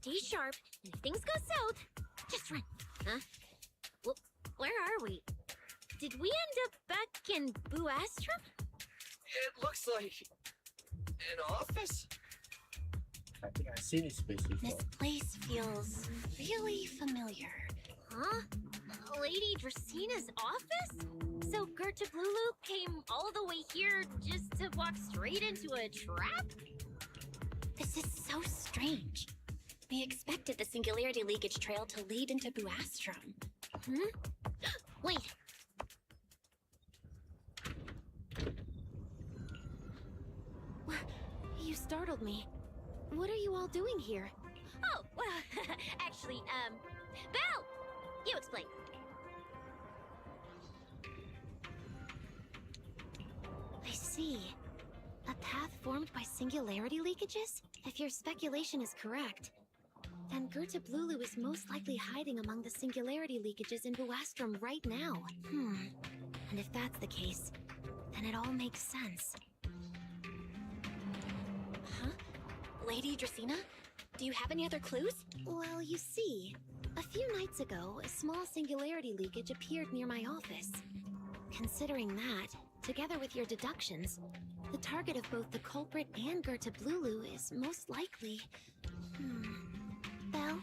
Stay sharp, and if things go south, just run. Huh? Well, where are we? Did we end up back in Buastrom? It looks like... An office? I think I've seen this place before. This place feels really familiar. Huh? Lady Dracina's office? So Gerta Blulu came all the way here just to walk straight into a trap? This is so strange. We expected the Singularity Leakage Trail to lead into Buastrom. Wait. You startled me. What are you all doing here? Oh, well, actually, Belle! You explain. I see. A path formed by singularity leakages? If your speculation is correct, then Gerta Blulu is most likely hiding among the singularity leakages in Buastrom right now. And if that's the case, then it all makes sense. Huh? Lady Dracina? Do you have any other clues? Well, you see, a few nights ago, a small singularity leakage appeared near my office. Considering that, together with your deductions, the target of both the culprit and Gerta Blulu is most likely... Belle,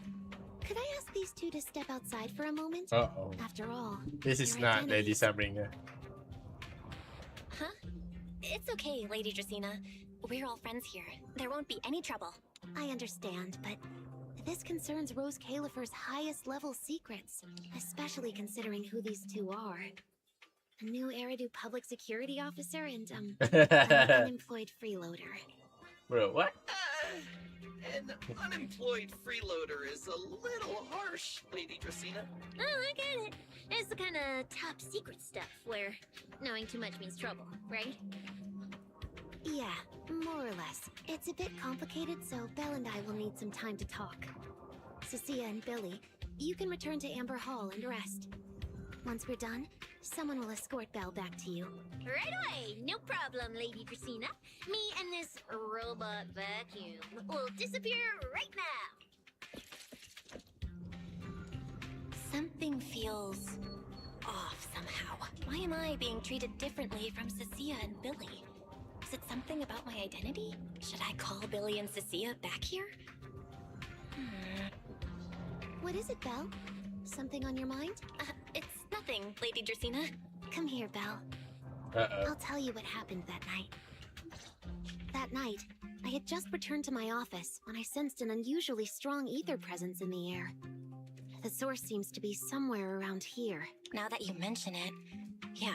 could I ask these two to step outside for a moment? Uh-oh. After all, This is your not Lady identities- Sabrina. Huh? It's okay, Lady Dracina. We're all friends here. There won't be any trouble. I understand, but this concerns Rose Califer's highest level secrets, especially considering who these two are. A new Eridu public security officer and, an unemployed freeloader. Bro, what? An unemployed freeloader is a little harsh, Lady Dracina. Oh, I get it. It's the kind of top secret stuff where knowing too much means trouble, right? Yeah, more or less. It's a bit complicated, so Belle and I will need some time to talk. Cecilia and Billy, you can return to Amber Hall and rest. Once we're done, someone will escort Belle back to you. Right away! No problem, Lady Dracina. Me and this robot vacuum will disappear right now! Something feels off somehow. Why am I being treated differently from Cecilia and Billy? Is it something about my identity? Should I call Billy and Cecilia back here? What is it, Belle? Something on your mind? It's nothing, Lady Dracina. Come here, Belle. I'll tell you what happened that night. That night, I had just returned to my office when I sensed an unusually strong ether presence in the air. The source seems to be somewhere around here. Now that you mention it, yeah.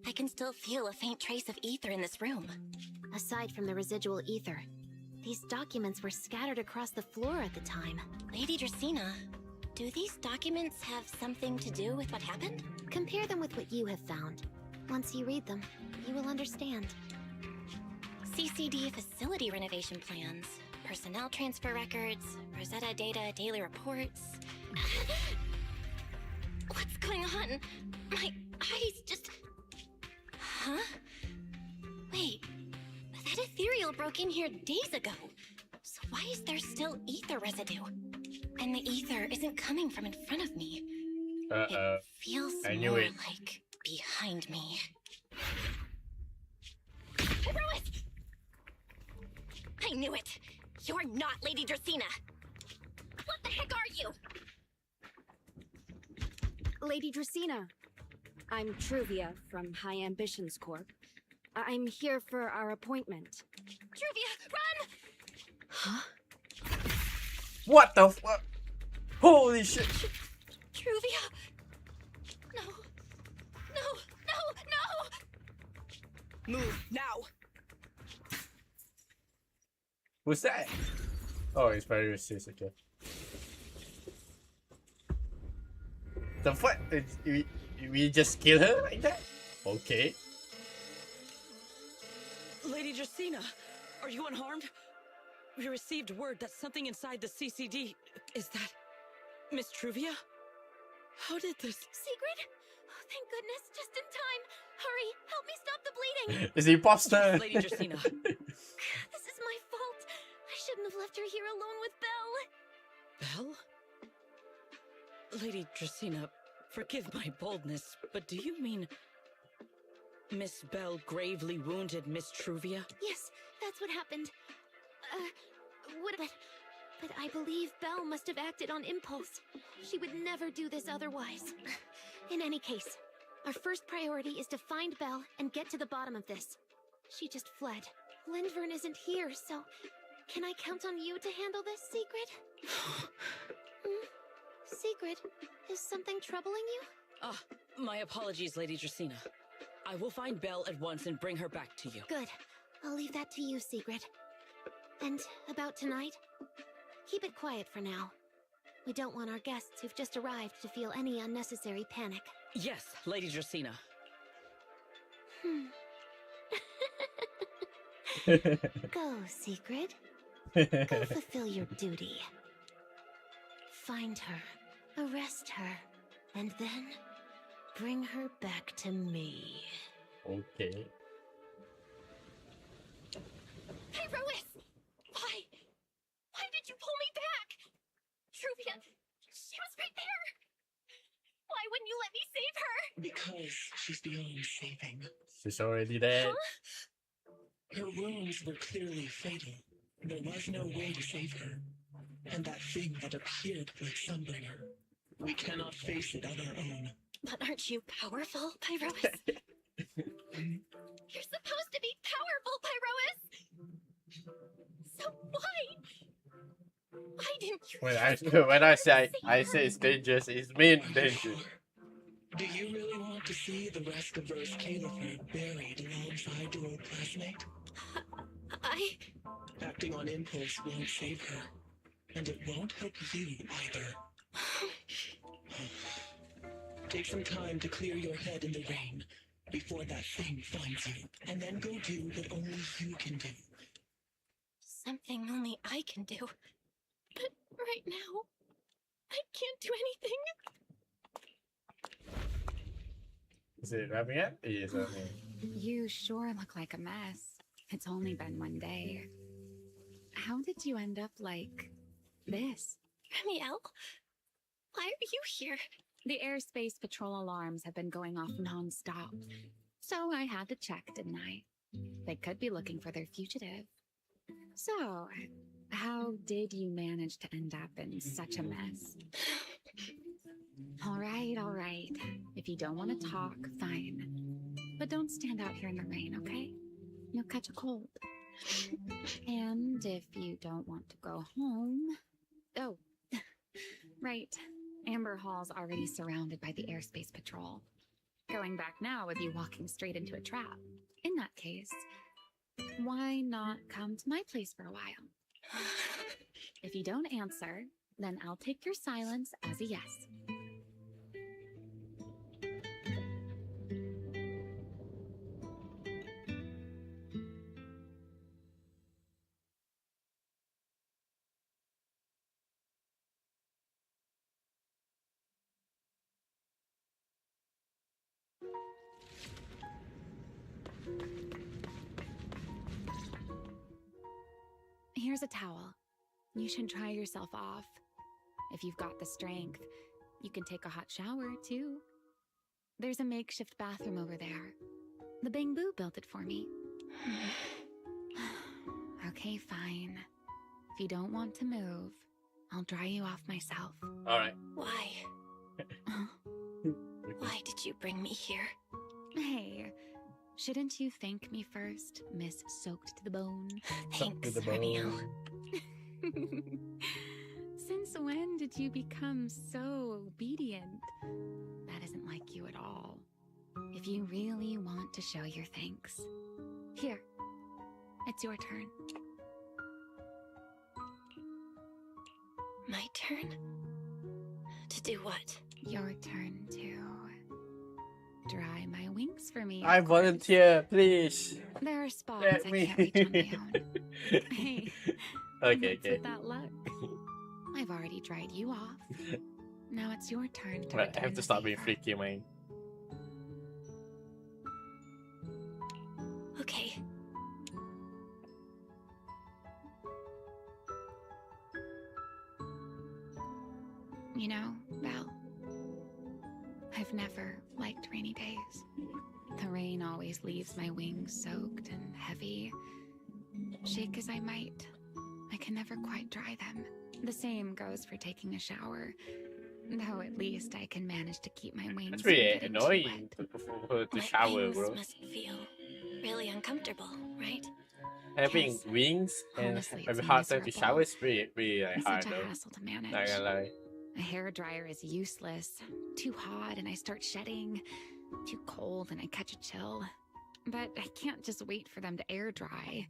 I can still feel a faint trace of ether in this room. Aside from the residual ether, these documents were scattered across the floor at the time. Lady Dracina, do these documents have something to do with what happened? Compare them with what you have found. Once you read them, you will understand. CCD facility renovation plans, personnel transfer records, Rosetta data daily reports. What's going on? My eyes just... Huh? Wait, that ethereal broke in here days ago. So why is there still ether residue? And the ether isn't coming from in front of me. It feels I knew more it. like behind me. I knew it! You're not Lady Dracina! What the heck are you? Lady Dracina, I'm Truvia from High Ambitions Corp. I'm here for our appointment. Truvia, run! Huh? What the fuck? Holy shit! Truvia! No. No, no, no! Move now! Who's that? Oh, it's very racist, okay. The fuck? We just kill her like that? Okay. Lady Dracina, are you unharmed? We received word that something inside the CCD... Is that... Miss Truvia? How did this... Secret? Oh, thank goodness, just in time. Hurry, help me stop the bleeding. It's the imposter. Lady Dracina. This is my fault. I shouldn't have left her here alone with Belle. Belle? Lady Dracina, forgive my boldness, but do you mean... Miss Belle gravely wounded Miss Truvia? Yes, That's what happened. But I believe Belle must have acted on impulse. She would never do this otherwise. In any case, our first priority is to find Belle and get to the bottom of this. She just fled. Lindvern isn't here, so can I count on you to handle this, Secret? Secret, is something troubling you? Ah, my apologies, Lady Dracena. I will find Belle at once and bring her back to you. Good. I'll leave that to you, Secret. And about tonight? Keep it quiet for now. We don't want our guests who've just arrived to feel any unnecessary panic. Yes, Lady Dracena. Go, Secret. Go fulfill your duty. Find her, arrest her, and then bring her back to me. Okay. Hey, Rois! Why? Why did you pull me back? Truvia, she was right there. Why wouldn't you let me save her? Because she's beyond saving. She's already dead. Her wounds were clearly fatal. There was no way to save her. And that thing that appeared like Sunbringer, we cannot face it on our own. But aren't you powerful, Pyrois? You're supposed to be powerful, Pyrois! So why didn't you... When I say it's dangerous, it's mean danger. Do you really want to see the rest of Rose Califer buried alongside your old classmate? Acting on impulse won't save her, and it won't help you either. Take some time to clear your head in the rain before that thing finds you, and then go do what only you can do. Something only I can do. But right now, I can't do anything. Is it wrapping up? It is wrapping. You sure look like a mess. It's only been one day. How did you end up like this? Ramiel, why are you here? The airspace patrol alarms have been going off non-stop. So I had to check, didn't I? They could be looking for their fugitive. So, how did you manage to end up in such a mess? All right. If you don't want to talk, fine. But don't stand out here in the rain, okay? You'll catch a cold. And if you don't want to go home... Oh, right. Amber Hall's already surrounded by the airspace patrol. Going back now would be walking straight into a trap. In that case, why not come to my place for a while? If you don't answer, then I'll take your silence as a yes. Here's a towel. You should dry yourself off. If you've got the strength, you can take a hot shower, too. There's a makeshift bathroom over there. The Bangbu built it for me. Okay, fine. If you don't want to move, I'll dry you off myself. Alright. Why? Why did you bring me here? Hey, shouldn't you thank me first, Miss Soaked to the Bone? Thanks, Ramiel. Since when did you become so obedient? That isn't like you at all. If you really want to show your thanks, here, it's your turn. My turn? To do what? Your turn to dry my wings for me. I volunteer, please. There are spots Let I me. can't reach on my own. Hey, Okay. with that luck, I've already dried you off. Now it's your turn to Right, I have to stop being freaky, man. Okay. You know, Belle, I've never liked rainy days. The rain always leaves my wings soaked and heavy. shake as I might, I can never quite dry them. The same goes for taking a shower. Though at least I can manage to keep my wings That's from pretty getting too annoying wet. for her to My shower, wings bro. must feel really uncomfortable, right? Having Yes. wings and Honestly, having it's hard time to miserable. shower is pretty like, It's hard such a though. hassle to manage. Not gonna lie. A hairdryer is useless. Too hot and I start shedding. Too cold and I catch a chill. But I can't just wait for them to air dry.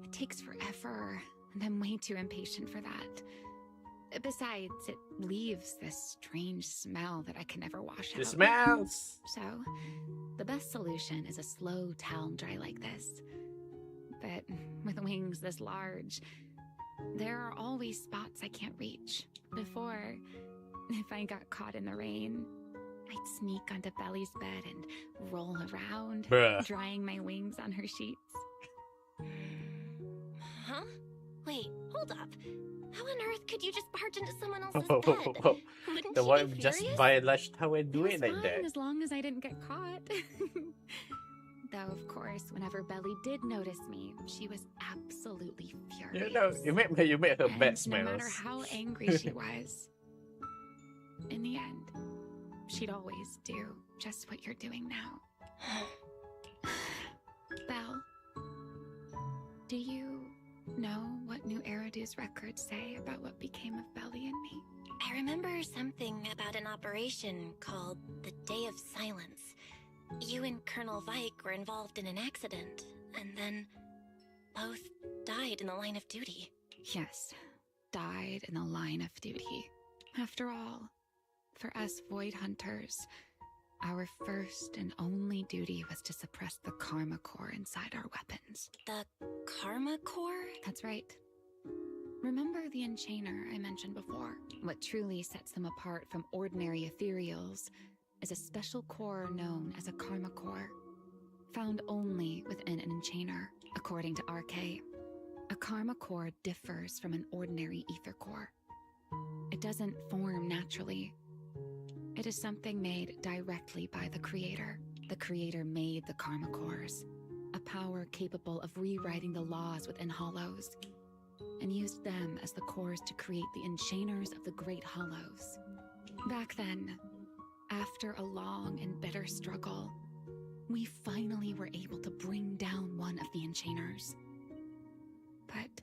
It takes forever, and I'm way too impatient for that. Besides, it leaves this strange smell that I can never wash The out. smells! So, the best solution is a slow towel dry like this. But with wings this large, there are always spots I can't reach. Before, if I got caught in the rain, I'd sneak onto Belly's bed and roll around, Bruh. drying my wings on her sheets. Huh? Wait, hold up. How on earth could you just barge into someone else's bed? Wouldn't The you one be just furious? buy a lunch towel and do It it was like fine that. as long as I didn't get caught. Though, of course, whenever Belly did notice me, she was absolutely furious. You know, you make her And bad no smells. matter how angry she was, in the end, she'd always do just what you're doing now. Belle, do you know what New Eridu's records say about what became of Belly and me? I remember something about an operation called the Day of Silence. You and Colonel Vike were involved in an accident, and then both died in the line of duty. Yes, died in the line of duty. After all, for us Void Hunters, our first and only duty was to suppress the Karma Core inside our weapons. The Karma Core? That's right. Remember the Enchainer I mentioned before? What truly sets them apart from ordinary ethereals is a special core known as a Karma Core, found only within an Enchainer, according to RK. A Karma Core differs from an ordinary ether core. It doesn't form naturally. It is something made directly by the Creator. The Creator made the Karma Cores, a power capable of rewriting the laws within Hollows, and used them as the cores to create the Enchainers of the Great Hollows. Back then, after a long and bitter struggle, we finally were able to bring down one of the Enchainers. But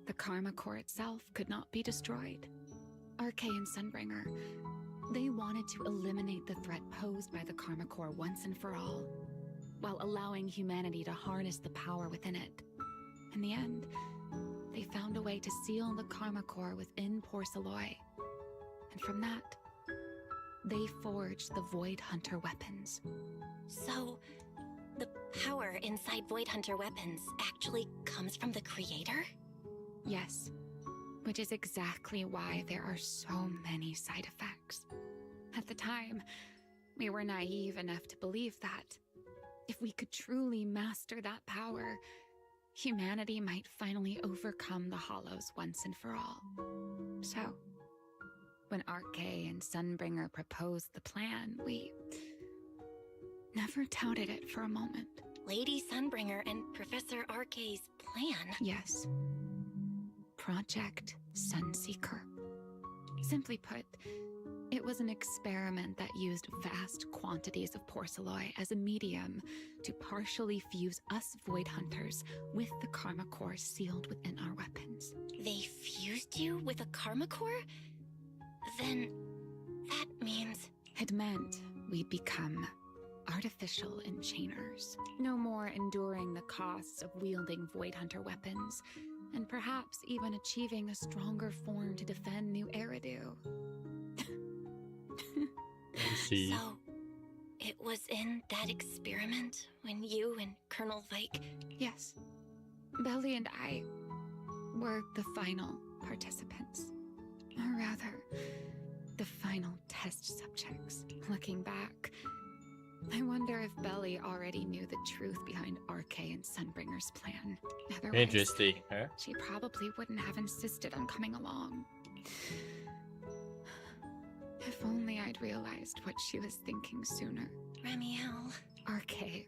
the Karma Core itself could not be destroyed. RK and Sunbringer, they wanted to eliminate the threat posed by the Karma Core once and for all, while allowing humanity to harness the power within it. In the end, they found a way to seal the Karma Core within Porceloy. And from that, they forged the Void Hunter weapons. So, the power inside Void Hunter weapons actually comes from the Creator? Yes, which is exactly why there are so many side effects. At the time, we were naive enough to believe that if we could truly master that power, humanity might finally overcome the Hollows once and for all. So, when RK and Sunbringer proposed the plan, we never doubted it for a moment. Lady Sunbringer and Professor RK's plan? Yes. Project Sunseeker. Simply put, it was an experiment that used vast quantities of Porceloy as a medium to partially fuse us Void Hunters with the Karma Core sealed within our weapons. They fused you with a Karma Core? Then that means... It meant we'd become artificial enchainers, no more enduring the costs of wielding Void Hunter weapons, and perhaps even achieving a stronger form to defend New Eridu. See. So, it was in that experiment when you and Colonel Vike... Yes. Belly and I were the final participants. Or rather, the final test subjects. Looking back, I wonder if Belly already knew the truth behind RK and Sunbringer's plan. Otherwise, Interesting, huh? she probably wouldn't have insisted on coming along. If only I'd realized what she was thinking sooner. Ramiel... RK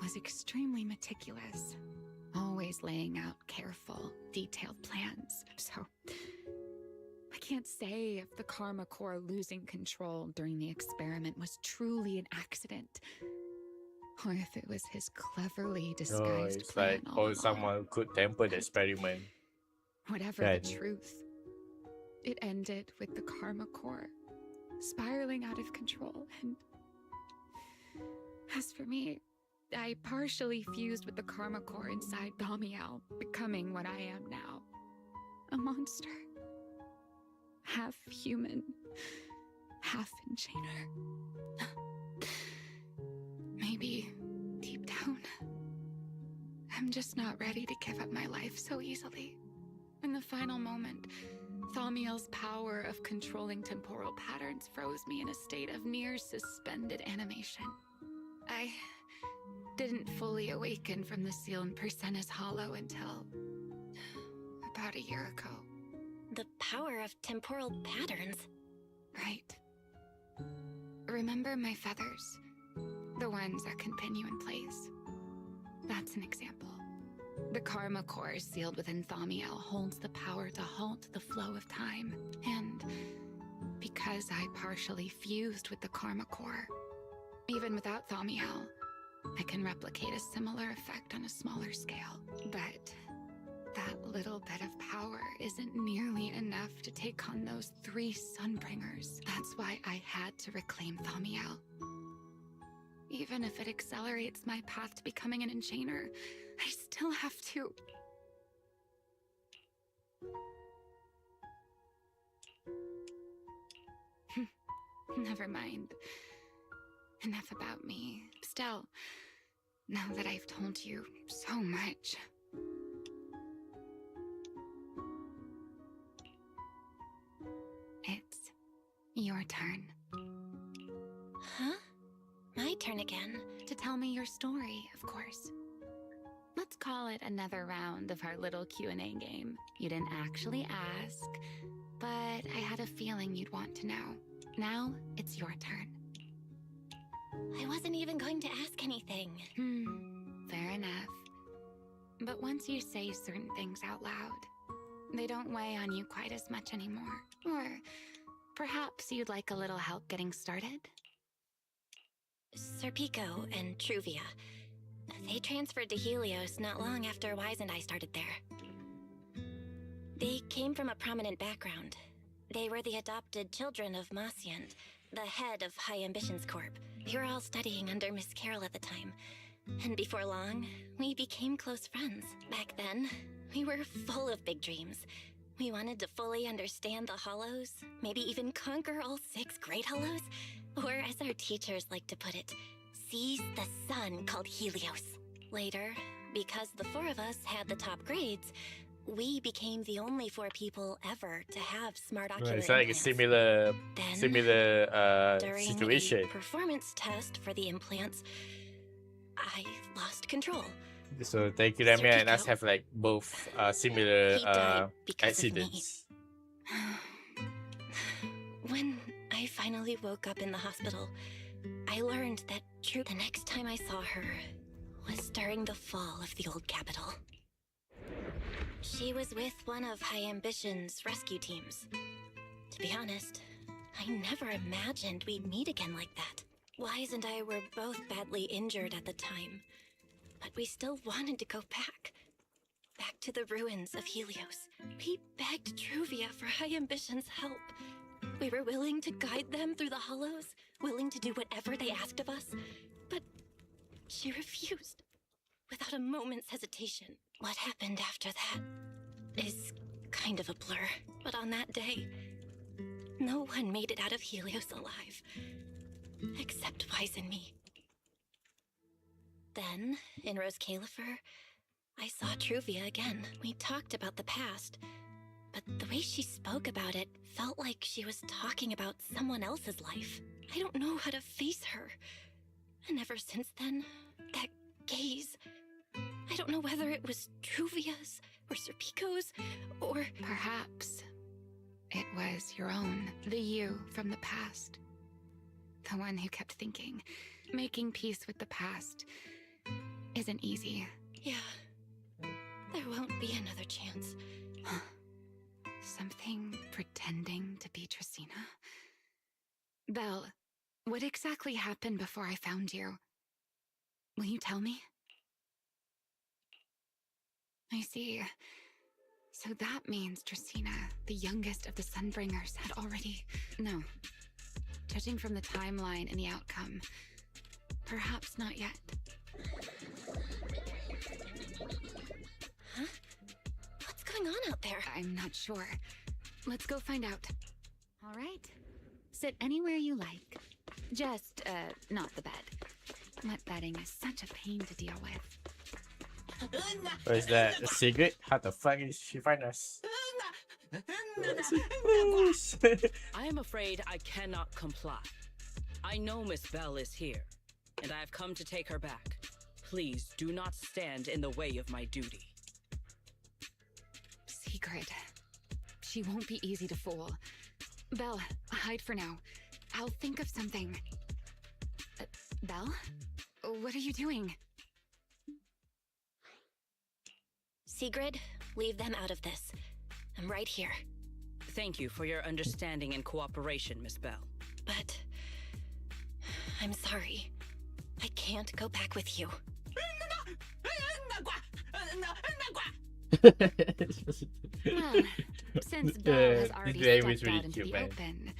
was extremely meticulous, always laying out careful, detailed plans. So I can't say if the Karma Core losing control during the experiment was truly an accident, or if it was his cleverly Oh, disguised it's plan like, all oh, someone could tamper the experiment. Whatever Kan? the truth, it ended with the Karma Core spiraling out of control. And as for me, I partially fused with the Karma Core inside Damiel, becoming what I am now. A monster. Half human, half enchainer. Maybe deep down, I'm just not ready to give up my life so easily. In the final moment, Thaumiel's power of controlling temporal patterns froze me in a state of near suspended animation. I didn't fully awaken from the seal in Persena's Hollow until about a year ago. The power of temporal patterns. Right. Remember my feathers? The ones that can pin you in place. That's an example. The Karma Core sealed within Thaumiel holds the power to halt the flow of time. And because I partially fused with the Karma Core, even without Thaumiel, I can replicate a similar effect on a smaller scale. But that little bit of power isn't nearly enough to take on those 3 Sunbringers. That's why I had to reclaim Thaumiel. Even if it accelerates my path to becoming an enchainer, I still have to... Never mind. Enough about me. Still, now that I've told you so much... It's your turn. Huh? My turn again. To tell me your story, of course. Let's call it another round of our little Q&A game. You didn't actually ask, but I had a feeling you'd want to know. Now, it's your turn. I wasn't even going to ask anything. Fair enough. But once you say certain things out loud, they don't weigh on you quite as much anymore. Or perhaps you'd like a little help getting started? Serpico and Truvia. They transferred to Helios not long after Wise and I started there. They came from a prominent background. They were the adopted children of Masyant, the head of High Ambitions Corp. We were all studying under Miss Carroll at the time. And before long, we became close friends. Back then, we were full of big dreams. We wanted to fully understand the Hollows, maybe even conquer all 6 Great Hollows. Or as our teachers like to put it, seize the sun called Helios. Later, because the 4 of us had the top grades, we became the only 4 people ever to have smart ocular It's like a implants. similar During situation. a performance test for the implants, I lost control. So Taikirame and us have like both similar He died because of me. accidents. When I finally woke up in the hospital, I learned that the next time I saw her was during the fall of the old capital. She was with one of High Ambition's rescue teams. To be honest, I never imagined we'd meet again like that. Wise and I were both badly injured at the time, but we still wanted to go back to the ruins of Helios. We begged Truvia for High Ambition's help. We were willing to guide them through the Hollows, willing to do whatever they asked of us, but she refused, without a moment's hesitation. What happened after that is kind of a blur, but on that day, no one made it out of Helios alive, except Wise and me. Then, in Rose Califer, I saw Truvia again. We talked about the past, but the way she spoke about it felt like she was talking about someone else's life. I don't know how to face her. And ever since then, that gaze, I don't know whether it was Truvia's or Serpico's or... Perhaps it was your own, the you from the past. The one who kept thinking. Making peace with the past isn't easy. Yeah. won't be another chance. Something pretending to be Tracina? Belle, what exactly happened before I found you? Will you tell me? I see. So that means Tracina, the youngest of the Sunbringers, had already... No. Judging from the timeline and the outcome, perhaps not yet. Huh? What's going on out there? I'm not sure. Let's go find out. All right. Sit anywhere you like. Just, not the bed. Wet bedding is such a pain to deal with. Or is that a secret? How the fuck did she find us? I am afraid I cannot comply. I know Miss Belle is here, and I have come to take her back. Please do not stand in the way of my duty. Secret. She won't be easy to fool. Belle, hide for now. I'll think of something. Belle? What are you doing? Sigrid, leave them out of this. I'm right here. Thank you for your understanding and cooperation, Miss Belle. But... I'm sorry. I can't go back with you. Well, since Belle has already stepped out into the open,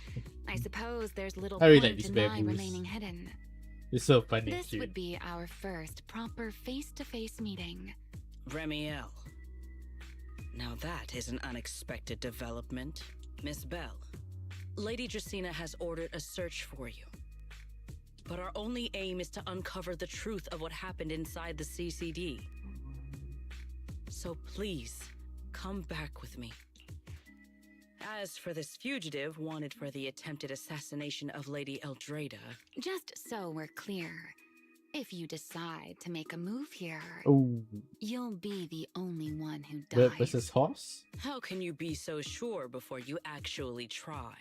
I suppose there's little point in my remaining hidden. It's so funny. This would be our first proper face-to-face meeting. Remiel. Now that is an unexpected development. Miss Belle, Lady Dracina has ordered a search for you. But our only aim is to uncover the truth of what happened inside the CCD. So please, come back with me. As for this fugitive wanted for the attempted assassination of Lady Eldrada... Just so we're clear, if you decide to make a move here, you'll be the only one who dies. Versus horse? How can you be so sure before you actually try?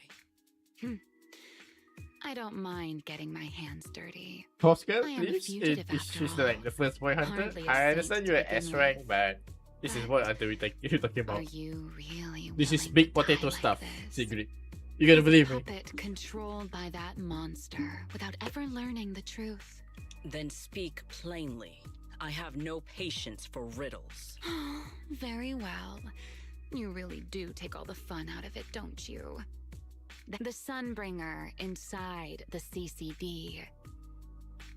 I don't mind getting my hands dirty. Horse girl, I am a please? fugitive It's after just all. like the first boy hunter. Hardly a I saint understand to you're begin S rank, with. but this is what you're talking Are about. you really This is willing big to potato die stuff, like this? Sigrid. You gotta believe me. Puppet controlled by that monster without ever learning the truth. Then speak plainly. I have no patience for riddles. Very well. You really do take all the fun out of it, don't you? The Sunbringer inside the CCD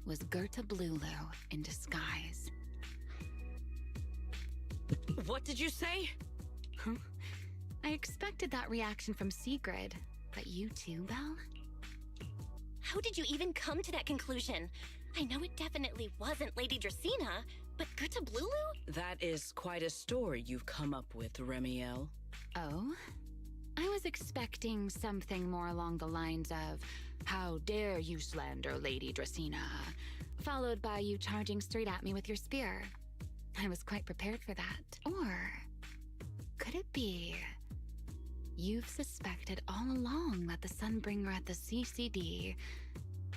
was Gerta Blulu in disguise. What did you say? Huh? I expected that reaction from Sigrid, but you too, Belle? How did you even come to that conclusion? I know it definitely wasn't Lady Dracina, but Gerta Blulu? That is quite a story you've come up with, Remiel. Oh? I was expecting something more along the lines of, how dare you slander Lady Dracina, followed by you charging straight at me with your spear. I was quite prepared for that. Or could it be you've suspected all along that the Sunbringer at the CCD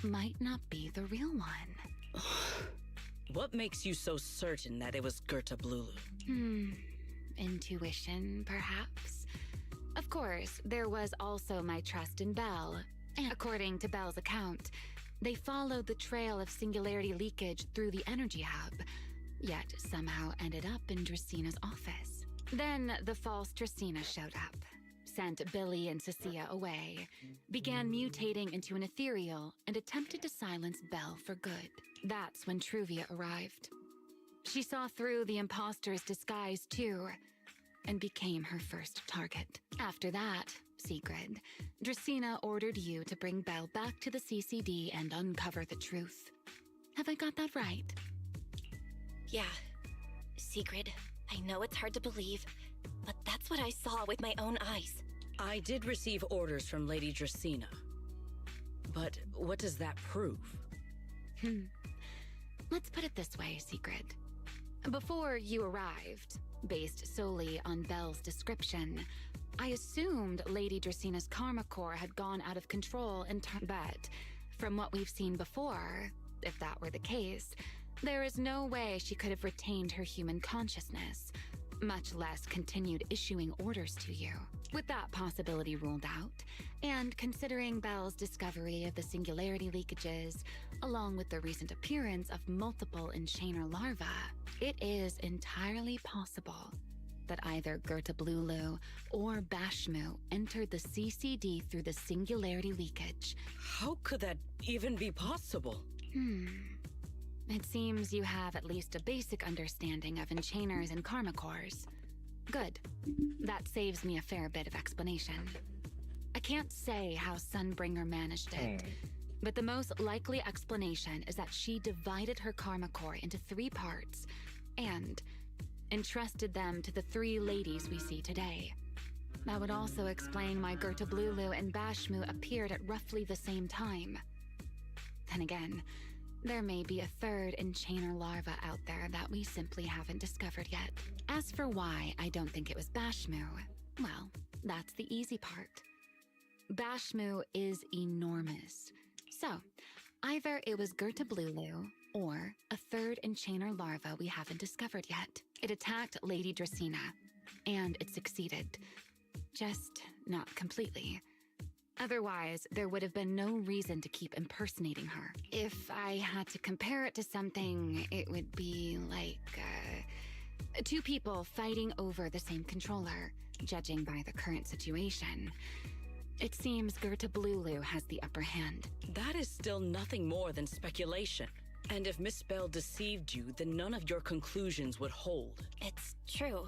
might not be the real one? What makes you so certain that it was Gerta Blulu? Intuition, perhaps? Of course, there was also my trust in Belle. And according to Belle's account, they followed the trail of singularity leakage through the energy hub, yet somehow ended up in Dracina's office. Then the false Dracina showed up, sent Billy and Cecilia away, began mutating into an ethereal, and attempted to silence Belle for good. That's when Truvia arrived. She saw through the imposter's disguise too, and became her first target. After that, Sigrid, Dracina ordered you to bring Belle back to the CCD and uncover the truth. Have I got that right? Yeah. Sigrid, I know it's hard to believe, but that's what I saw with my own eyes. I did receive orders from Lady Dracina. But what does that prove? Let's put it this way, Sigrid. Before you arrived, based solely on Belle's description, I assumed Lady Dracina's karma core had gone out of control but from what we've seen before, if that were the case, there is no way she could have retained her human consciousness, much less continued issuing orders to you. With that possibility ruled out, and considering Bell's discovery of the singularity leakages, along with the recent appearance of multiple enchainer larvae, it is entirely possible that either Gertablulu or Bashmu entered the CCD through the singularity leakage. How could that even be possible? It seems you have at least a basic understanding of enchainers and karma cores. Good. That saves me a fair bit of explanation. I can't say how Sunbringer managed it, but the most likely explanation is that she divided her karma core into 3 parts and entrusted them to the 3 ladies we see today. That would also explain why Gertablulu and Bashmu appeared at roughly the same time. Then again, there may be a 3rd enchainer larva out there that we simply haven't discovered yet. As for why I don't think it was Bashmu, well, that's the easy part. Bashmu is enormous. So, either it was Gertablulu or a 3rd enchainer larva we haven't discovered yet. It attacked Lady Dracena, and it succeeded. Just not completely. Otherwise, there would have been no reason to keep impersonating her. If I had to compare it to something, it would be like, 2 people fighting over the same controller, judging by the current situation. It seems Gertablulu has the upper hand. That is still nothing more than speculation. And if Miss Bell deceived you, then none of your conclusions would hold. It's true.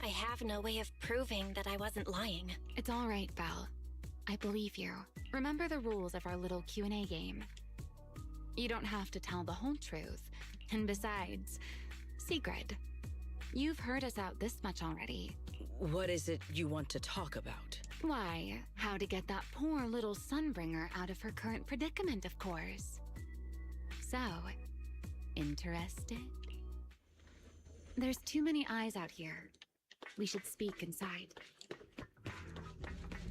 I have no way of proving that I wasn't lying. It's all right, Belle. I believe you. Remember the rules of our little Q&A game. You don't have to tell the whole truth. And besides, Sigrid, you've heard us out this much already. What is it you want to talk about? Why, how to get that poor little Sunbringer out of her current predicament, of course. So, interested? There's too many eyes out here. We should speak inside.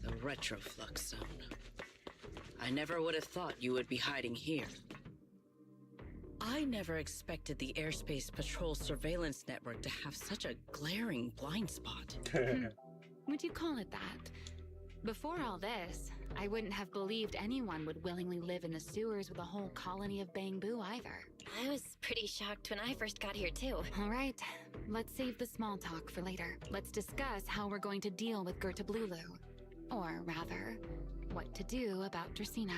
The Retroflux Zone. I never would have thought you would be hiding here. I never expected the Airspace Patrol surveillance network to have such a glaring blind spot. Would you call it that? Before all this, I wouldn't have believed anyone would willingly live in the sewers with a whole colony of Bangbu either. I was pretty shocked when I first got here too. All right, let's save the small talk for later. Let's discuss how we're going to deal with Gertablulu. Or rather, what to do about Dracena.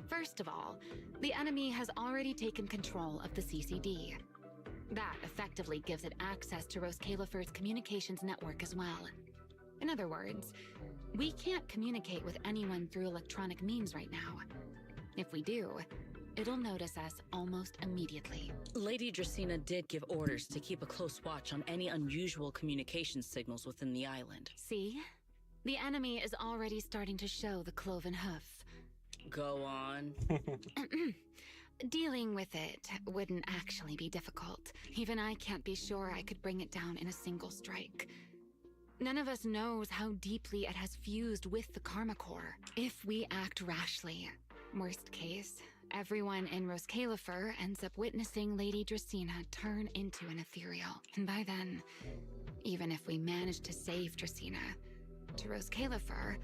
First of all, the enemy has already taken control of the CCD. That effectively gives it access to Roskalifer's communications network as well. In other words, we can't communicate with anyone through electronic means right now. If we do, it'll notice us almost immediately. Lady Dracena did give orders to keep a close watch on any unusual communication signals within the island. See? The enemy is already starting to show the cloven hoof. Go on. Dealing with it wouldn't actually be difficult. Even I can't be sure I could bring it down in a single strike. None of us knows how deeply it has fused with the Karma Core. If we act rashly, worst case, everyone in Roskalifer ends up witnessing Lady Dracena turn into an ethereal. And by then, even if we manage to save Dracena, to Roskalifer,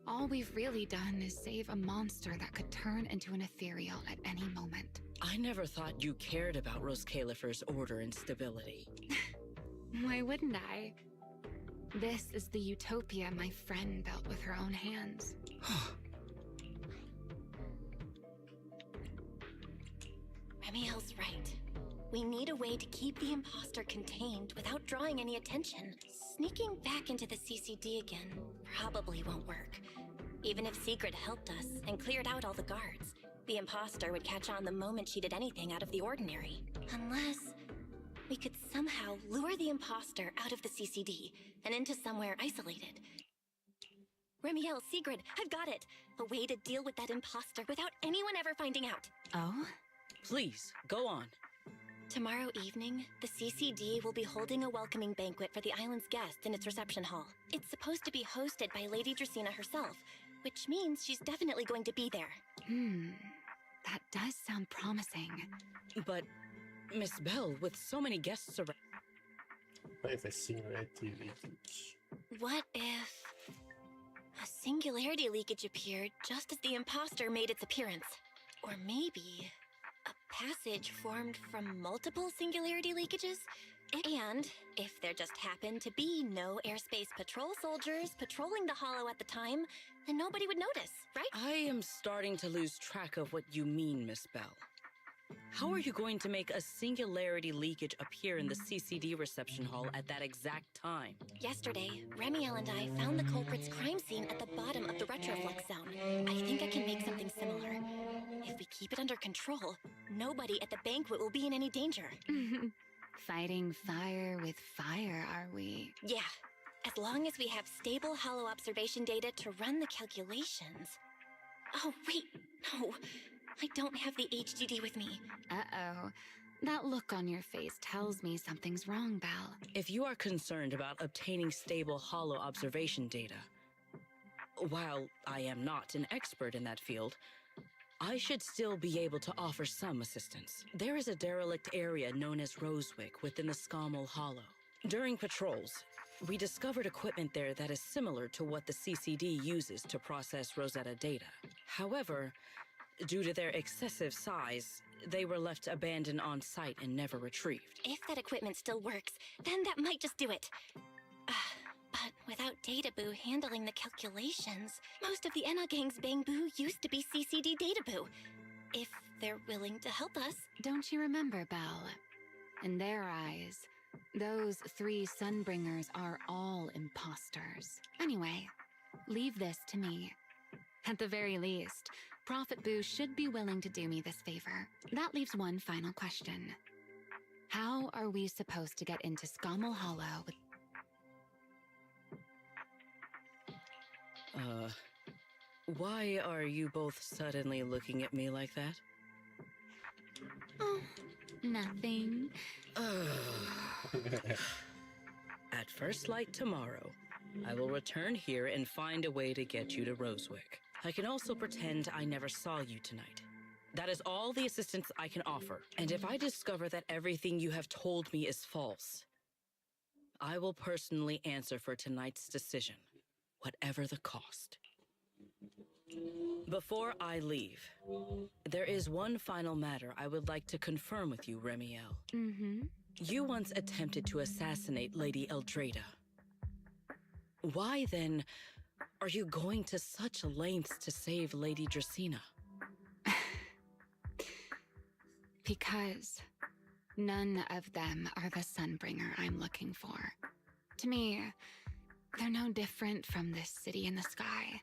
all we've really done is save a monster that could turn into an ethereal at any moment. I never thought you cared about Roskalifer's order and stability. Why wouldn't I? This is the utopia my friend built with her own hands. Remiel's right. We need a way to keep the imposter contained without drawing any attention. Sneaking back into the CCD again probably won't work. Even if Sigrid helped us and cleared out all the guards, the imposter would catch on the moment she did anything out of the ordinary. Unless we could somehow lure the imposter out of the CCD and into somewhere isolated. Remiel, Sigrid, I've got it! A way to deal with that imposter without anyone ever finding out. Oh? Please, go on. Tomorrow evening, the CCD will be holding a welcoming banquet for the island's guests in its reception hall. It's supposed to be hosted by Lady Dracena herself, which means she's definitely going to be there. That does sound promising. But Miss Bell, with so many guests around. What if a singularity leakage? What if a singularity leakage appeared just as the imposter made its appearance? Or maybe a passage formed from multiple singularity leakages? And if there just happened to be no airspace patrol soldiers patrolling the hollow at the time, then nobody would notice, right? I am starting to lose track of what you mean, Miss Bell. How are you going to make a singularity leakage appear in the CCD reception hall at that exact time? Yesterday, Remiel and I found the culprit's crime scene at the bottom of the retroflux zone. I think I can make something similar. If we keep it under control, nobody at the banquet will be in any danger. Fighting fire with fire, are we? Yeah, as long as we have stable hollow observation data to run the calculations. Oh, wait, no. I don't have the HDD with me. Uh-oh. That look on your face tells me something's wrong, Belle. If you are concerned about obtaining stable hollow observation data, while I am not an expert in that field, I should still be able to offer some assistance. There is a derelict area known as Rosewick within the Scommel Hollow. During patrols, we discovered equipment there that is similar to what the CCD uses to process Rosetta data. However, due to their excessive size, they were left abandoned on site and never retrieved. If that equipment still works, then that might just do it. But without Databoo handling the calculations, most of the Enna Gang's Bangbu used to be CCD Databoo. If they're willing to help us. Don't you remember, Belle? In their eyes, those 3 Sunbringers are all imposters. Anyway, leave this to me. At the very least, Prophet Boo should be willing to do me this favor. That leaves one final question. How are we supposed to get into Scommel Hollow with... Why are you both suddenly looking at me like that? Oh, nothing. At first light tomorrow, I will return here and find a way to get you to Rosewick. I can also pretend I never saw you tonight. That is all the assistance I can offer. And if I discover that everything you have told me is false, I will personally answer for tonight's decision, whatever the cost. Before I leave, there is one final matter I would like to confirm with you, Remiel. Mm-hmm. You once attempted to assassinate Lady Eldrada. Why, then, are you going to such lengths to save Lady Dracena? Because none of them are the Sunbringer I'm looking for. To me, they're no different from this city in the sky.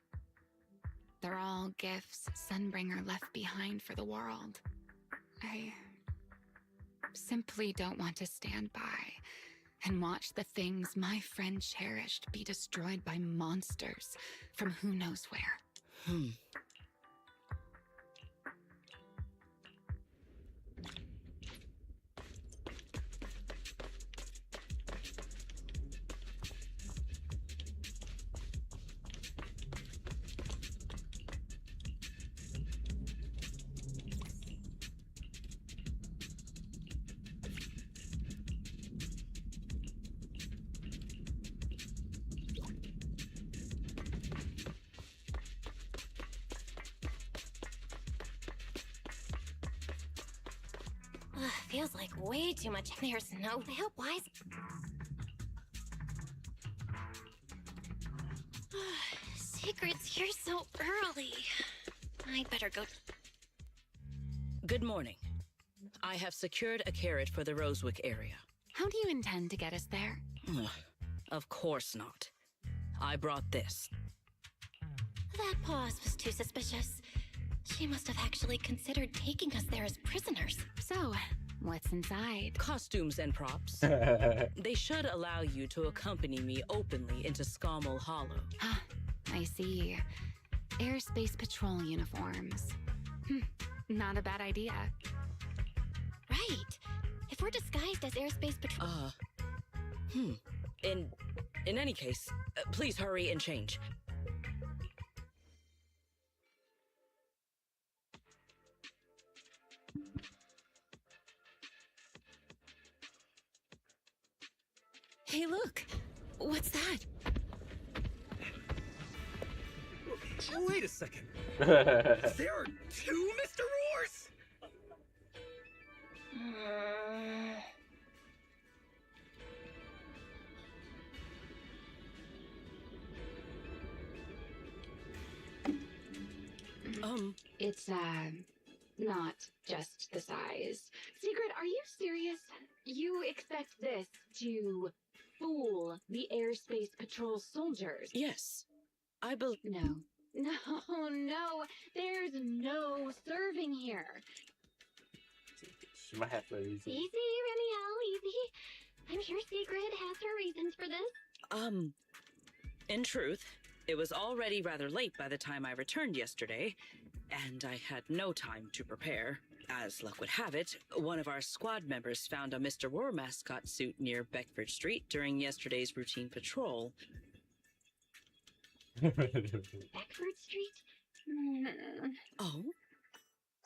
They're all gifts Sunbringer left behind for the world. I simply don't want to stand by and watch the things my friend cherished be destroyed by monsters from who knows where. Feels like way too much. There's no help. Wise. Secrets here so early. I'd better go. Good morning. I have secured a carrot for the Rosewick area. How do you intend to get us there? Of course not. I brought this. That pause was too suspicious. She must have actually considered taking us there as prisoners. So, what's inside? Costumes and props. They should allow you to accompany me openly into Scommel Hollow. Ah, I see. Airspace patrol uniforms. Not a bad idea. Right. If we're disguised as airspace patrol... In any case, please hurry and change. What's that? Wait a second. There are two Mr. Roars? It's, not just the size. Secret, are you serious? You expect this to fool the airspace patrol soldiers? Yes. No. No. There's no serving here. She might have a reason. Easy, Remiel, easy. I'm sure Secret has her reasons for this. In truth, it was already rather late by the time I returned yesterday, and I had no time to prepare. As luck would have it, one of our squad members found a Mr. Roar mascot suit near Beckford Street during yesterday's routine patrol. Beckford Street? Oh?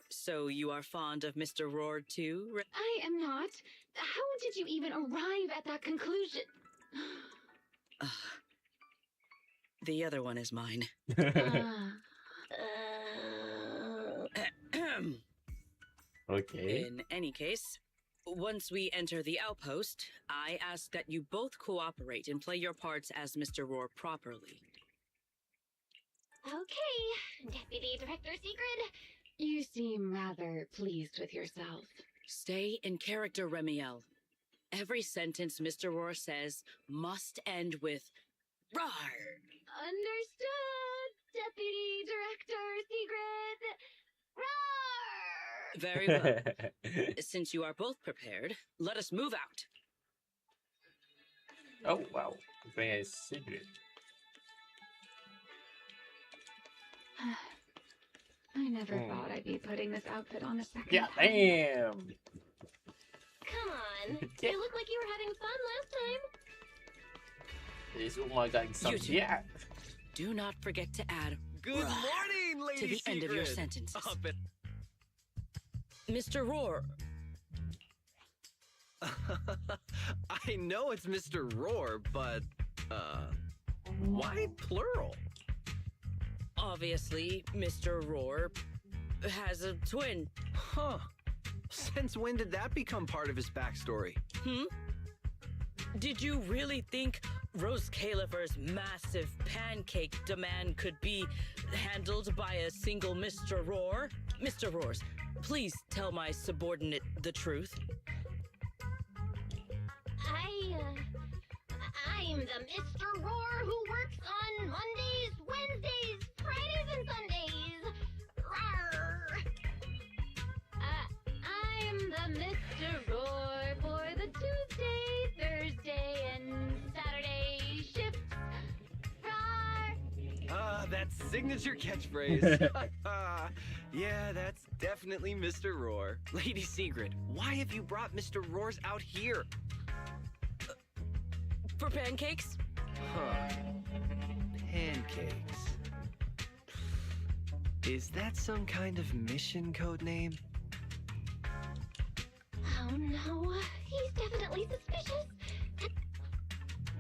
So you are fond of Mr. Roar too? I am not. How did you even arrive at that conclusion? The other one is mine. Okay. In any case, once we enter the outpost, I ask that you both cooperate and play your parts as Mr. Roar properly. Okay, Deputy Director Secret. You seem rather pleased with yourself. Stay in character, Remiel. Every sentence Mr. Roar says must end with "Rawr!" Understood, Deputy Director Secret. Roar! Very well. Since you are both prepared, let us move out. Oh, wow. Very secret. I never thought I'd be putting this outfit on a second Yeah, time. damn. Come on. You look like you were having fun last time. It's, oh my god, some You two, yeah. do not forget to add Good "Rawr" morning, Lady to the end of your Secret. sentences. But Mr. Roar. I know it's Mr. Roar, but, why plural? Obviously, Mr. Roar has a twin. Huh. Since when did that become part of his backstory? Did you really think Rose Califer's massive pancake demand could be handled by a single Mr. Roar? Mr. Roars, please tell my subordinate the truth. I'm the Mr. Roar who works on Mondays, Wednesdays, Fridays, and Sundays. Rawr! I'm the Mr. Roar for the Tuesday, Thursday, and Saturday shifts. Roar! That signature catchphrase. Yeah, that's definitely Mr. Roar. Lady Secret, why have you brought Mr. Roars out here? For pancakes? Huh. Pancakes. Is that some kind of mission code name? Oh no, he's definitely suspicious.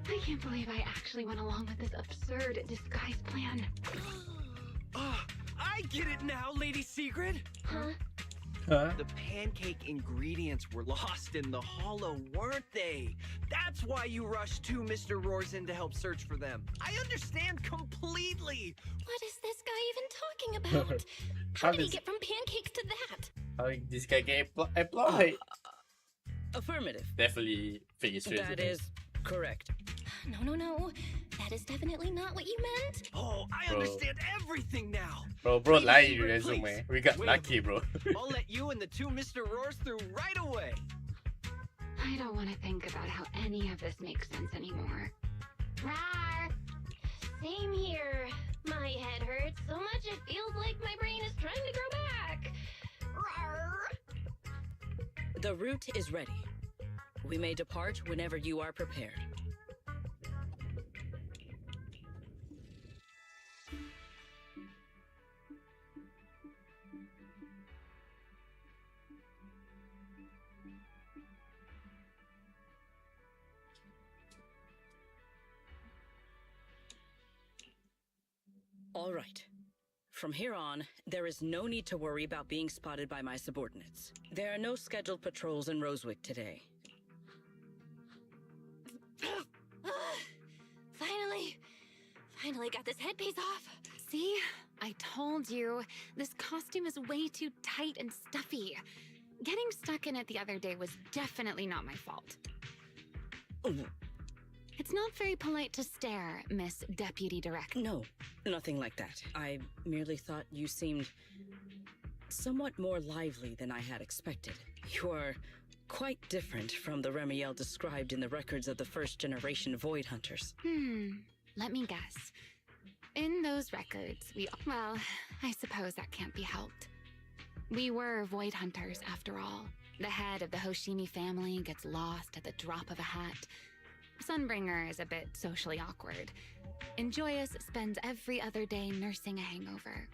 I can't believe I actually went along with this absurd disguise plan. I get it now, Lady Secret! Huh? The pancake ingredients were lost in the hollow, weren't they? That's why you rushed two Mr. Roars in to help search for them. I understand completely! What is this guy even talking about? How did he get from pancakes to that? How did this guy get employed? Affirmative. Definitely figure straight. That is correct. No. That is definitely not what you meant. Oh, I understand everything now! Bro, Lady lie Secret, resume. please. We got Wait. lucky, bro. I'll let you and the two Mr. Roars through right away! I don't want to think about how any of this makes sense anymore. Rawr! Same here. My head hurts so much it feels like my brain is trying to grow back. Rawr! The route is ready. We may depart whenever you are prepared. All right. From here on, there is no need to worry about being spotted by my subordinates. There are no scheduled patrols in Rosewick today. Finally got this headpiece off. See? I told you. This costume is way too tight and stuffy. Getting stuck in it the other day was definitely not my fault. It's not very polite to stare, Miss Deputy Director. No, nothing like that. I merely thought you seemed somewhat more lively than I had expected. You are quite different from the Remiel described in the records of the first-generation Void Hunters. Let me guess. In those records, well, I suppose that can't be helped. We were Void Hunters, after all. The head of the Hoshimi family gets lost at the drop of a hat. Sunbringer is a bit socially awkward. And Joyous spends every other day nursing a hangover.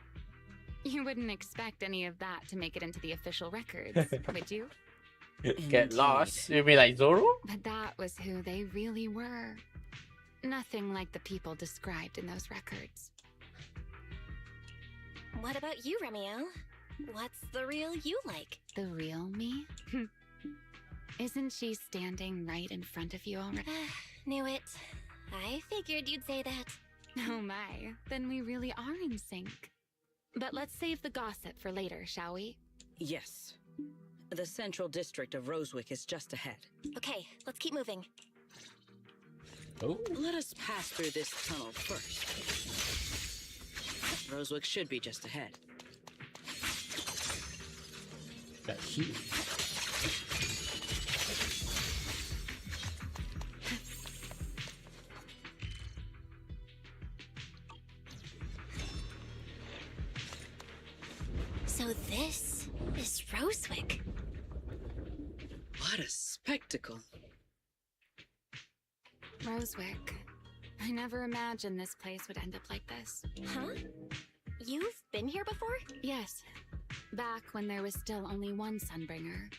You wouldn't expect any of that to make it into the official records, would you? Get lost? You mean like Zoro? But that was who they really were. Nothing like the people described in those records. What about you, Remiel? What's the real you like? The real me? Isn't she standing right in front of you already? Knew it. I figured you'd say that. Oh my, then we really are in sync. But let's save the gossip for later, shall we? Yes. The central district of Rosewick is just ahead. Okay, let's keep moving. Oh. Let us pass through this tunnel first. Rosewick should be just ahead. That's huge. So this is Rosewick. What a spectacle. Rosewick. I never imagined this place would end up like this. Huh? You've been here before? Yes. Back when there was still only one Sunbringer.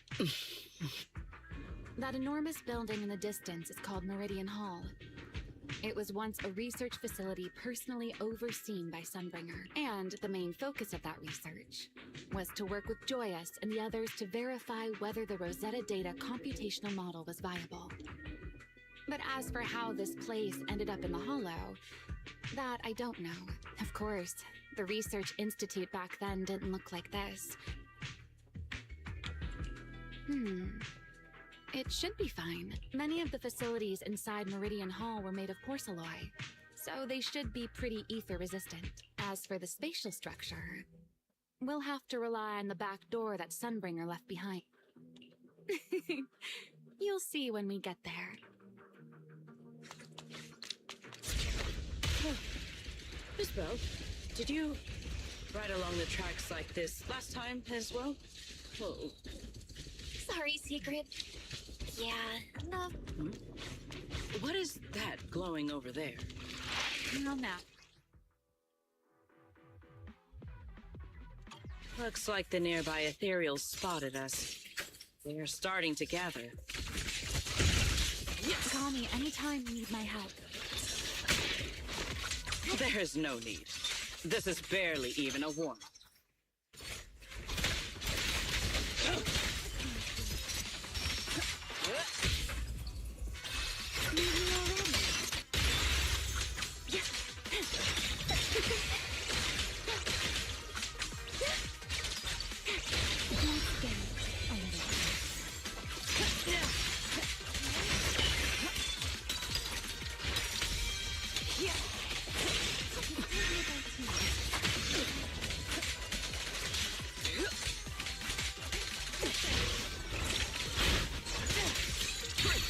That enormous building in the distance is called Meridian Hall. It was once a research facility personally overseen by Sunbringer, and the main focus of that research was to work with Joyous and the others to verify whether the Rosetta Data computational model was viable. But as for how this place ended up in the Hollow, that I don't know. Of course, the Research Institute back then didn't look like this. It should be fine. Many of the facilities inside Meridian Hall were made of porcelain, so they should be pretty ether resistant. As for the spatial structure, we'll have to rely on the back door that Sunbringer left behind. You'll see when we get there. Miss Bell, did you ride along the tracks like this last time as well? Oh. Sorry, Secret. Yeah, no. What is that glowing over there? No map. Looks like the nearby ethereals spotted us. They're starting to gather. Call me anytime you need my help. There's no need. This is barely even a warm-up.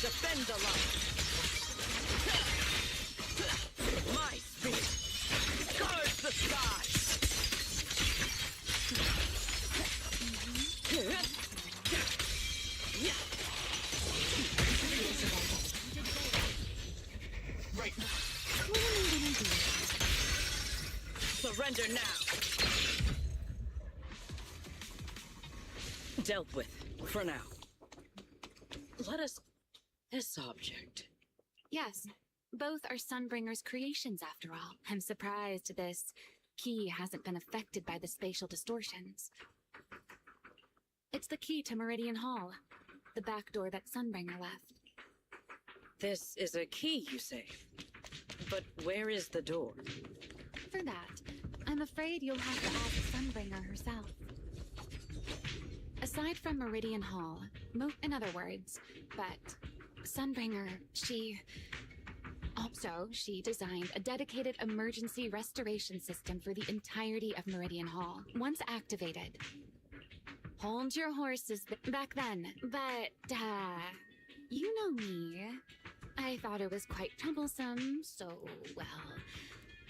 Defend the line. My speed guards the skies. Right. Surrender now. Dealt with, for now. Let us... This object. Yes, both are Sunbringer's creations after all. I'm surprised this key hasn't been affected by the spatial distortions. It's the key to Meridian Hall, the back door that Sunbringer left. This is a key, you say? But where is the door? For that, I'm afraid you'll have to ask Sunbringer herself. Aside from Meridian Hall, in other words, but Sunbringer, she designed a dedicated emergency restoration system for the entirety of Meridian Hall. Once activated, hold your horses back then, but, you know me. I thought it was quite troublesome, so, well,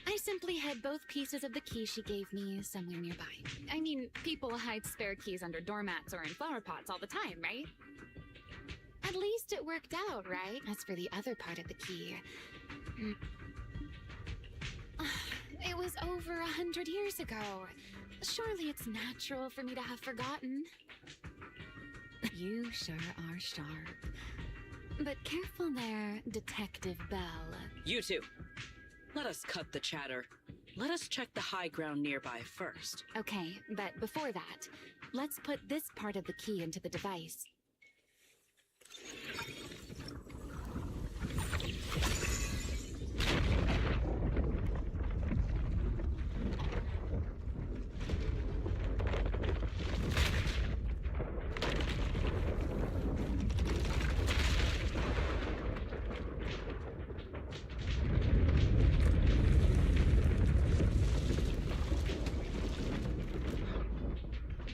I simply hid both pieces of the key she gave me somewhere nearby. I mean, people hide spare keys under doormats or in flower pots all the time, right? At least it worked out, right? As for the other part of the key, it was over 100 years ago. Surely it's natural for me to have forgotten. You sure are sharp. But careful there, Detective Bell. You two. Let us cut the chatter. Let us check the high ground nearby first. Okay, but before that, let's put this part of the key into the device.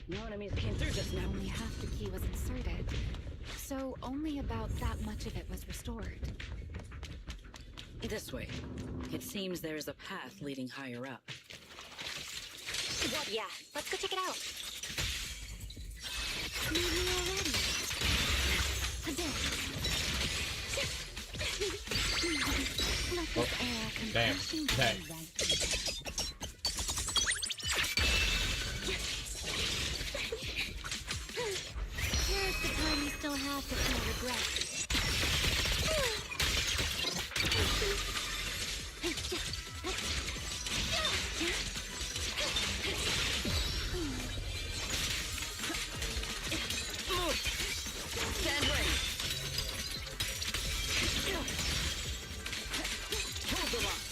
No enemies came through just now. Only half the key was inserted, so only about that much of it was restored. This way. It seems there is a path leading higher up. Well, yeah, let's go check it out. Maybe already. Let this air come crashing down right. Here's the time you still have to feel regret. Stand ready. Hold the line.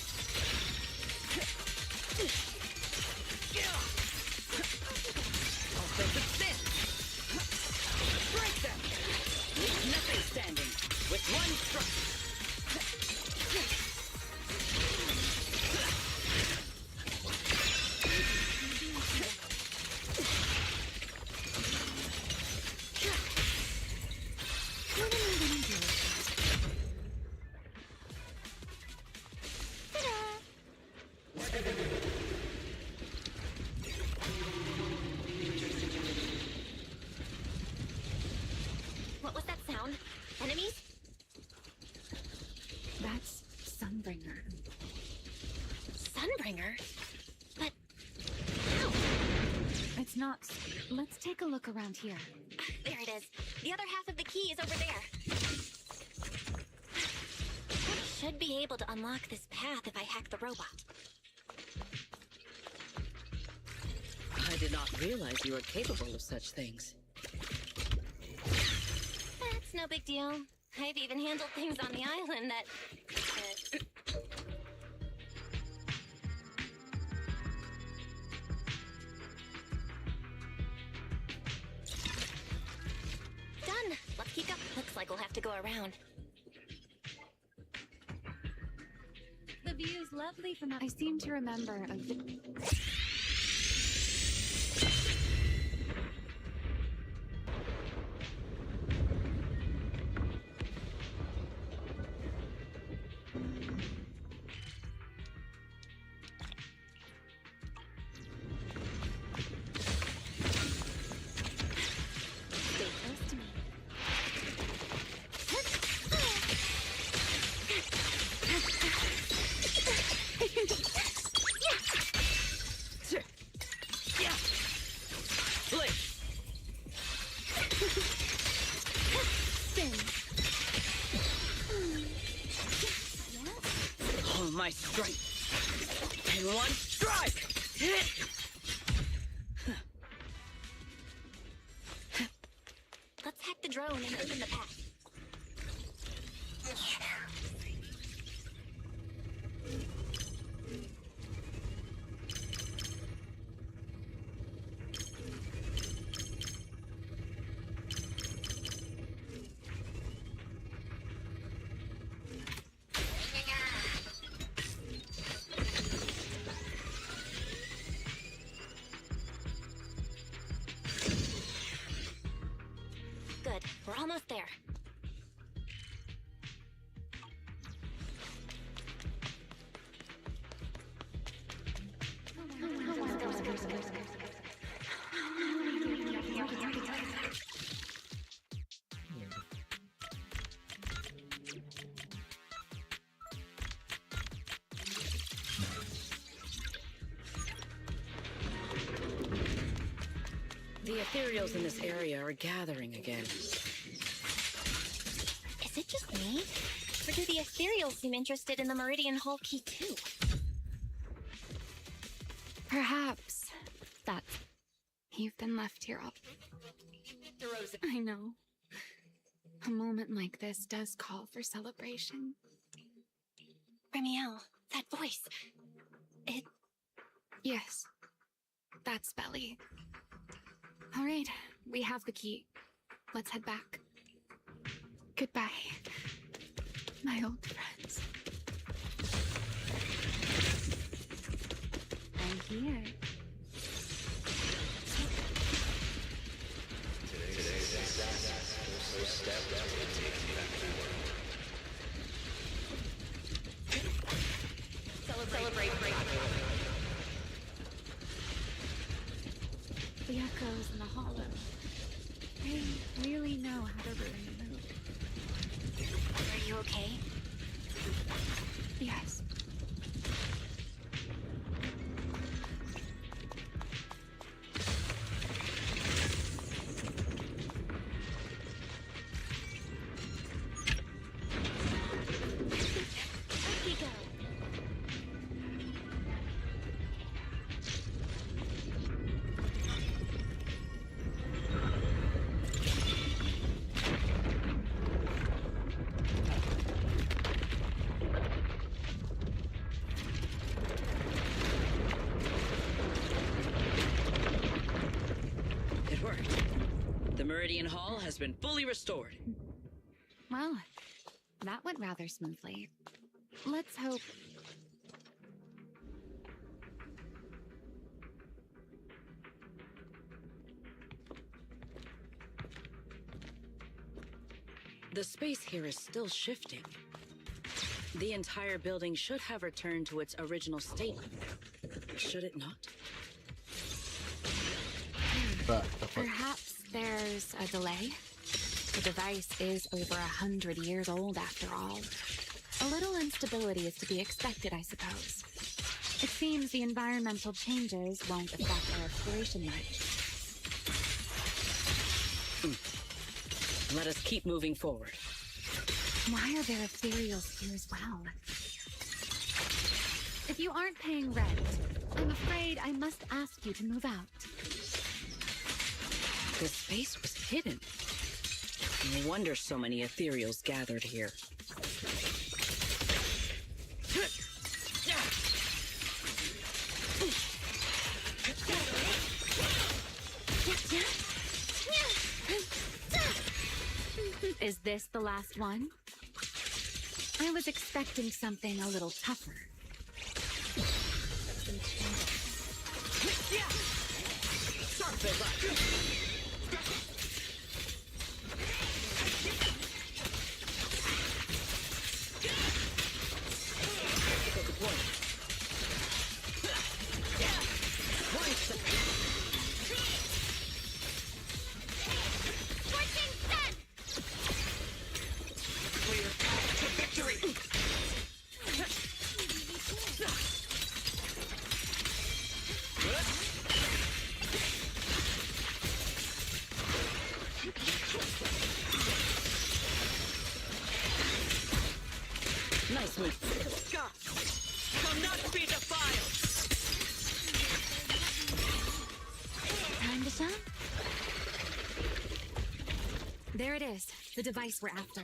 Offensive stance. Break them. Nothing standing. With one strike. What was that sound? Enemies? That's Sunbringer. Sunbringer? But It's not. Let's take a look around here. there it is. The other half of the key is over there. I should be able to unlock this path if I hack the robot. I did not realize you were capable of such things. That's no big deal. I've even handled things on the island that... Done! Let's keep up. Looks like we'll have to go around. The view's lovely from up. I seem to remember a Stay close to me. All my strength in one strike! Let's hack the drone and open the path. Good. We're almost there. The ethereals in this area are gathering again. Is it just me? Or do the ethereals seem interested in the Meridian Hall key too? Perhaps that's... You've been left here all... I know. A moment like this does call for celebration. Remiel, that voice. It... Yes. That's Belly. All right, we have the key. Let's head back. Goodbye, my old friends. I'm here. Celebrate. The echoes in the hollow. They really know how to ruin the mood. Are you okay? Yes. Up we go. It worked. The Meridian Hall has been fully restored. Well, that went rather smoothly. Let's hope... The space here is still shifting. The entire building should have returned to its original state. Should it not? Perhaps there's a delay? The device is over 100 years old after all. A little instability is to be expected, I suppose. It seems the environmental changes won't affect our exploration much. Let us keep moving forward. Why are there ethereals here as well? If you aren't paying rent, I'm afraid I must ask you to move out. The space was hidden. No wonder so many ethereals gathered here. Is this the last one? I was expecting something a little tougher. Nice move. Gotcha. There it is, the device we're after.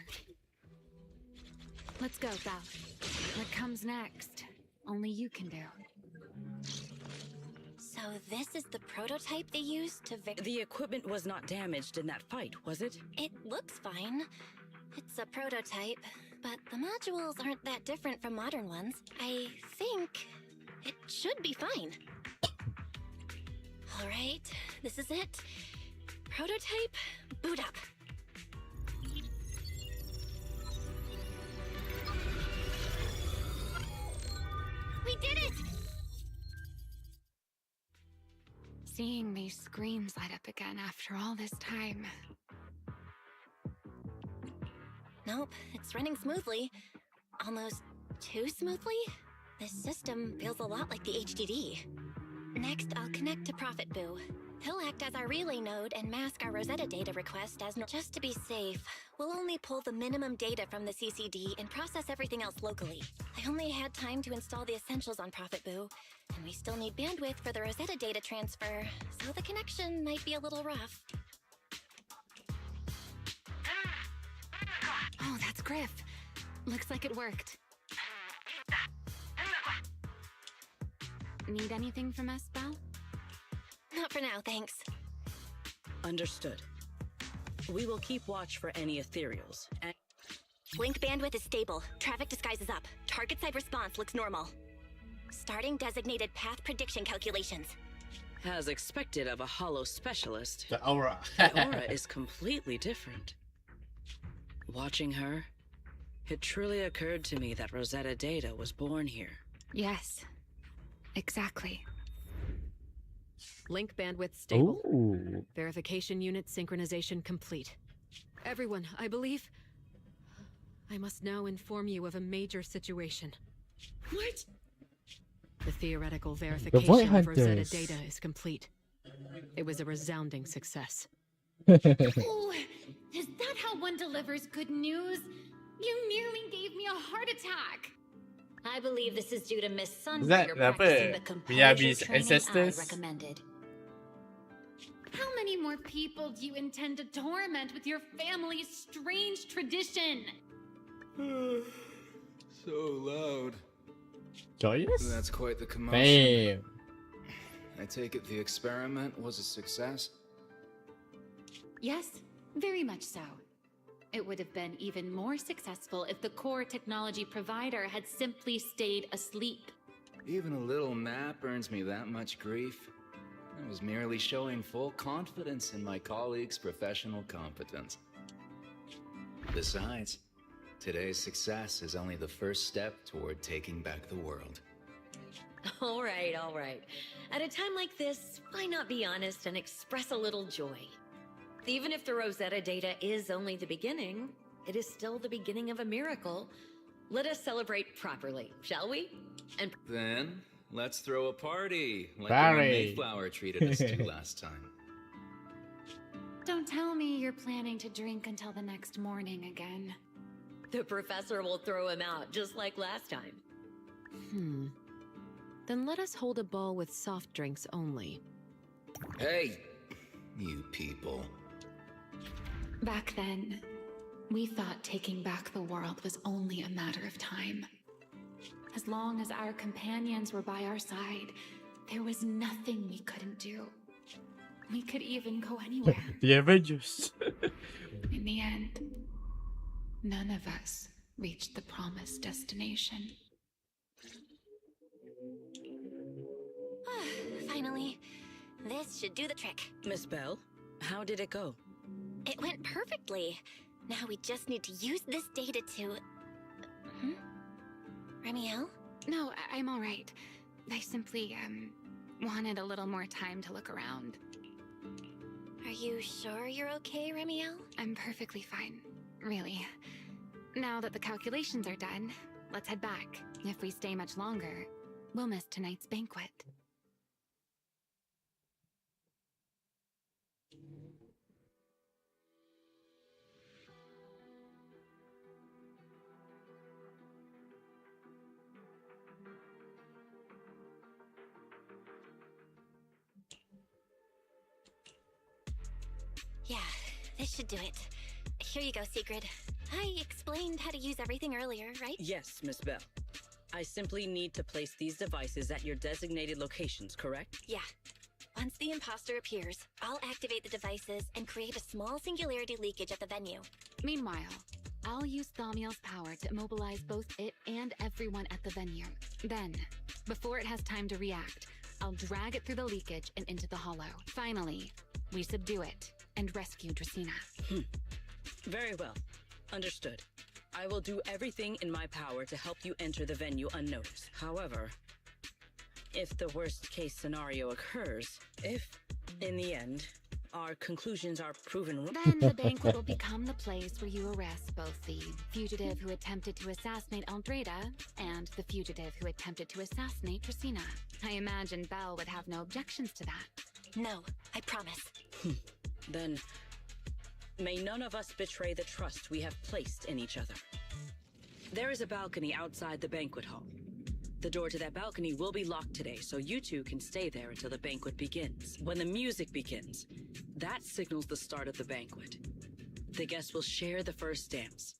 Let's go, Belle. What comes next? Only you can do. So this is the prototype they used to The equipment was not damaged in that fight, was it? It looks fine. It's a prototype, but the modules aren't that different from modern ones. I think it should be fine. All right, this is it. Prototype, boot up. We did it! Seeing these screens light up again after all this time. Nope, it's running smoothly. Almost too smoothly? This system feels a lot like the HDD. Next, I'll connect to Prophet Boo. He'll act as our relay node and mask our Rosetta data request as just to be safe. We'll only pull the minimum data from the CCD and process everything else locally. I only had time to install the essentials on Prophet Boo, and we still need bandwidth for the Rosetta data transfer, so the connection might be a little rough. Oh, that's Griff. Looks like it worked. Need anything from us, Belle? Not for now, thanks. Understood. We will keep watch for any ethereals. And Link bandwidth is stable. Traffic disguise is up. Target side response looks normal. Starting designated path prediction calculations. as expected of a hollow specialist, The aura. the aura is completely different. Watching her, it truly occurred to me that Rosetta Data was born here. Yes, exactly. Link bandwidth stable. Ooh. Verification unit synchronization complete. Everyone, I believe... I must now inform you of a major situation. What? The theoretical Void verification of Rosetta Hunters. Data is complete. It was a resounding success. Oh, is that how one delivers good news? You nearly gave me a heart attack. I believe this is due to Miss Is that Sunbringer practicing the apa? composure Miyabi's training ancestors? I recommended. How many more people do you intend to torment with your family's strange tradition? So loud. Joyous? That's quite the commotion. Bam. I take it the experiment was a success? Yes, very much so. It would have been even more successful if the core technology provider had simply stayed asleep. Even a little nap earns me that much grief. I was merely showing full confidence in my colleagues' professional competence. Besides, today's success is only the first step toward taking back the world. All right, all right. At a time like this, why not be honest and express a little joy? Even if the Rosetta Data is only the beginning, it is still the beginning of a miracle. Let us celebrate properly, shall we? And Then, let's throw a party, like Barry. the one Mayflower treated us to last time. Don't tell me you're planning to drink until the next morning again. the professor will throw him out just like last time. Then let us hold a ball with soft drinks only. Hey, you people. Back then, we thought taking back the world was only a matter of time. As long as our companions were by our side, there was nothing we couldn't do. We could even go anywhere. The Avengers. In the end, none of us reached the promised destination. Finally, this should do the trick. Miss Bell, how did it go? It went perfectly. Now we just need to use this data to... Remiel? No, I'm all right. I simply, wanted a little more time to look around. Are you sure you're okay, Remiel? I'm perfectly fine, really. Now that the calculations are done, let's head back. If we stay much longer, we'll miss tonight's banquet. Yeah, this should do it. Here you go, Sigrid. I explained how to use everything earlier, right? Yes, Miss Bell. I simply need to place these devices at your designated locations, correct? Yeah. Once the imposter appears, I'll activate the devices and create a small singularity leakage at the venue. Meanwhile, I'll use Thaumiel's power to immobilize both it and everyone at the venue. Then, before it has time to react, I'll drag it through the leakage and into the hollow. Finally, we subdue it and rescue Dracaena. Very well. Understood. I will do everything in my power to help you enter the venue unnoticed. However, if the worst case scenario occurs, if, in the end, our conclusions are proven wrong, Then the banquet will become the place where you arrest both the fugitive who attempted to assassinate Aldreda and the fugitive who attempted to assassinate Dracaena. I imagine Belle would have no objections to that. No, I promise. Then may none of us betray the trust we have placed in each other. There is a balcony outside the banquet hall. The door to that balcony will be locked today, so you two can stay there until the banquet begins. When the music begins, that signals the start of the banquet. The guests will share the first dance.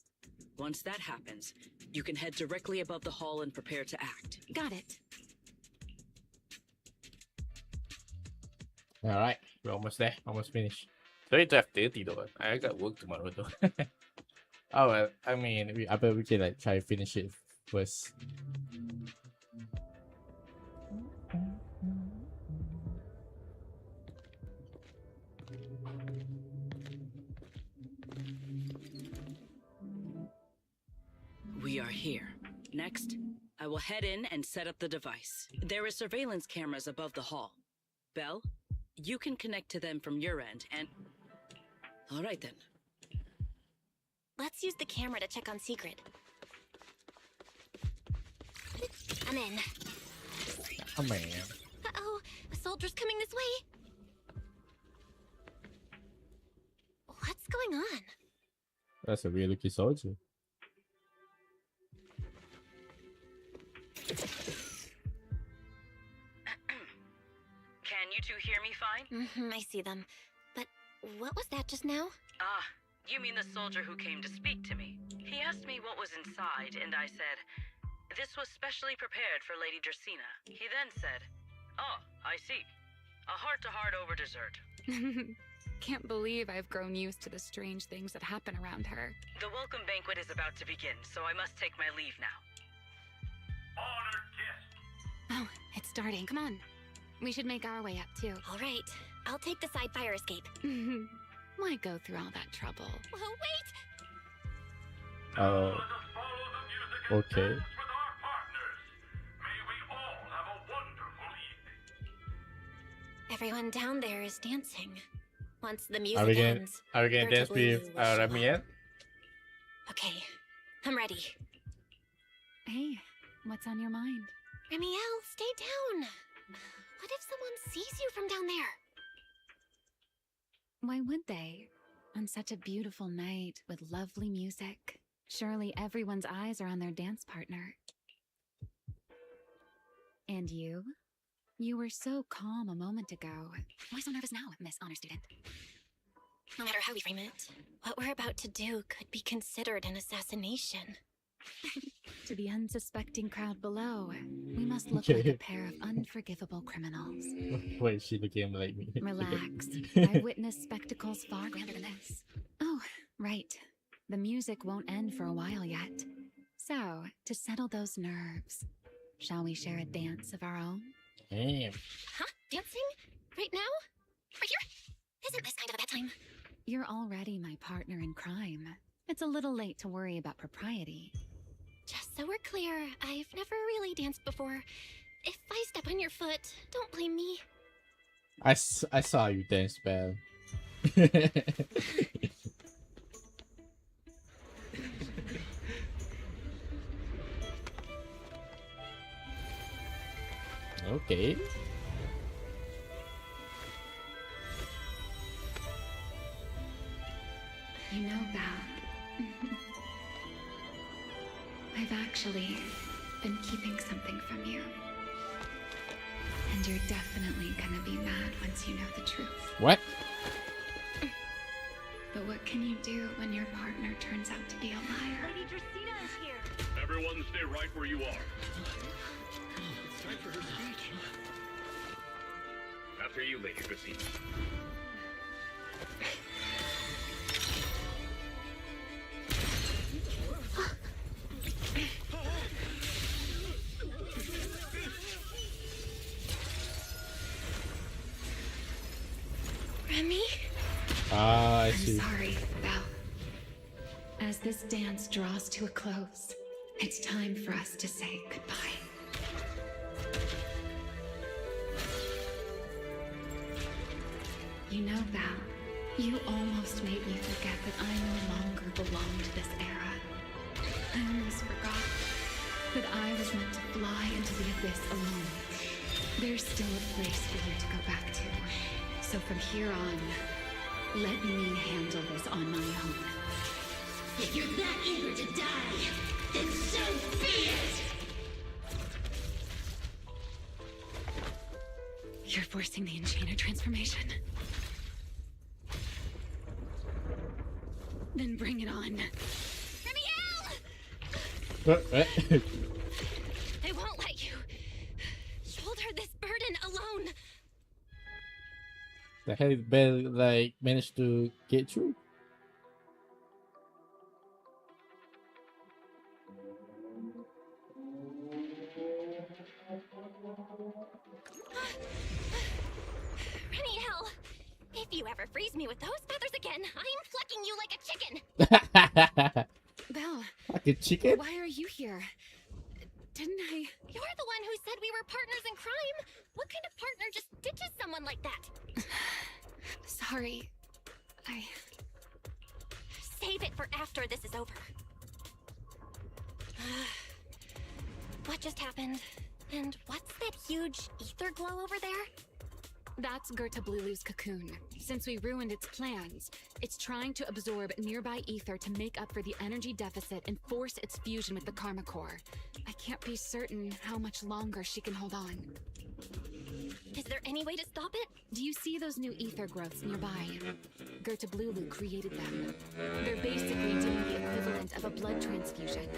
Once that happens, you can head directly above the hall and prepare to act. Got it. Alright, we're almost there. Almost finished. Sorry to have 30 though. I got work tomorrow though. Oh well, I mean, I bet we can like try to finish it first. We are here. Next, I will head in and set up the device. There is surveillance cameras above the hall. Belle, you can connect to them from your end and... All right then. Let's use the camera to check on Sigrid. I'm in. Oh man. Uh-oh, a soldier's coming this way. What's going on? That's a real lucky soldier. Can you two hear me fine? I see them. But what was that just now? Ah, you mean the soldier who came to speak to me. He asked me what was inside, and I said, this was specially prepared for Lady Dracaena. He then said, oh, I see. A heart-to-heart over dessert. Can't believe I've grown used to the strange things that happen around her. The welcome banquet is about to begin, so I must take my leave now. Honored guest. Oh, it's starting. Come on. We should make our way up, too. All right. I'll take the side fire escape. Why go through all that trouble? Whoa, wait! Okay. Everyone down there is dancing. Once the Are music we gonna ends, dance Vertibly with will show up. Remy yet? Okay, I'm ready. Hey, what's on your mind? Remiel, stay down. What if someone sees you from down there? Why would they? On such a beautiful night with lovely music. Surely everyone's eyes are on their dance partner. And you? You were so calm a moment ago. Why so nervous now, Miss Honor Student? No matter how we frame it, what we're about to do could be considered an assassination. To the unsuspecting crowd below, we must look like a pair of unforgivable criminals. Wait, she looking like me. Relax. I've witnessed spectacles far grander than this. Oh, right. The music won't end for a while yet. So, to settle those nerves, shall we share a dance of our own? Damn. Huh? Dancing? Right now? Right here? Isn't this kind of a bad time? You're already my partner in crime. It's a little late to worry about propriety. Just so we're clear, I've never really danced before. If I step on your foot, don't blame me. I saw you dance, Belle. Okay. You know, Val, I've actually been keeping something from you. And you're definitely gonna be mad once you know the truth. What? what can you do when your partner turns out to be a liar? Lady Dracena is here. Everyone stay right where you are. It's time for her speech. After you, Lady Dracena. Remy? I I'm see. sorry, Belle. As this dance draws to a close, it's time for us to say goodbye. You know, Val, you almost made me forget that I no longer belong to this era. I almost forgot that I was meant to fly into the abyss alone. There's still a place for you to go back to. So from here on, let me handle this on my own. If you're that eager to die, then so be it! You're forcing the Enchanter transformation. Then bring it on. What? I won't let you shoulder this burden alone. The hell did Belle like manage to get through? Reniel, if you ever freeze me with those feathers again, I'm flecking you like a chicken. Belle. Like a chicken? Why are you here? Didn't I? You're the one who said we were partners in crime. What kind of partner just ditches someone like that? Sorry. Save it for after this is over. What just happened? And what's that huge ether glow over there? That's Gerta Blulu's cocoon. Since we ruined its plans, it's trying to absorb nearby ether to make up for the energy deficit and force its fusion with the Karma Core. I can't be certain how much longer she can hold on. Is there any way to stop it? Do you see those new ether growths nearby? Gerta Blulu created them. They're basically doing the equivalent of a blood transfusion,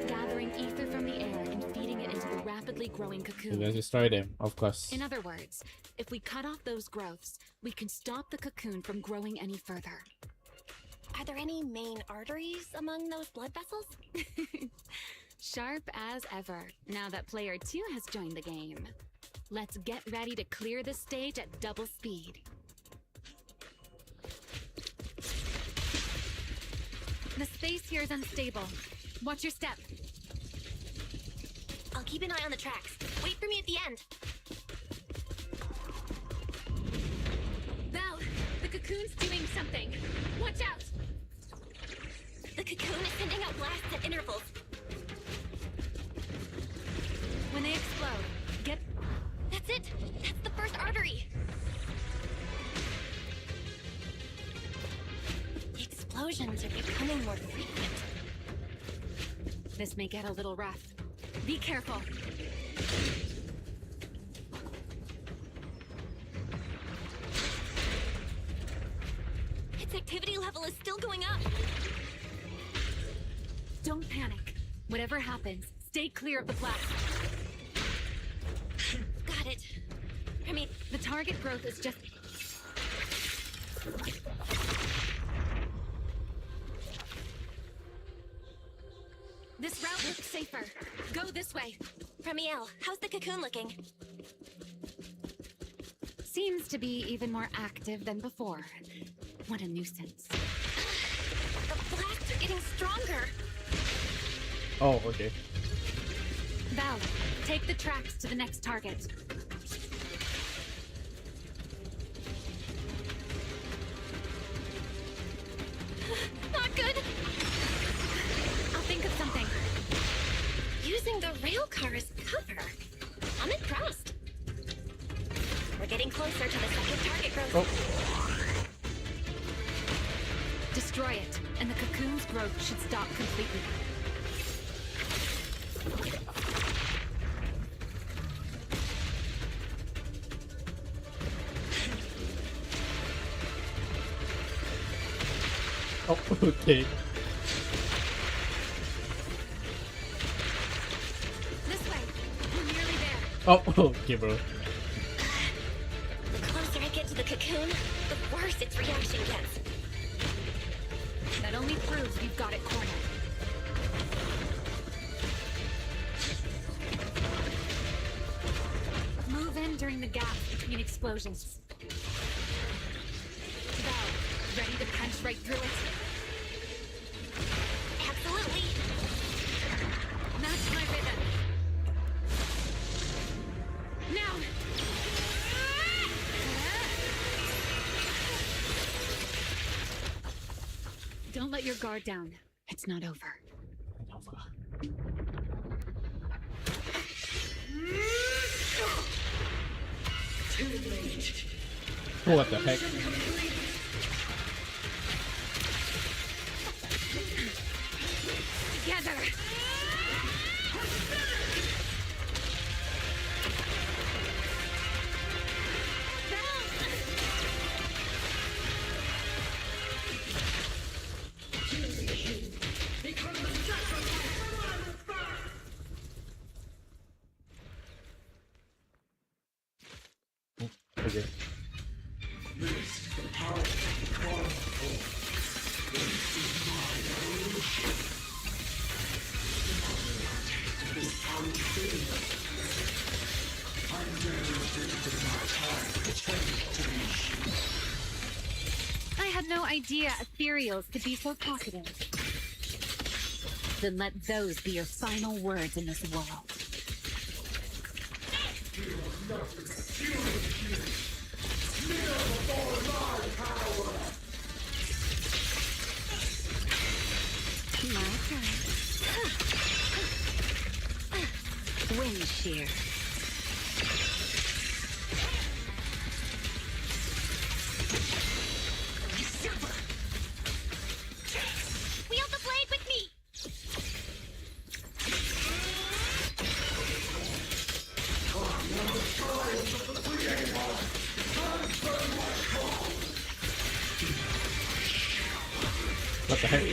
gathering ether from the air and feeding it into the rapidly growing cocoon. Let's destroy them, of course. In other words, if we cut off those growths, we can stop the cocoon from growing any further. Are there any main arteries among those blood vessels? Sharp as ever, now that player 2 has joined the game. Let's get ready to clear the stage at double speed. The space here is unstable. Watch your step. I'll keep an eye on the tracks. Wait for me at the end. Val, the cocoon's doing something. Watch out! The cocoon is sending out blasts at intervals. When they explode, get... That's it! That's the first artery! The explosions are becoming more frequent. This may get a little rough. Be careful. Its activity level is still going up. Don't panic. Whatever happens, stay clear of the blast. Got it. I mean, the target growth is just... This route looks safer. Go this way. Remiel, how's the cocoon looking? Seems to be even more active than before. What a nuisance. The blasts are getting stronger. Oh, okay. Val, take the tracks to the next target. Not good. I'll think of something. Using the rail car as cover. I'm impressed. We're getting closer to the second target growth. Oh. Destroy it, and the cocoon's growth should stop completely. Oh, okay. This way. We're nearly there. Oh, okay, bro. The closer I get to the cocoon, the worse its reaction gets. That only proves we've got it cornered. Move in during the gap between explosions. Val, ready to punch right through it? Absolutely. Match my rhythm. Now! Don't let your guard down. It's not over. Too late. What the heck? Together! Okay. I had no idea ethereals could be so talkative. Then let those be your final words in this world. My turn. Wind shear. Wield the blade with me! What the heck?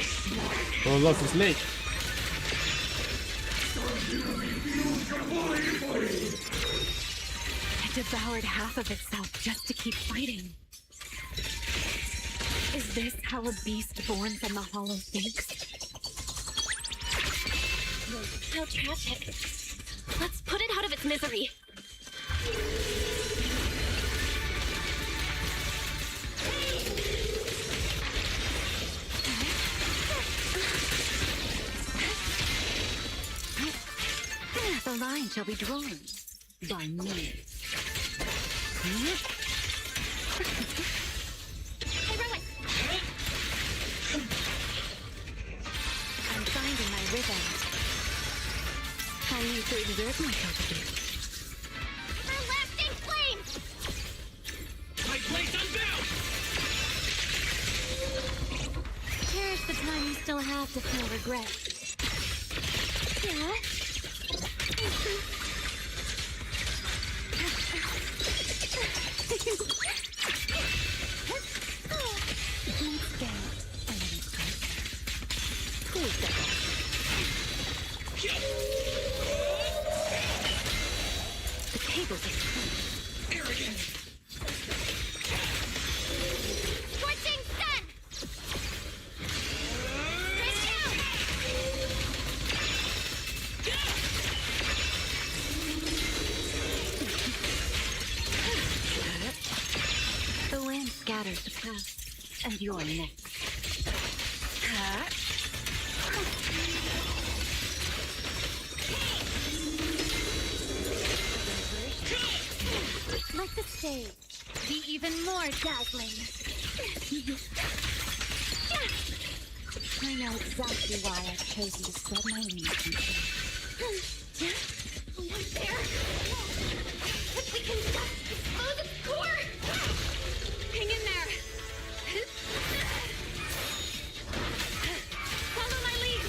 Oh, lost his leg. It devoured half of itself just to keep fighting. Is this how a beast born from the hollow thinks? How tragic. Let's put it out of its misery. The line shall be drawn by me. Hey, Rowan! I'm finding my rhythm. I need to exert myself again. For lasting flame! My blade's unbound! Cherish the time you still have to feel regret. Yeah? Let's get a little closer. Please The tables are spinning. Arrogant! Scorching sun! Press down! The wind scatters the past, and you're next. Let the stage be even more dazzling. I know exactly why I've chosen to spread my wings and fly. Almost there. If we can just smooth its course. Hang in there! Follow my lead!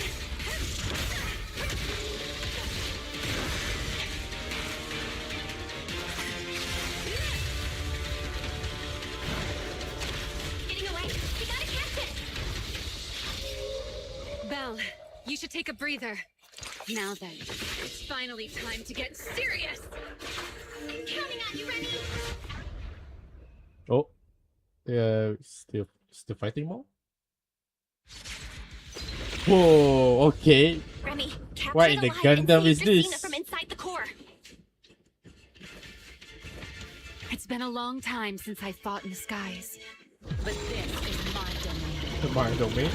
Getting away. We gotta catch it. should take a breather. Now then, it's finally time to get serious. Counting on you, Remy. Oh, yeah, still fighting more. Whoa, okay. Remy, capture What in the light and Gundam save is Justina this? from inside the core. It's been a long time since I fought in the skies, but this is my domain. My domain.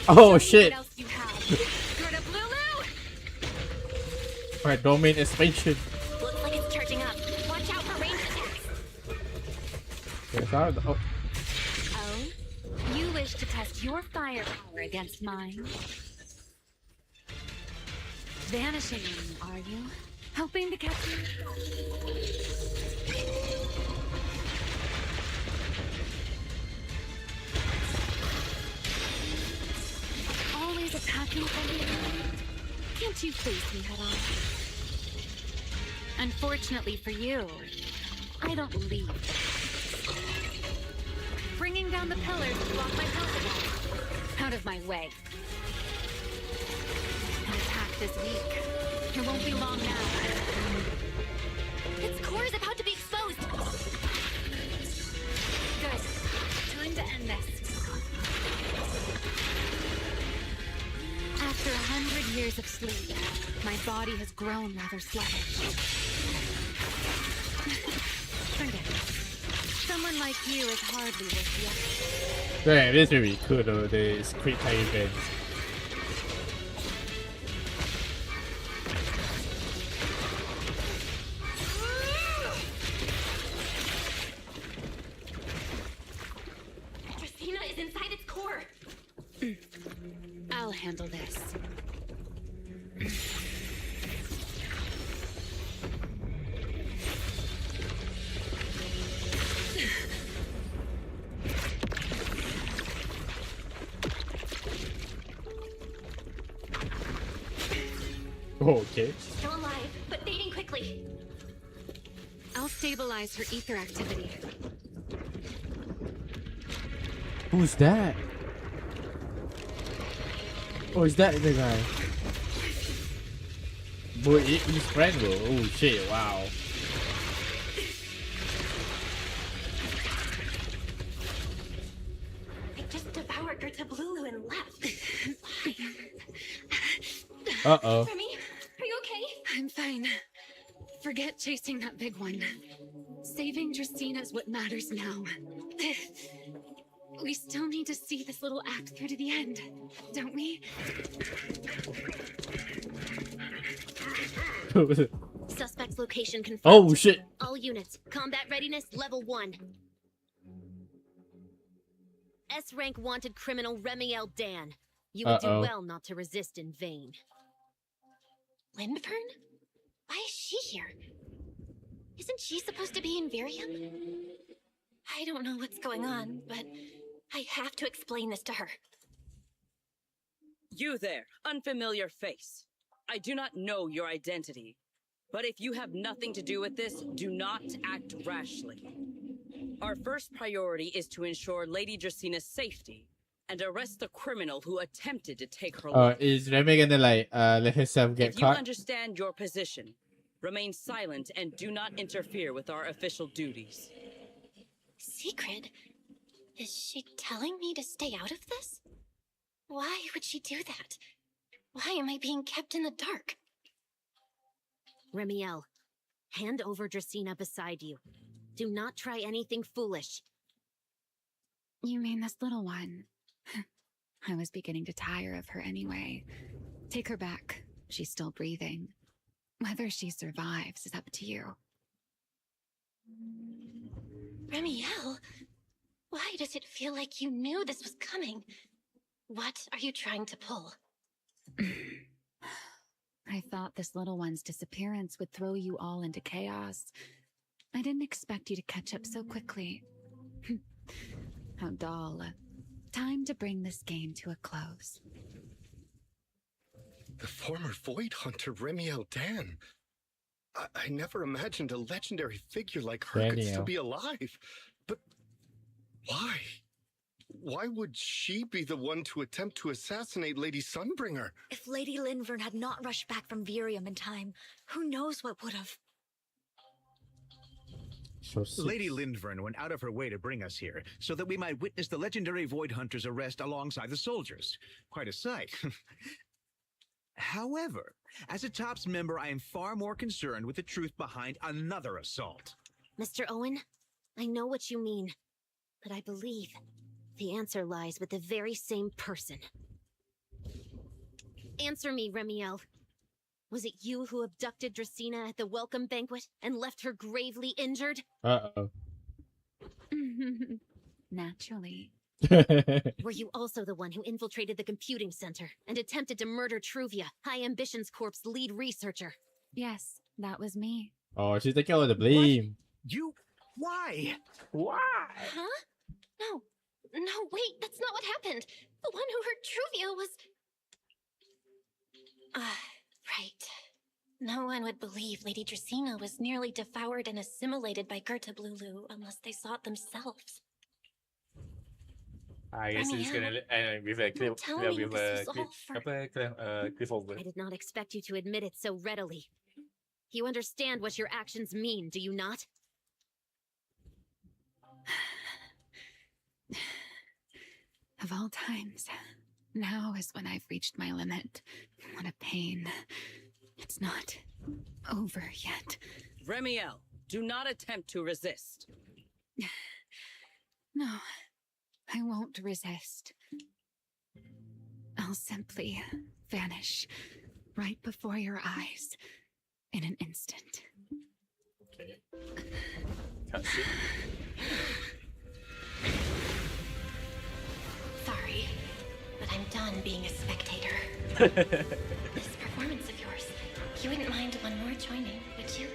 Oh shit! What else you have? Good up, Lulu! My domain expansion. Looks like it's charging up. Watch out for range attacks. Yes, oh. Oh? You wish to test your firepower against mine? Vanishing, are you? Hoping to catch me? Always attacking from behind. Can't you face me head on? Unfortunately for you, I don't leave. Bringing down the pillars to block my path again. Out of my way. An attack this week. It won't be long now. Its core is about to be exposed. Good. Time to end this. After 100 years of sleep, my body has grown rather sluggish. Forget it. Someone like you is hardly worth the effort. Damn, this will be cool though. This quick time event. Justina is inside its core. I'll handle this. Oh, okay. Still alive, but fading quickly. I'll stabilize her ether activity. Who's that? Oh, is that the guy? Boy, his friend though. Oh shit! Wow. I just devoured your tablulu and left. Uh-oh. Remy, are you okay? I'm fine. Forget chasing that big one. Saving Justina is what matters now. We still need to see this little act through to the end, don't we? Suspect's location confirmed. Oh shit! All units, combat readiness level 1. S-rank wanted criminal Remy L. Dan. You would do well not to resist in vain. Lindvern? Why is she here? Isn't she supposed to be in Virium? I don't know what's going on, but I have to explain this to her. You there, unfamiliar face. I do not know your identity, but if you have nothing to do with this, do not act rashly. Our first priority is to ensure Lady Justina's safety and arrest the criminal who attempted to take her life. Is Remy gonna like let herself get If you caught? understand your position, remain silent and do not interfere with our official duties. Secret? Is she telling me to stay out of this? Why would she do that? Why am I being kept in the dark? Remiel, hand over Justina beside you. Do not try anything foolish. You mean this little one? I was beginning to tire of her anyway. Take her back. She's still breathing. Whether she survives is up to you. Remiel, why does it feel like you knew this was coming? What are you trying to pull? I thought this little one's disappearance would throw you all into chaos. I didn't expect you to catch up so quickly. How dull. Time to bring this game to a close. The former Void Hunter Remiel Dan. I never imagined a legendary figure like her could still be alive. But why? Why would she be the one to attempt to assassinate Lady Sunbringer? If Lady Linvern had not rushed back from Virium in time, who knows what would have. Lady Lindvern went out of her way to bring us here so that we might witness the legendary Void Hunter's arrest alongside the soldiers. Quite a sight. However, as a TOPS member, I am far more concerned with the truth behind another assault. Mr. Owen, I know what you mean, but I believe the answer lies with the very same person. Answer me, Remiel. Was it you who abducted Dracena at the welcome banquet and left her gravely injured? Uh-oh. Naturally. Were you also the one who infiltrated the computing center and attempted to murder Truvia, High Ambitions Corp's lead researcher? Yes, that was me. Oh, she's taking all the blame. You... Why? Why? Huh? No, wait, that's not what happened. The one who hurt Truvia was... right. No one would believe Lady Dracena was nearly devoured and assimilated by Gerta Blulu unless they saw it themselves. I guess it's gonna end with a cliffhanger. I did not expect you to admit it so readily. You understand what your actions mean, do you not? Of all times, now is when I've reached my limit. What a pain. It's not over yet. Remiel, do not attempt to resist. No, I won't resist. I'll simply vanish right before your eyes in an instant. Okay. Cutscene. Sorry, but I'm done being a spectator. This performance of yours, you wouldn't mind one more joining, would you?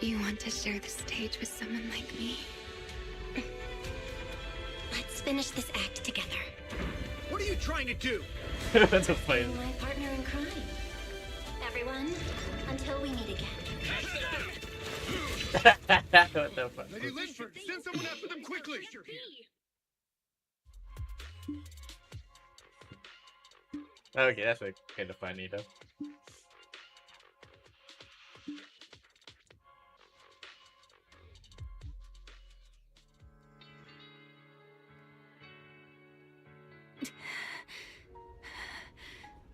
You want to share the stage with someone like me? Let's finish this act together. What are you trying to do? That's a fight. My partner in crime. Everyone, until we meet again. What the fuck? Lady Linford, send someone after them quickly! Okay, that's like kind of funny though.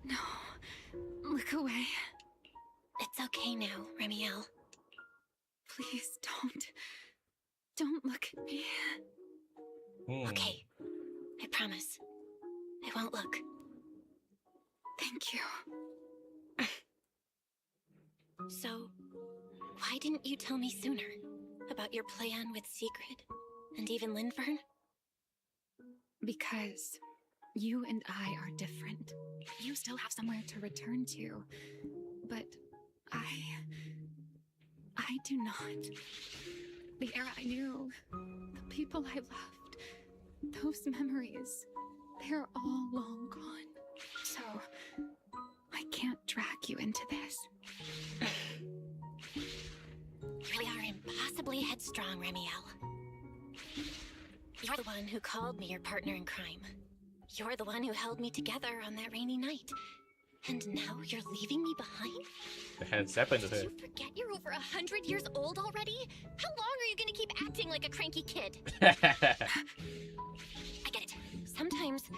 No, look away. It's okay now, Remiel. Please don't look at me. Okay, I promise. I won't look. Thank you. So, why didn't you tell me sooner about your plan with Sigrid and even Linfern? Because you and I are different. You still have somewhere to return to, but I do not. The air I knew, the people I loved, those memories, they're all long gone. So, I can't drag you into this. You really are impossibly headstrong, Remiel. You're the one who called me your partner in crime. You're the one who held me together on that rainy night. And now you're leaving me behind? The hell's happened to her? Did you forget you're over 100 years old already? How long are you gonna keep acting like a cranky kid? I get it. Sometimes,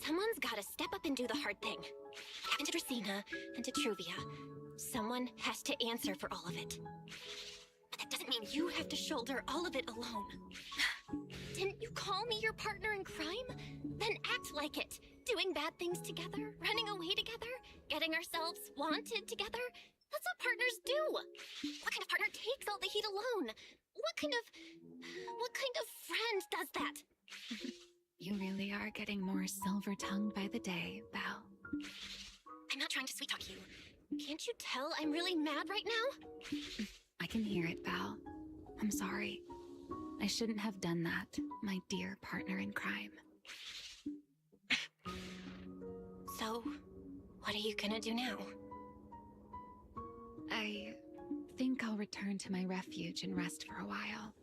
someone's gotta step up and do the hard thing. What happened to Dracena and to Truvia? Someone has to answer for all of it. But that doesn't mean you have to shoulder all of it alone. Didn't you call me your partner in crime? Then act like it. Doing bad things together, running away together, getting ourselves wanted together. That's what partners do. What kind of partner takes all the heat alone? What kind of friend does that? You really are getting more silver-tongued by the day, Belle. I'm not trying to sweet-talk you. Can't you tell I'm really mad right now? I can hear it, Belle. I'm sorry. I shouldn't have done that, my dear partner in crime. So, what are you gonna do now? I think I'll return to my refuge and rest for a while.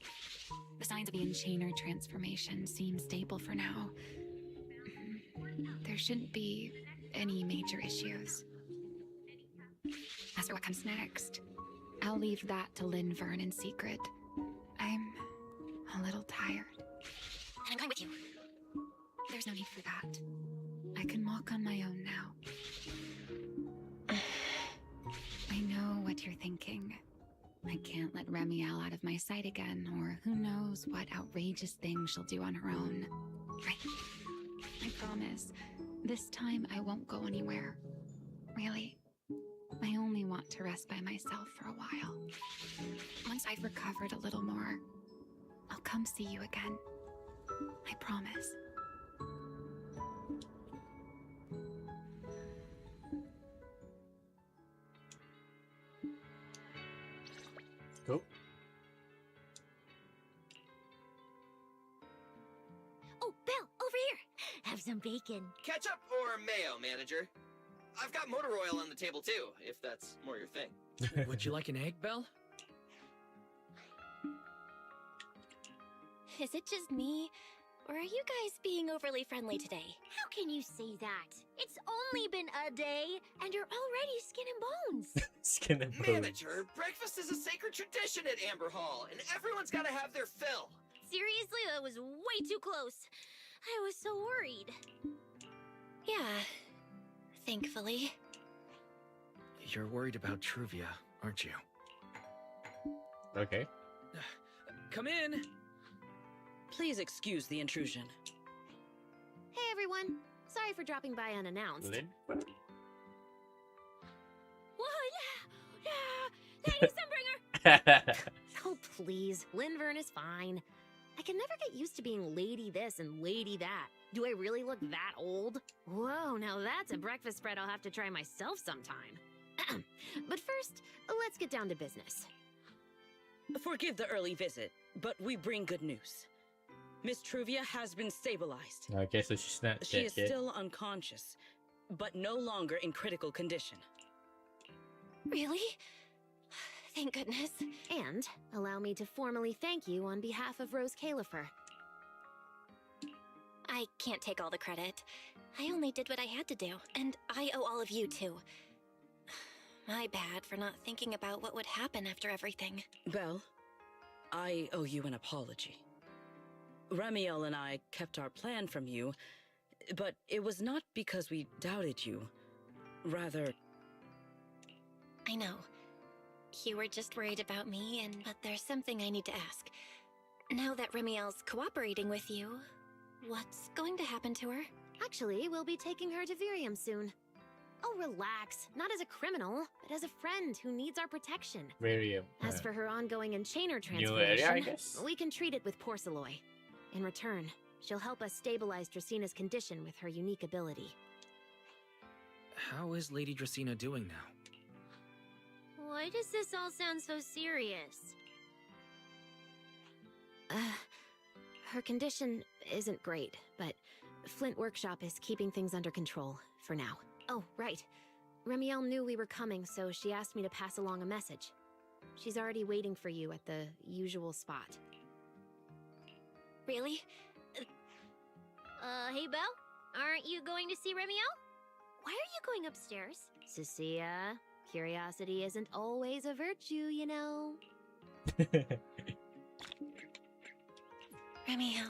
The signs of the Enchainer transformation seem stable for now. There shouldn't be any major issues. As for what comes next, I'll leave that to Linvern in secret. I'm a little tired. I'm going with you. There's no need for that. I can walk on my own now. I know what you're thinking. I can't let Remiel out of my sight again, or who knows what outrageous thing she'll do on her own. Right. I promise, this time I won't go anywhere. Really. I only want to rest by myself for a while. Once I've recovered a little more, I'll come see you again. I promise. Cool. Oh, Belle, over here. Have some bacon. Ketchup or mayo, manager? I've got motor oil on the table too, if that's more your thing. Would you like an egg, Belle? Is it just me? Or are you guys being overly friendly today? How can you say that? It's only been a day, and you're already skin and bones. Skin and bones. Manager, breakfast is a sacred tradition at Amber Hall, and everyone's gotta have their fill. Seriously, that was way too close. I was so worried. Yeah, thankfully. You're worried about Truvia, aren't you? Okay. Come in. Please excuse the intrusion. Hey, everyone. Sorry for dropping by unannounced. Lynn? Whoa, Lady Sunbringer! Oh, please. Linvern is fine. I can never get used to being lady this and lady that. Do I really look that old? Whoa, now that's a breakfast spread I'll have to try myself sometime. But first, let's get down to business. Forgive the early visit, but we bring good news. Miss Truvia has been stabilized. Okay, so she's not She dead is yet. still unconscious, but no longer in critical condition. Really? Thank goodness. And allow me to formally thank you on behalf of Rose Califer. I can't take all the credit. I only did what I had to do, and I owe all of you too. My bad for not thinking about what would happen after everything. Belle, I owe you an apology. Remiel and I kept our plan from you, but it was not because we doubted you. Rather... I know. You were just worried about me, but there's something I need to ask. Now that Remiel's cooperating with you, what's going to happen to her? Actually, we'll be taking her to Virium soon. Oh, relax. Not as a criminal, but as a friend who needs our protection. Virium. As for her ongoing Enchainer New area, I transformation, guess? we can treat it with Porceloy. In return, she'll help us stabilize Dracina's condition with her unique ability. How is Lady Dracina doing now? Why does this all sound so serious? Her condition isn't great, but Flint Workshop is keeping things under control, for now. Oh, right. Remiel knew we were coming, so she asked me to pass along a message. She's already waiting for you at the usual spot. Really? Hey, Belle? Aren't you going to see Remiel? Why are you going upstairs? Cecilia, curiosity isn't always a virtue, you know. Remiel.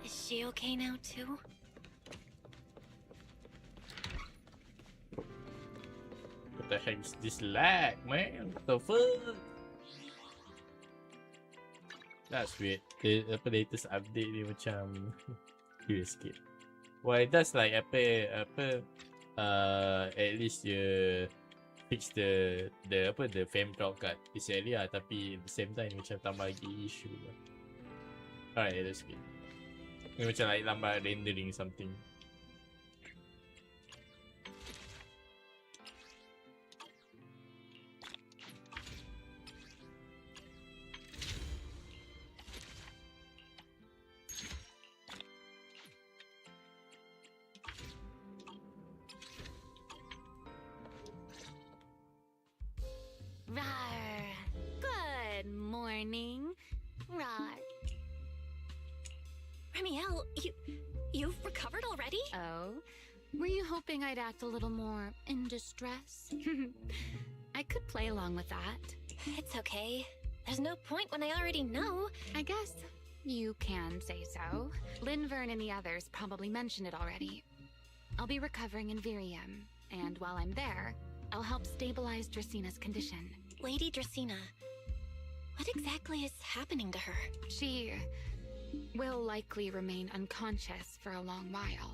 Is she okay now, too? What the heck is this lag, man? What the fuck? That's weird. The latest update ni macam curious sikit. Well, it does like at least you fix the frame drop kat this area, tapi at the same time macam tambah lagi issue lah. Alright, that's good. Ni macam like lambat rendering something. Rawr. Good morning. Rawr. Remiel, you've recovered already? Oh? Were you hoping I'd act a little more in distress? I could play along with that. It's okay. There's no point when I already know. I guess you can say so. Linvern and the others probably mentioned it already. I'll be recovering in Virium, and while I'm there, I'll help stabilize Dracina's condition. Lady Dracina, what exactly is happening to her? She will likely remain unconscious for a long while.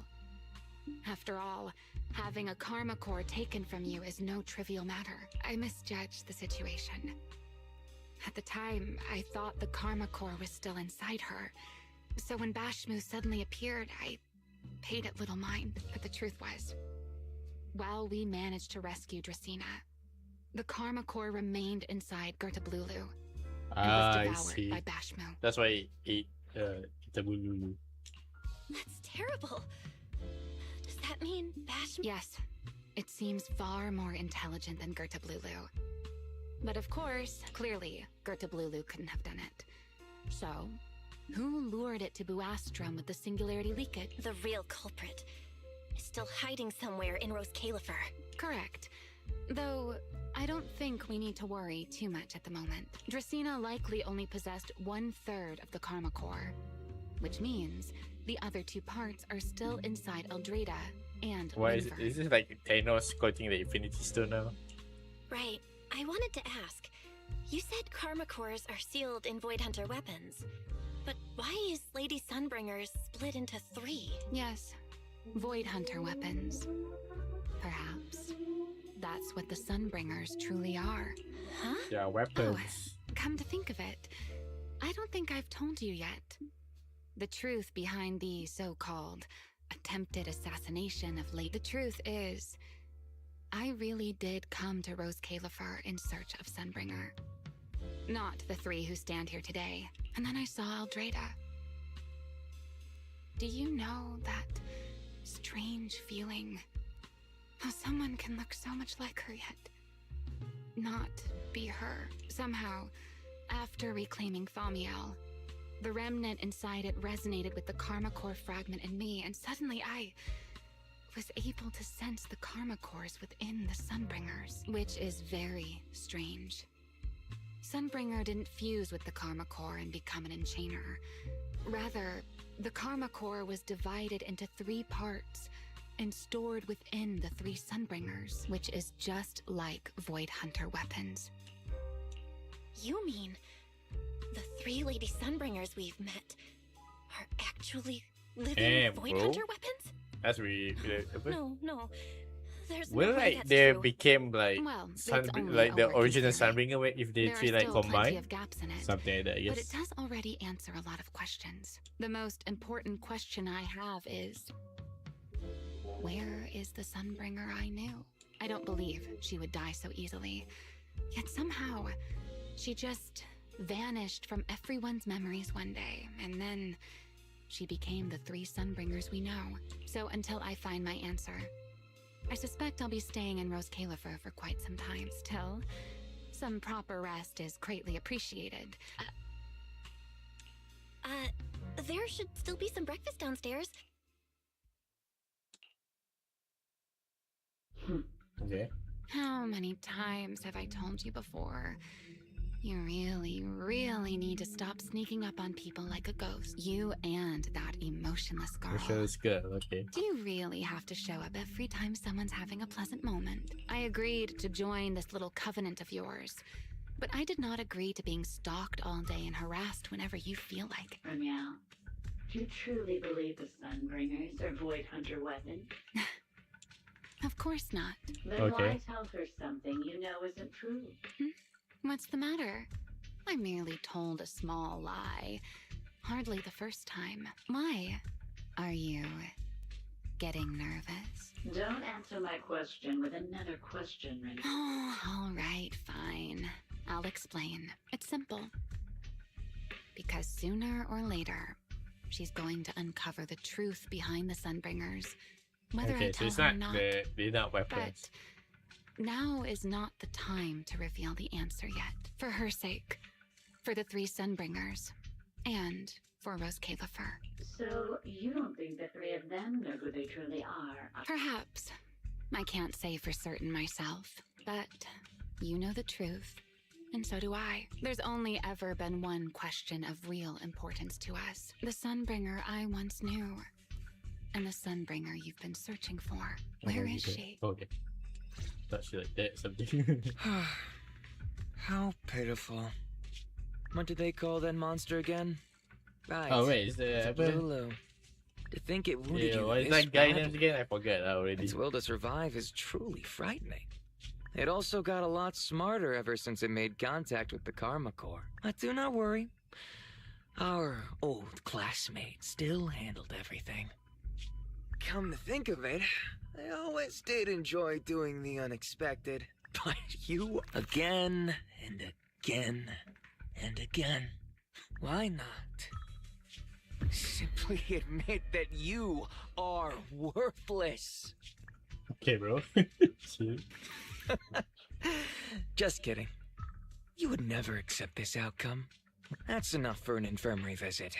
After all, having a karma core taken from you is no trivial matter. I misjudged the situation. At the time, I thought the karma core was still inside her. So when Bashmu suddenly appeared, I paid it little mind. But the truth was, while we managed to rescue Dracina, the karma core remained inside Gertablulu and was I devoured see. by Bashmu. That's why he ate the blue. That's terrible. Does that mean Bashmu? Yes, it seems far more intelligent than Gertablulu. But of course, clearly, Gertablulu couldn't have done it. So, who lured it to Buastrum with the singularity leakage? The real culprit is still hiding somewhere in Rose Califer. Correct. Though, I don't think we need to worry too much at the moment. Dracina likely only possessed 1/3 of the karma core, which means the other 2 parts are still inside Eldrada and Why is Linvern. this like Thanos quoting the Infinity Stone now? Right. I wanted to ask. You said karma cores are sealed in Void Hunter weapons. But why is Lady Sunbringer's split into 3? Yes, Void Hunter weapons. Perhaps. That's what the Sunbringers truly are. Huh? Yeah, weapons. Come to think of it, I don't think I've told you yet. The truth behind the so-called attempted assassination of The truth is, I really did come to Rose Califer in search of Sunbringer. Not the 3 who stand here today. And then I saw Eldrada. Do you know that strange feeling? How someone can look so much like her yet not be her. Somehow, after reclaiming Thaumiel, the remnant inside it resonated with the karma core fragment in me, and suddenly I was able to sense the karma cores within the Sunbringers, which is very strange. Sunbringer didn't fuse with the karma core and become an enchainer. Rather, the karma core was divided into 3 parts and stored within the 3 Sunbringers, which is just like Void Hunter weapons. You mean the 3 Lady Sunbringers we've met are actually living Damn, Void bro. Hunter weapons? That's really No. There's Well, no way like that's they true. became like Well, it's only like a the working original theory. Sunbringer if they There are 3 like still plenty combined. of gaps in it, Something like that, I but guess. it does already answer a lot of questions. The most important question I have is, where is the Sunbringer I knew? I don't believe she would die so easily. Yet somehow, she just vanished from everyone's memories one day, and then she became the 3 Sunbringers we know. So until I find my answer, I suspect I'll be staying in Rose Califer for quite some time. Still, some proper rest is greatly appreciated. There should still be some breakfast downstairs. Okay. How many times have I told you before? You really, really need to stop sneaking up on people like a ghost. You and that emotionless girl. Sure, it's good. Okay. Do you really have to show up every time someone's having a pleasant moment? I agreed to join this little covenant of yours, but I did not agree to being stalked all day and harassed whenever you feel like it. Remiel, do you truly believe the Sunbringers are Void Hunter weapons? Of course not. Then why tell her something you know isn't true? What's the matter? I merely told a small lie. Hardly the first time. Why? Are you getting nervous? Don't answer my question with another question, Remiel. Oh, all right, fine. I'll explain. It's simple. Because sooner or later, she's going to uncover the truth behind the Sunbringers. Whether I Okay, so tell it's her not or not. they're not weapons. now is not the time to reveal the answer yet. For her sake, for the 3 Sunbringers, and for Rose Califer. So, you don't think the 3 of them know who they truly are? Perhaps. I can't say for certain myself, but you know the truth, and so do I. There's only ever been one question of real importance to us. The Sunbringer I once knew, and the Sunbringer you've been searching for. Where is she? Okay. Thought she like that something. How pitiful. What do they call that monster again? Right. Oh wait, is there it's Lulu. To think it wounded you what is this that guy badly. named again? I forgot already. Its will to survive is truly frightening. It also got a lot smarter ever since it made contact with the Karma Core. But do not worry. Our old classmate still handled everything. Come to think of it, I always did enjoy doing the unexpected. But you again and again and again. Why not? Simply admit that you are worthless. Okay, bro. Chill. Just kidding. You would never accept this outcome. That's enough for an infirmary visit.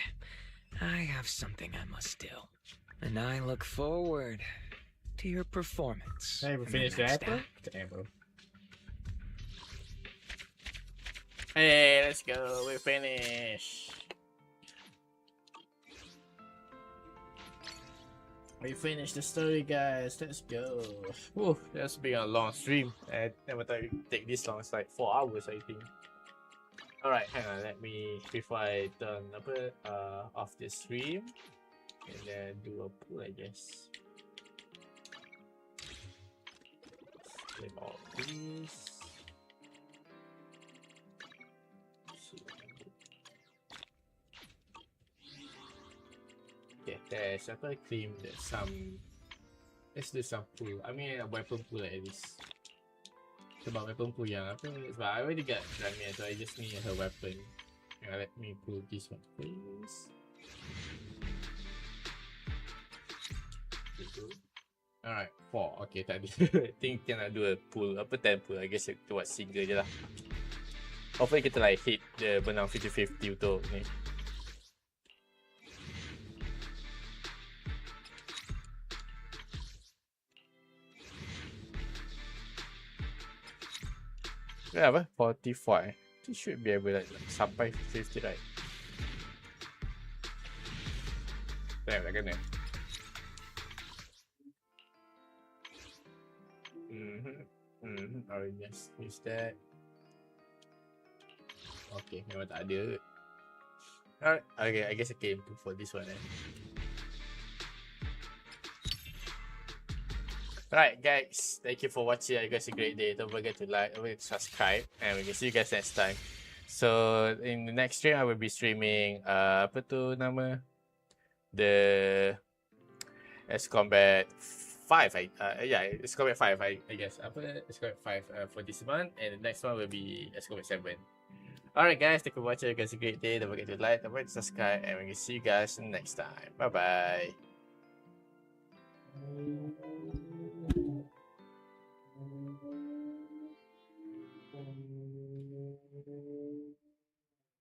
I have something I must do. And I look forward to your performance. Hey, we in the finished next that, bro? act. Damn, bro. Hey, let's go. We finished. We finished the story, guys. Let's go. Whew, that's been a long stream. I never thought it would take this long. It's like 4 hours, I think. Alright, hang on. Let me, before I turn off the stream, and then do a pull, I guess. Click all this. Okay, there's a claim that some. Let's do some pull. I mean, a weapon pull at least. Sebab weapon pull yang apa? Sebab I already got Ramiya, so I just need her weapon. Let me pull this one, please. Alright, 4. Okay, tadi. I think cannot do a pull. Apa 10 pull? I guess kita buat single je lah. Hopefully kita like hit the benang 50-50 untuk ni. Yeah, apa? 45. It should be able to like, sampai 50, right? Damn, tak kena. Oh, yes, use that. Okay, memang tak ada. Alright, okay, I guess I can improve for this one. Alright, guys, thank you for watching. You guys have a great day. Don't forget to like, don't forget to subscribe, and we can see you guys next time. So in the next stream, I will be streaming apa tu nama? The S Combat 5. Yeah, S Combat 5. I guess apa S Combat 5 for this month, and the next one will be S Combat 7. Alright, guys, thank you for watching. You guys have a great day. Don't forget to like, don't forget to subscribe, and we can see you guys next time. Bye bye.